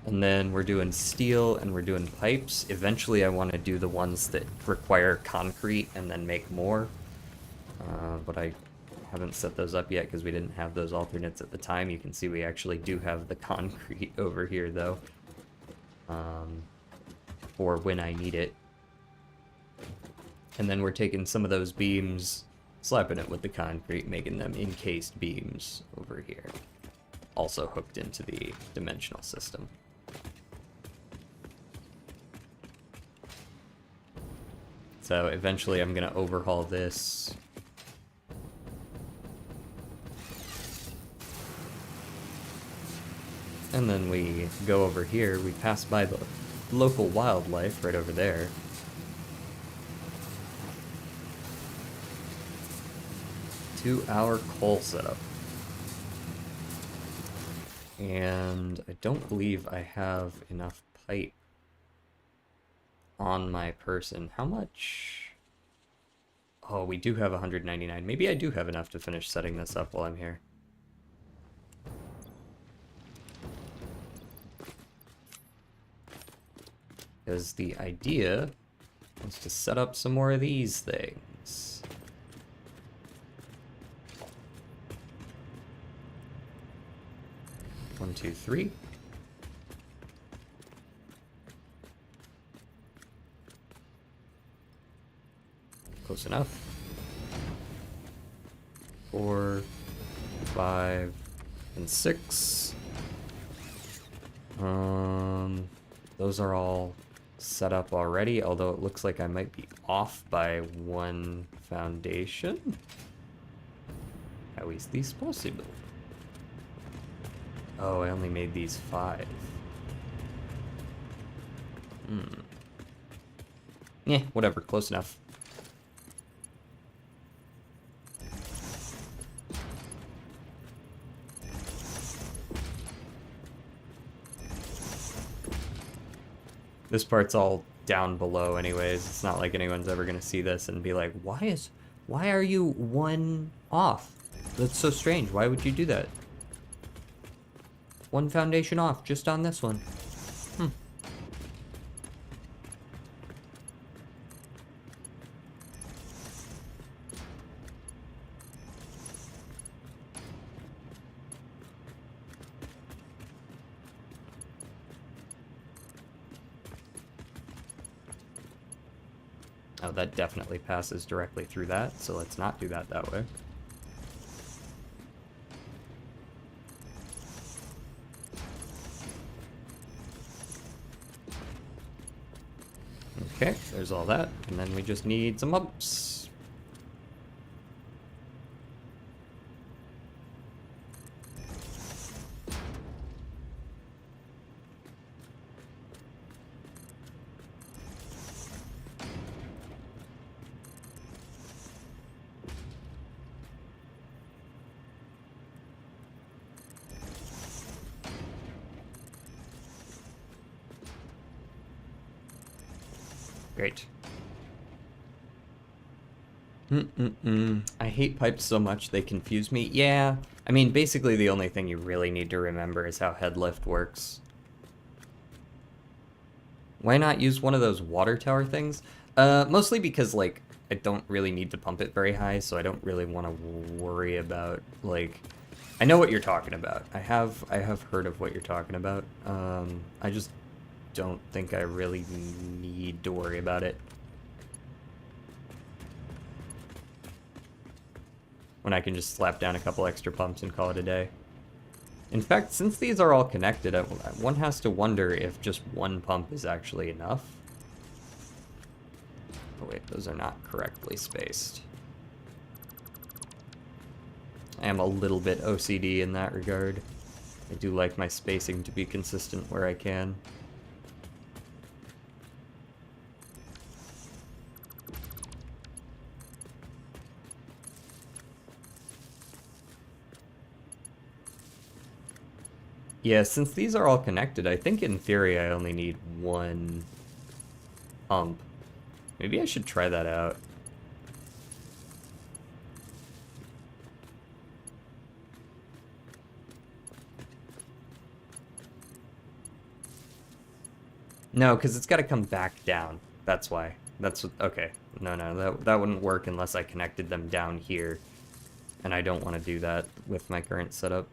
And then we're doing steel and we're doing pipes. Eventually I want to do the ones that require concrete and then make more. But I haven't set those up yet because we didn't have those alternates at the time. You can see we actually do have the concrete over here though. For when I need it. And then we're taking some of those beams, slapping it with the concrete, making them encased beams over here. Also hooked into the dimensional system. So eventually I'm gonna overhaul this. And then we go over here, we pass by the local wildlife right over there. Two-hour coal setup. And I don't believe I have enough pipe on my person. How much? Oh, we do have 199. Maybe I do have enough to finish setting this up while I'm here. Because the idea is to set up some more of these things. One, two, three. Close enough. 4, 5, and 6. Those are all set up already, although it looks like I might be off by 1 foundation. How is this possible? Oh, I only made these 5. Yeah, whatever, close enough. This part's all down below anyways. It's not like anyone's ever gonna see this and be like, why are you one off? That's so strange. Why would you do that? One foundation off, just on this one. Oh, that definitely passes directly through that, so let's not do that way. Okay, there's all that, and then we just need some bumps. Great. I hate pipes so much they confuse me. Yeah, I mean, basically the only thing you really need to remember is how head lift works. Why not use one of those water tower things? Mostly because, like, I don't really need to pump it very high, so I don't really want to worry about, like... I know what you're talking about. I have heard of what you're talking about. I just don't think I really need to worry about it. When I can just slap down a couple extra pumps and call it a day. In fact, since these are all connected, one has to wonder if just one pump is actually enough. Oh wait, those are not correctly spaced. I am a little bit OCD in that regard. I do like my spacing to be consistent where I can. Yeah, since these are all connected, I think in theory I only need one pump. Maybe I should try that out. No, because it's got to come back down. That's why. That's what, okay. No, that wouldn't work unless I connected them down here. And I don't want to do that with my current setup.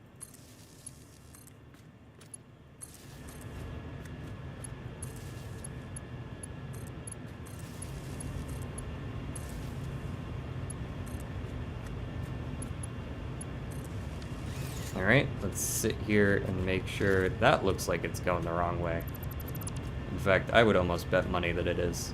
Alright, let's sit here and make sure that looks like it's going the wrong way. In fact, I would almost bet money that it is.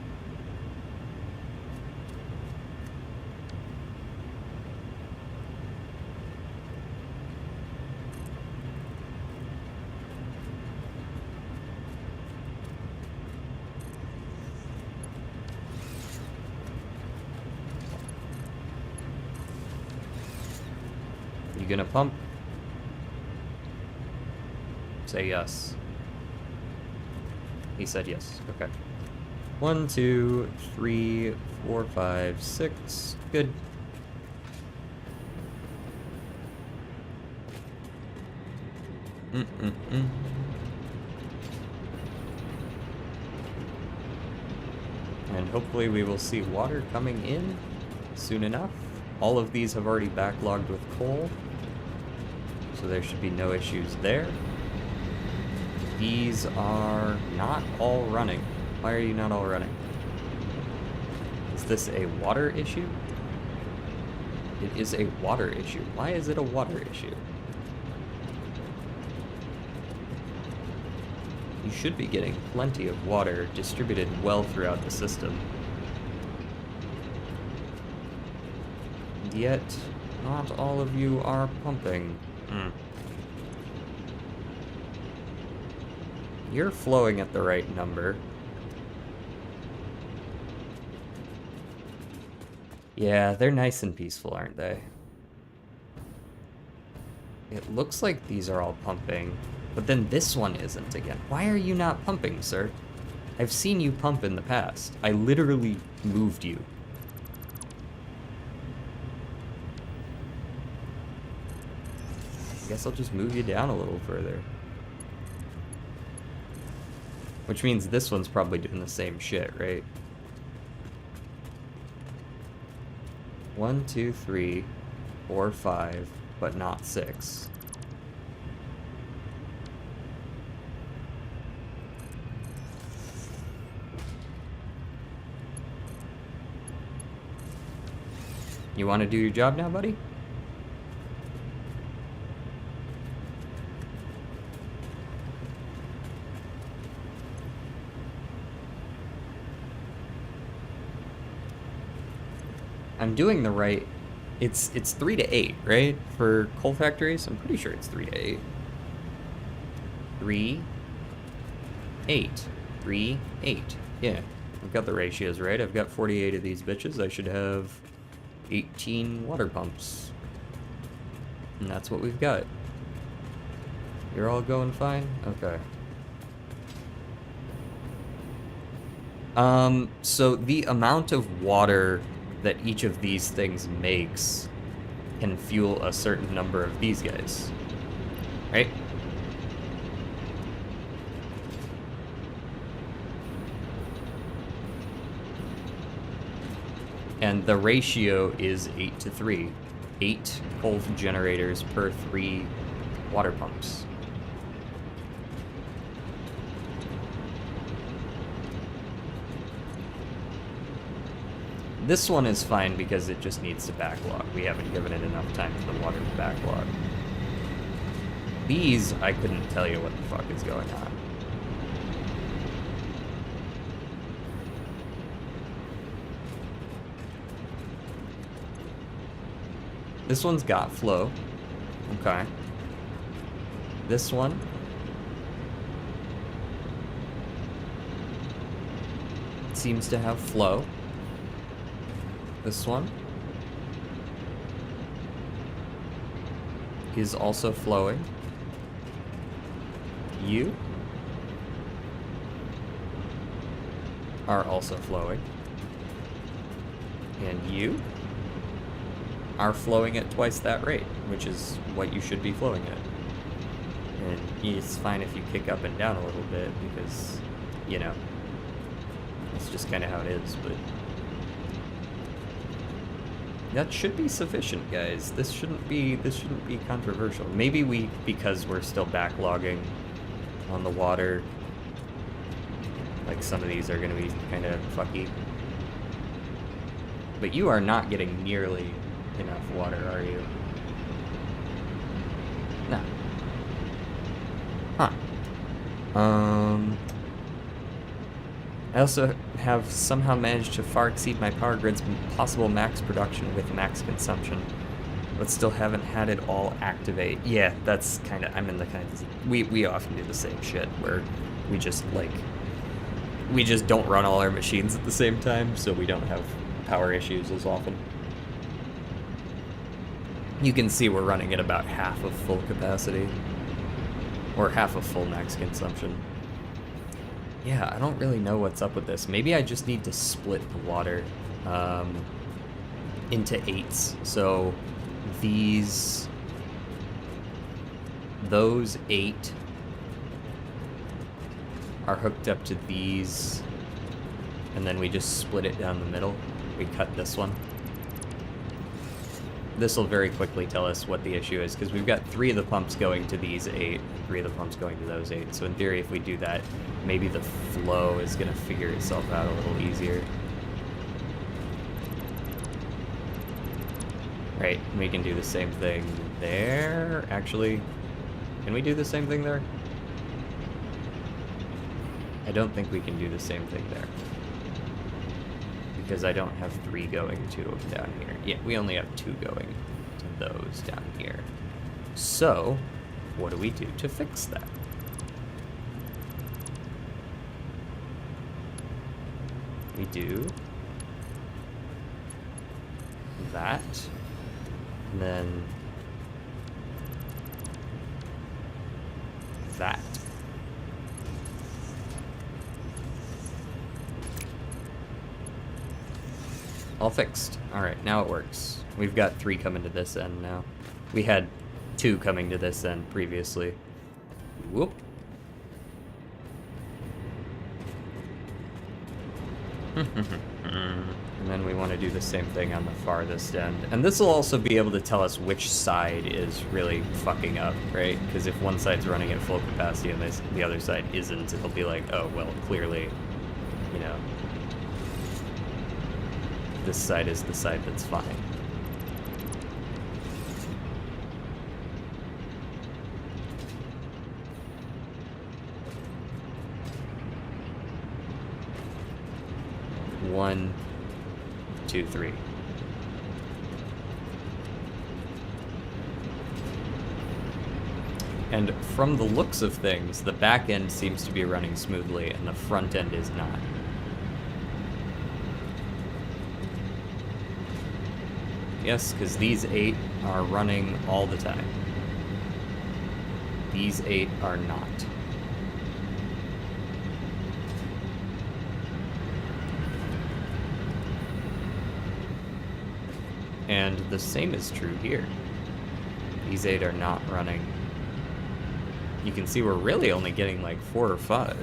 You gonna pump? Say yes. He said yes. Okay. 1, 2, 3, 4, 5, 6. Good. And hopefully we will see water coming in soon enough. All of these have already backlogged with coal, so there should be no issues there. These are not all running. Why are you not all running? Is this a water issue? It is a water issue. Why is it a water issue? You should be getting plenty of water distributed well throughout the system. And yet, not all of you are pumping. You're flowing at the right number. Yeah, they're nice and peaceful, aren't they? It looks like these are all pumping, but then this one isn't again. Why are you not pumping, sir? I've seen you pump in the past. I literally moved you. I guess I'll just move you down a little further. Which means this one's probably doing the same shit, right? 1, 2, 3, 4, 5, but not 6. You want to do your job now, buddy? I'm doing the right. It's 3 to 8, right? For coal factories, I'm pretty sure it's 3 to 8. 3, 8, 3, 8. Yeah, I've got the ratios right. I've got 48 of these bitches. I should have 18 water pumps, and that's what we've got. You're all going fine? Okay. So the amount of water that each of these things makes can fuel a certain number of these guys, right? And the ratio is 8 to 3. 8 coal generators per 3 water pumps. This one is fine because it just needs to backlog. We haven't given it enough time for the water to backlog. These, I couldn't tell you what the fuck is going on. This one's got flow. Okay. This one. Seems to have flow. This one is also flowing. You are also flowing. And you are flowing at twice that rate, which is what you should be flowing at. And it's fine if you kick up and down a little bit because, you know, it's just kind of how it is, but that should be sufficient, guys. This shouldn't be controversial. Maybe because we're still backlogging on the water, like some of these are gonna be kind of fucky. But you are not getting nearly enough water, are you? No. Huh. I also have somehow managed to far exceed my power grid's possible max production with max consumption, but still haven't had it all activate. Yeah, that's kind of, I'm in the kind of, we often do the same shit where we just don't run all our machines at the same time, so we don't have power issues as often. You can see we're running at about half of full capacity, or half of full max consumption. Yeah, I don't really know what's up with this. Maybe I just need to split the water into 8s. So those 8 are hooked up to these, and then we just split it down the middle. We cut this one. This will very quickly tell us what the issue is, because we've got 3 of the pumps going to these 8, 3 of the pumps going to those 8. So in theory, if we do that, maybe the flow is going to figure itself out a little easier. Right, we can do the same thing there. Actually, can we do the same thing there? I don't think we can do the same thing there, because I don't have 3 going to them down here. Yeah, we only have 2 going to those down here. So, what do we do to fix that? We do that. And then that. All fixed. Alright, now it works. We've got 3 coming to this end now. We had 2 coming to this end previously. Whoop. And then we want to do the same thing on the farthest end. And this will also be able to tell us which side is really fucking up, right? Because if one side's running at full capacity and the other side isn't, it'll be like, oh, well, clearly, you know, this side is the side that's fine. One, 2, 3. And from the looks of things, the back end seems to be running smoothly and the front end is not. Yes, because these 8 are running all the time. These 8 are not. And the same is true here. These 8 are not running. You can see we're really only getting like 4 or 5.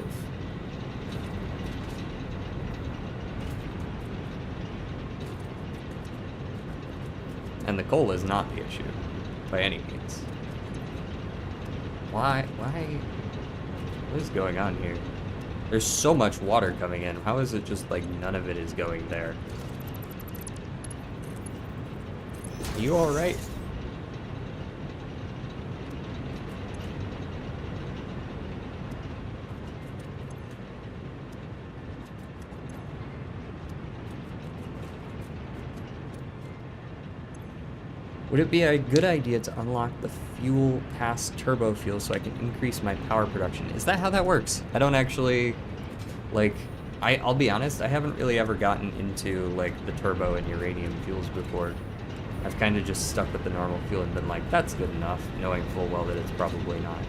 And the coal is not the issue, by any means. Why? What is going on here? There's so much water coming in. How is it just like none of it is going there? You alright? Would it be a good idea to unlock the fuel past turbo fuel so I can increase my power production? Is that how that works? I don't actually, like, I'll be honest, I haven't really ever gotten into, like, the turbo and uranium fuels before. I've kind of just stuck with the normal fuel and been like, that's good enough, knowing full well that it's probably not.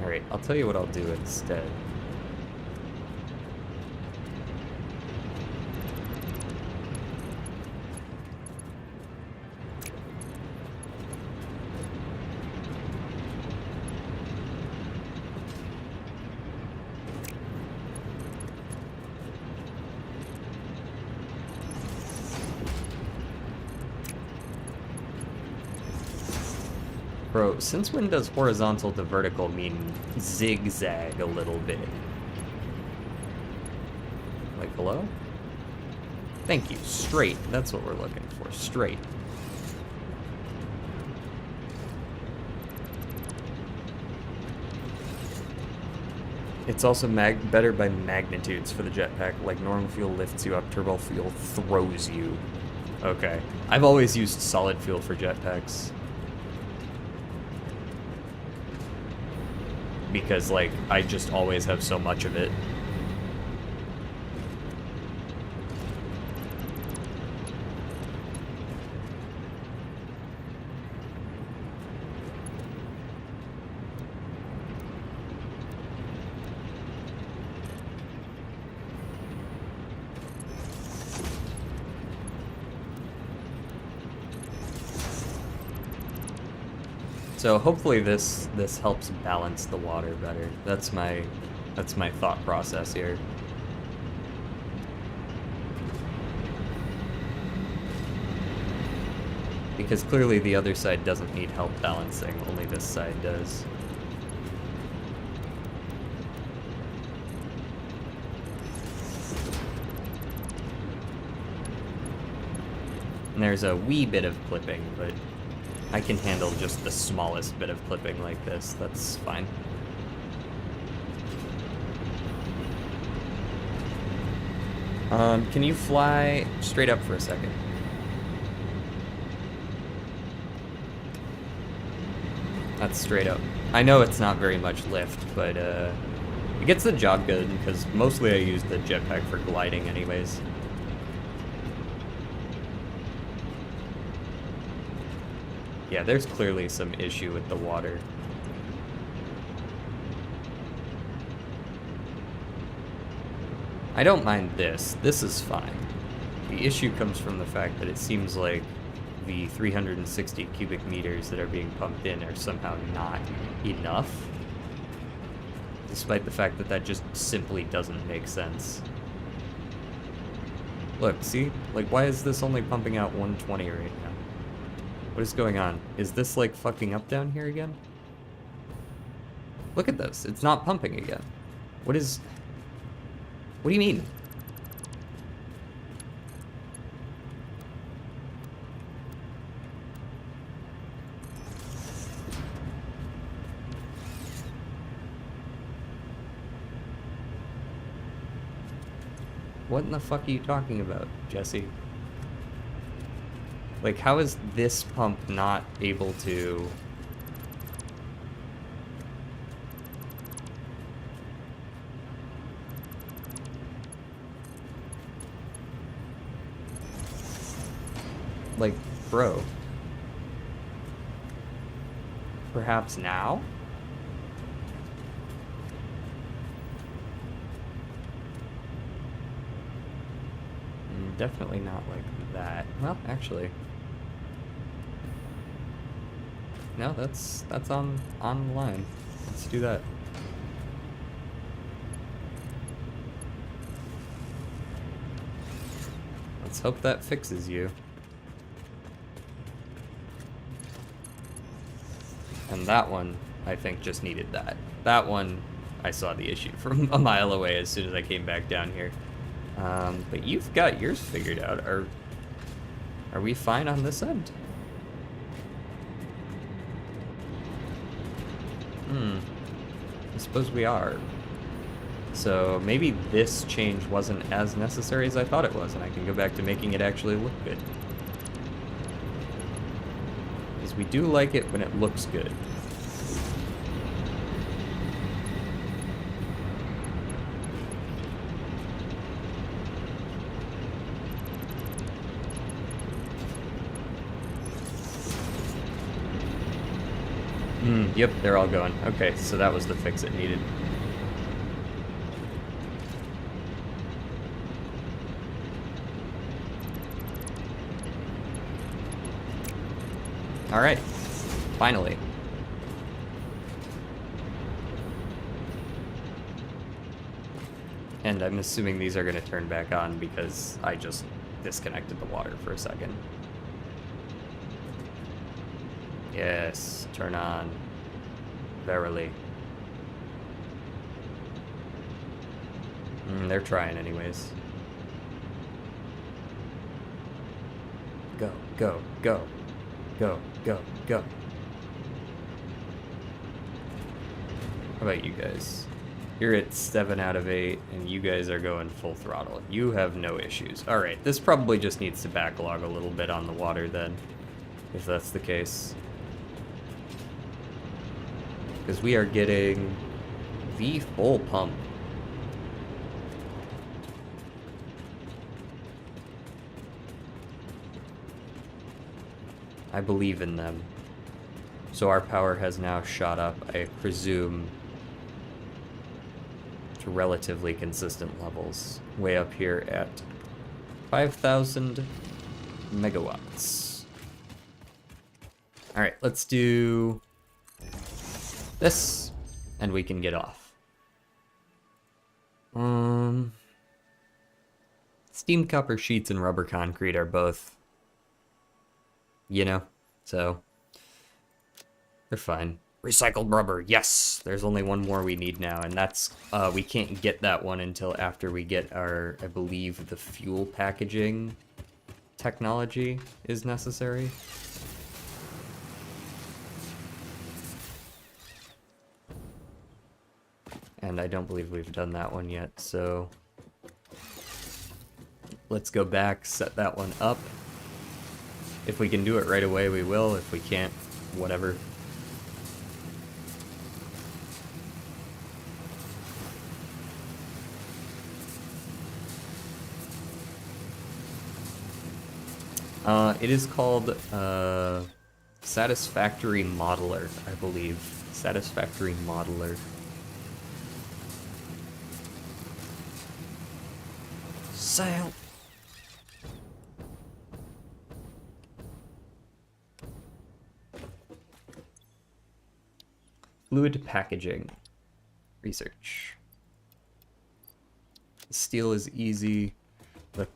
Alright, I'll tell you what I'll do instead. Bro, since when does horizontal to vertical mean zigzag a little bit? Like below? Thank you. Straight. That's what we're looking for. Straight. It's also better by magnitudes for the jetpack. Like normal fuel lifts you up, turbo fuel throws you. Okay. I've always used solid fuel for jetpacks. Because, like, I just always have so much of it. So hopefully this helps balance the water better. That's my thought process here. Because clearly the other side doesn't need help balancing, only this side does. And there's a wee bit of clipping, but I can handle just the smallest bit of clipping like this. That's fine. Can you fly straight up for a second? That's straight up. I know it's not very much lift, but It gets the job good, because mostly I use the jetpack for gliding anyways. Yeah, there's clearly some issue with the water. I don't mind this. This is fine. The issue comes from the fact that it seems like the 360 cubic meters that are being pumped in are somehow not enough. Despite the fact that that just simply doesn't make sense. Look, see? Like, why is this only pumping out 120 right now? What is going on? Is this, like, fucking up down here again? Look at this. It's not pumping again. What is... What do you mean? What in the fuck are you talking about, Jesse? Like, how is this pump not able to... Like, bro. Perhaps now? Definitely not like that. Well, actually. No, that's on the line. Let's do that. Let's hope that fixes you. And that one, I think, just needed that. That one, I saw the issue from a mile away as soon as I came back down here. But you've got yours figured out. Are we fine on this end? I suppose we are. So maybe this change wasn't as necessary as I thought it was, and I can go back to making it actually look good. Because we do like it when it looks good. Yep, they're all going. Okay, so that was the fix it needed. Alright, finally. And I'm assuming these are going to turn back on because I just disconnected the water for a second. Yes, turn on. Verily. They're trying anyways. Go, go, go. Go, go, go. How about you guys? You're at 7 out of 8, and you guys are going full throttle. You have no issues. Alright, this probably just needs to backlog a little bit on the water then, if that's the case. Because we are getting the full pump. I believe in them. So our power has now shot up, I presume, to relatively consistent levels. Way up here at 5,000 megawatts. Alright, let's do this, and we can get off. Steamed copper sheets and rubber concrete are both, you know, so they're fine. Recycled rubber, yes! There's only one more we need now, and that's, we can't get that one until after we get our, I believe, the fuel packaging technology is necessary. And I don't believe we've done that one yet, so let's go back, set that one up. If we can do it right away, we will. If we can't, whatever. It is called Satisfactory Modeler, I believe. Satisfactory Modeler. Sail. Fluid packaging. Research. Steel is easy. Look,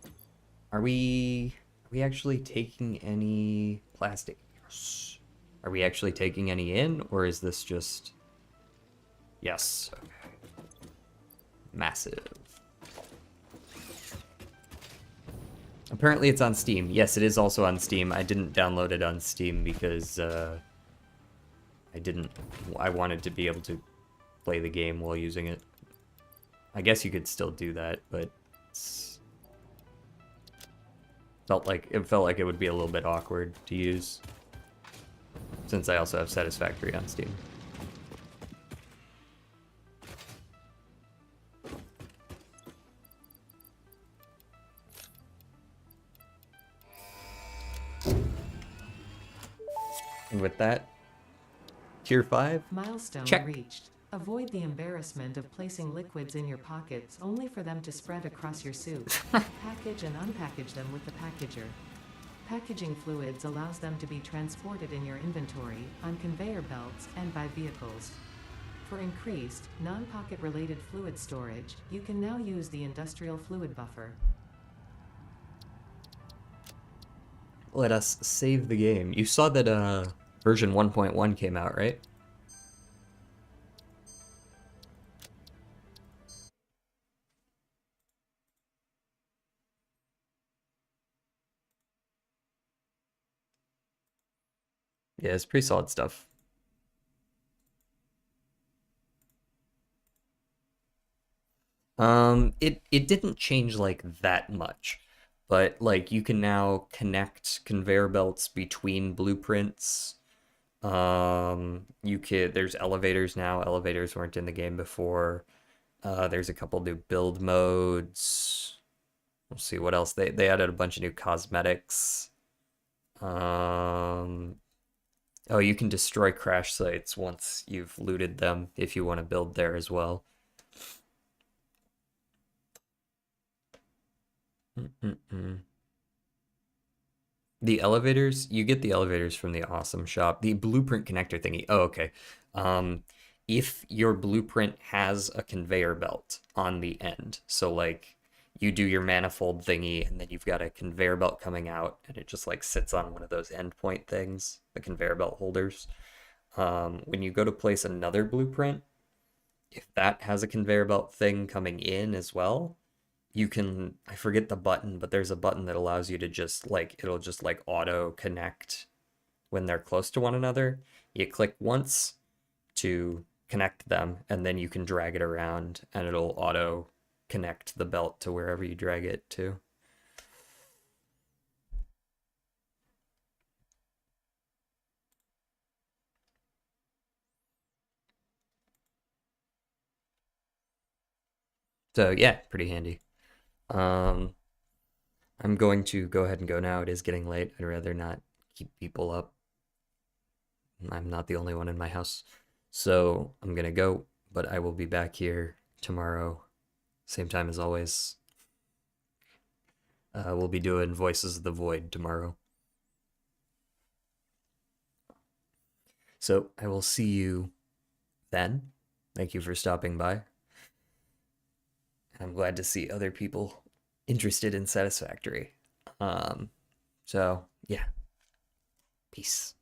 are we actually taking any plastic? Yes. Are we actually taking any in, or is this just... Yes. Okay. Massive. Apparently it's on Steam. Yes, it is also on Steam. I didn't download it on Steam because I wanted to be able to play the game while using it. I guess you could still do that, but it felt like it would be a little bit awkward to use since I also have Satisfactory on Steam. And with that, Tier 5? Milestone Check. reached. Avoid the embarrassment of placing liquids in your pockets only for them to spread across your suit. Package and unpackage them with the packager. Packaging fluids allows them to be transported in your inventory, on conveyor belts, and by vehicles. For increased, non-pocket related fluid storage, you can now use the industrial fluid buffer. Let us save the game. You saw that version 1.1 came out, right? Yeah, it's pretty solid stuff. It didn't change like that much, but like you can now connect conveyor belts between blueprints. There's elevators now. Elevators weren't in the game before. There's a couple new build modes. We'll see what else they added a bunch of new cosmetics. Oh, you can destroy crash sites once you've looted them if you want to build there as well. The elevators, you get the elevators from the awesome shop. The blueprint connector thingy. Oh, okay. If your blueprint has a conveyor belt on the end, so like you do your manifold thingy and then you've got a conveyor belt coming out and it just like sits on one of those endpoint things, the conveyor belt holders. When you go to place another blueprint, if that has a conveyor belt thing coming in as well, you can, I forget the button, but there's a button that allows you to just like, it'll just like auto connect when they're close to one another. You click once to connect them, and then you can drag it around and it'll auto connect the belt to wherever you drag it to. So yeah, pretty handy. I'm going to go ahead and go now. It is getting late. I'd rather not keep people up. I'm not the only one in my house. So I'm gonna go, but I will be back here tomorrow, same time as always. We'll be doing Voices of the Void tomorrow. So I will see you then. Thank you for stopping by. I'm glad to see other people interested in Satisfactory. So yeah, peace.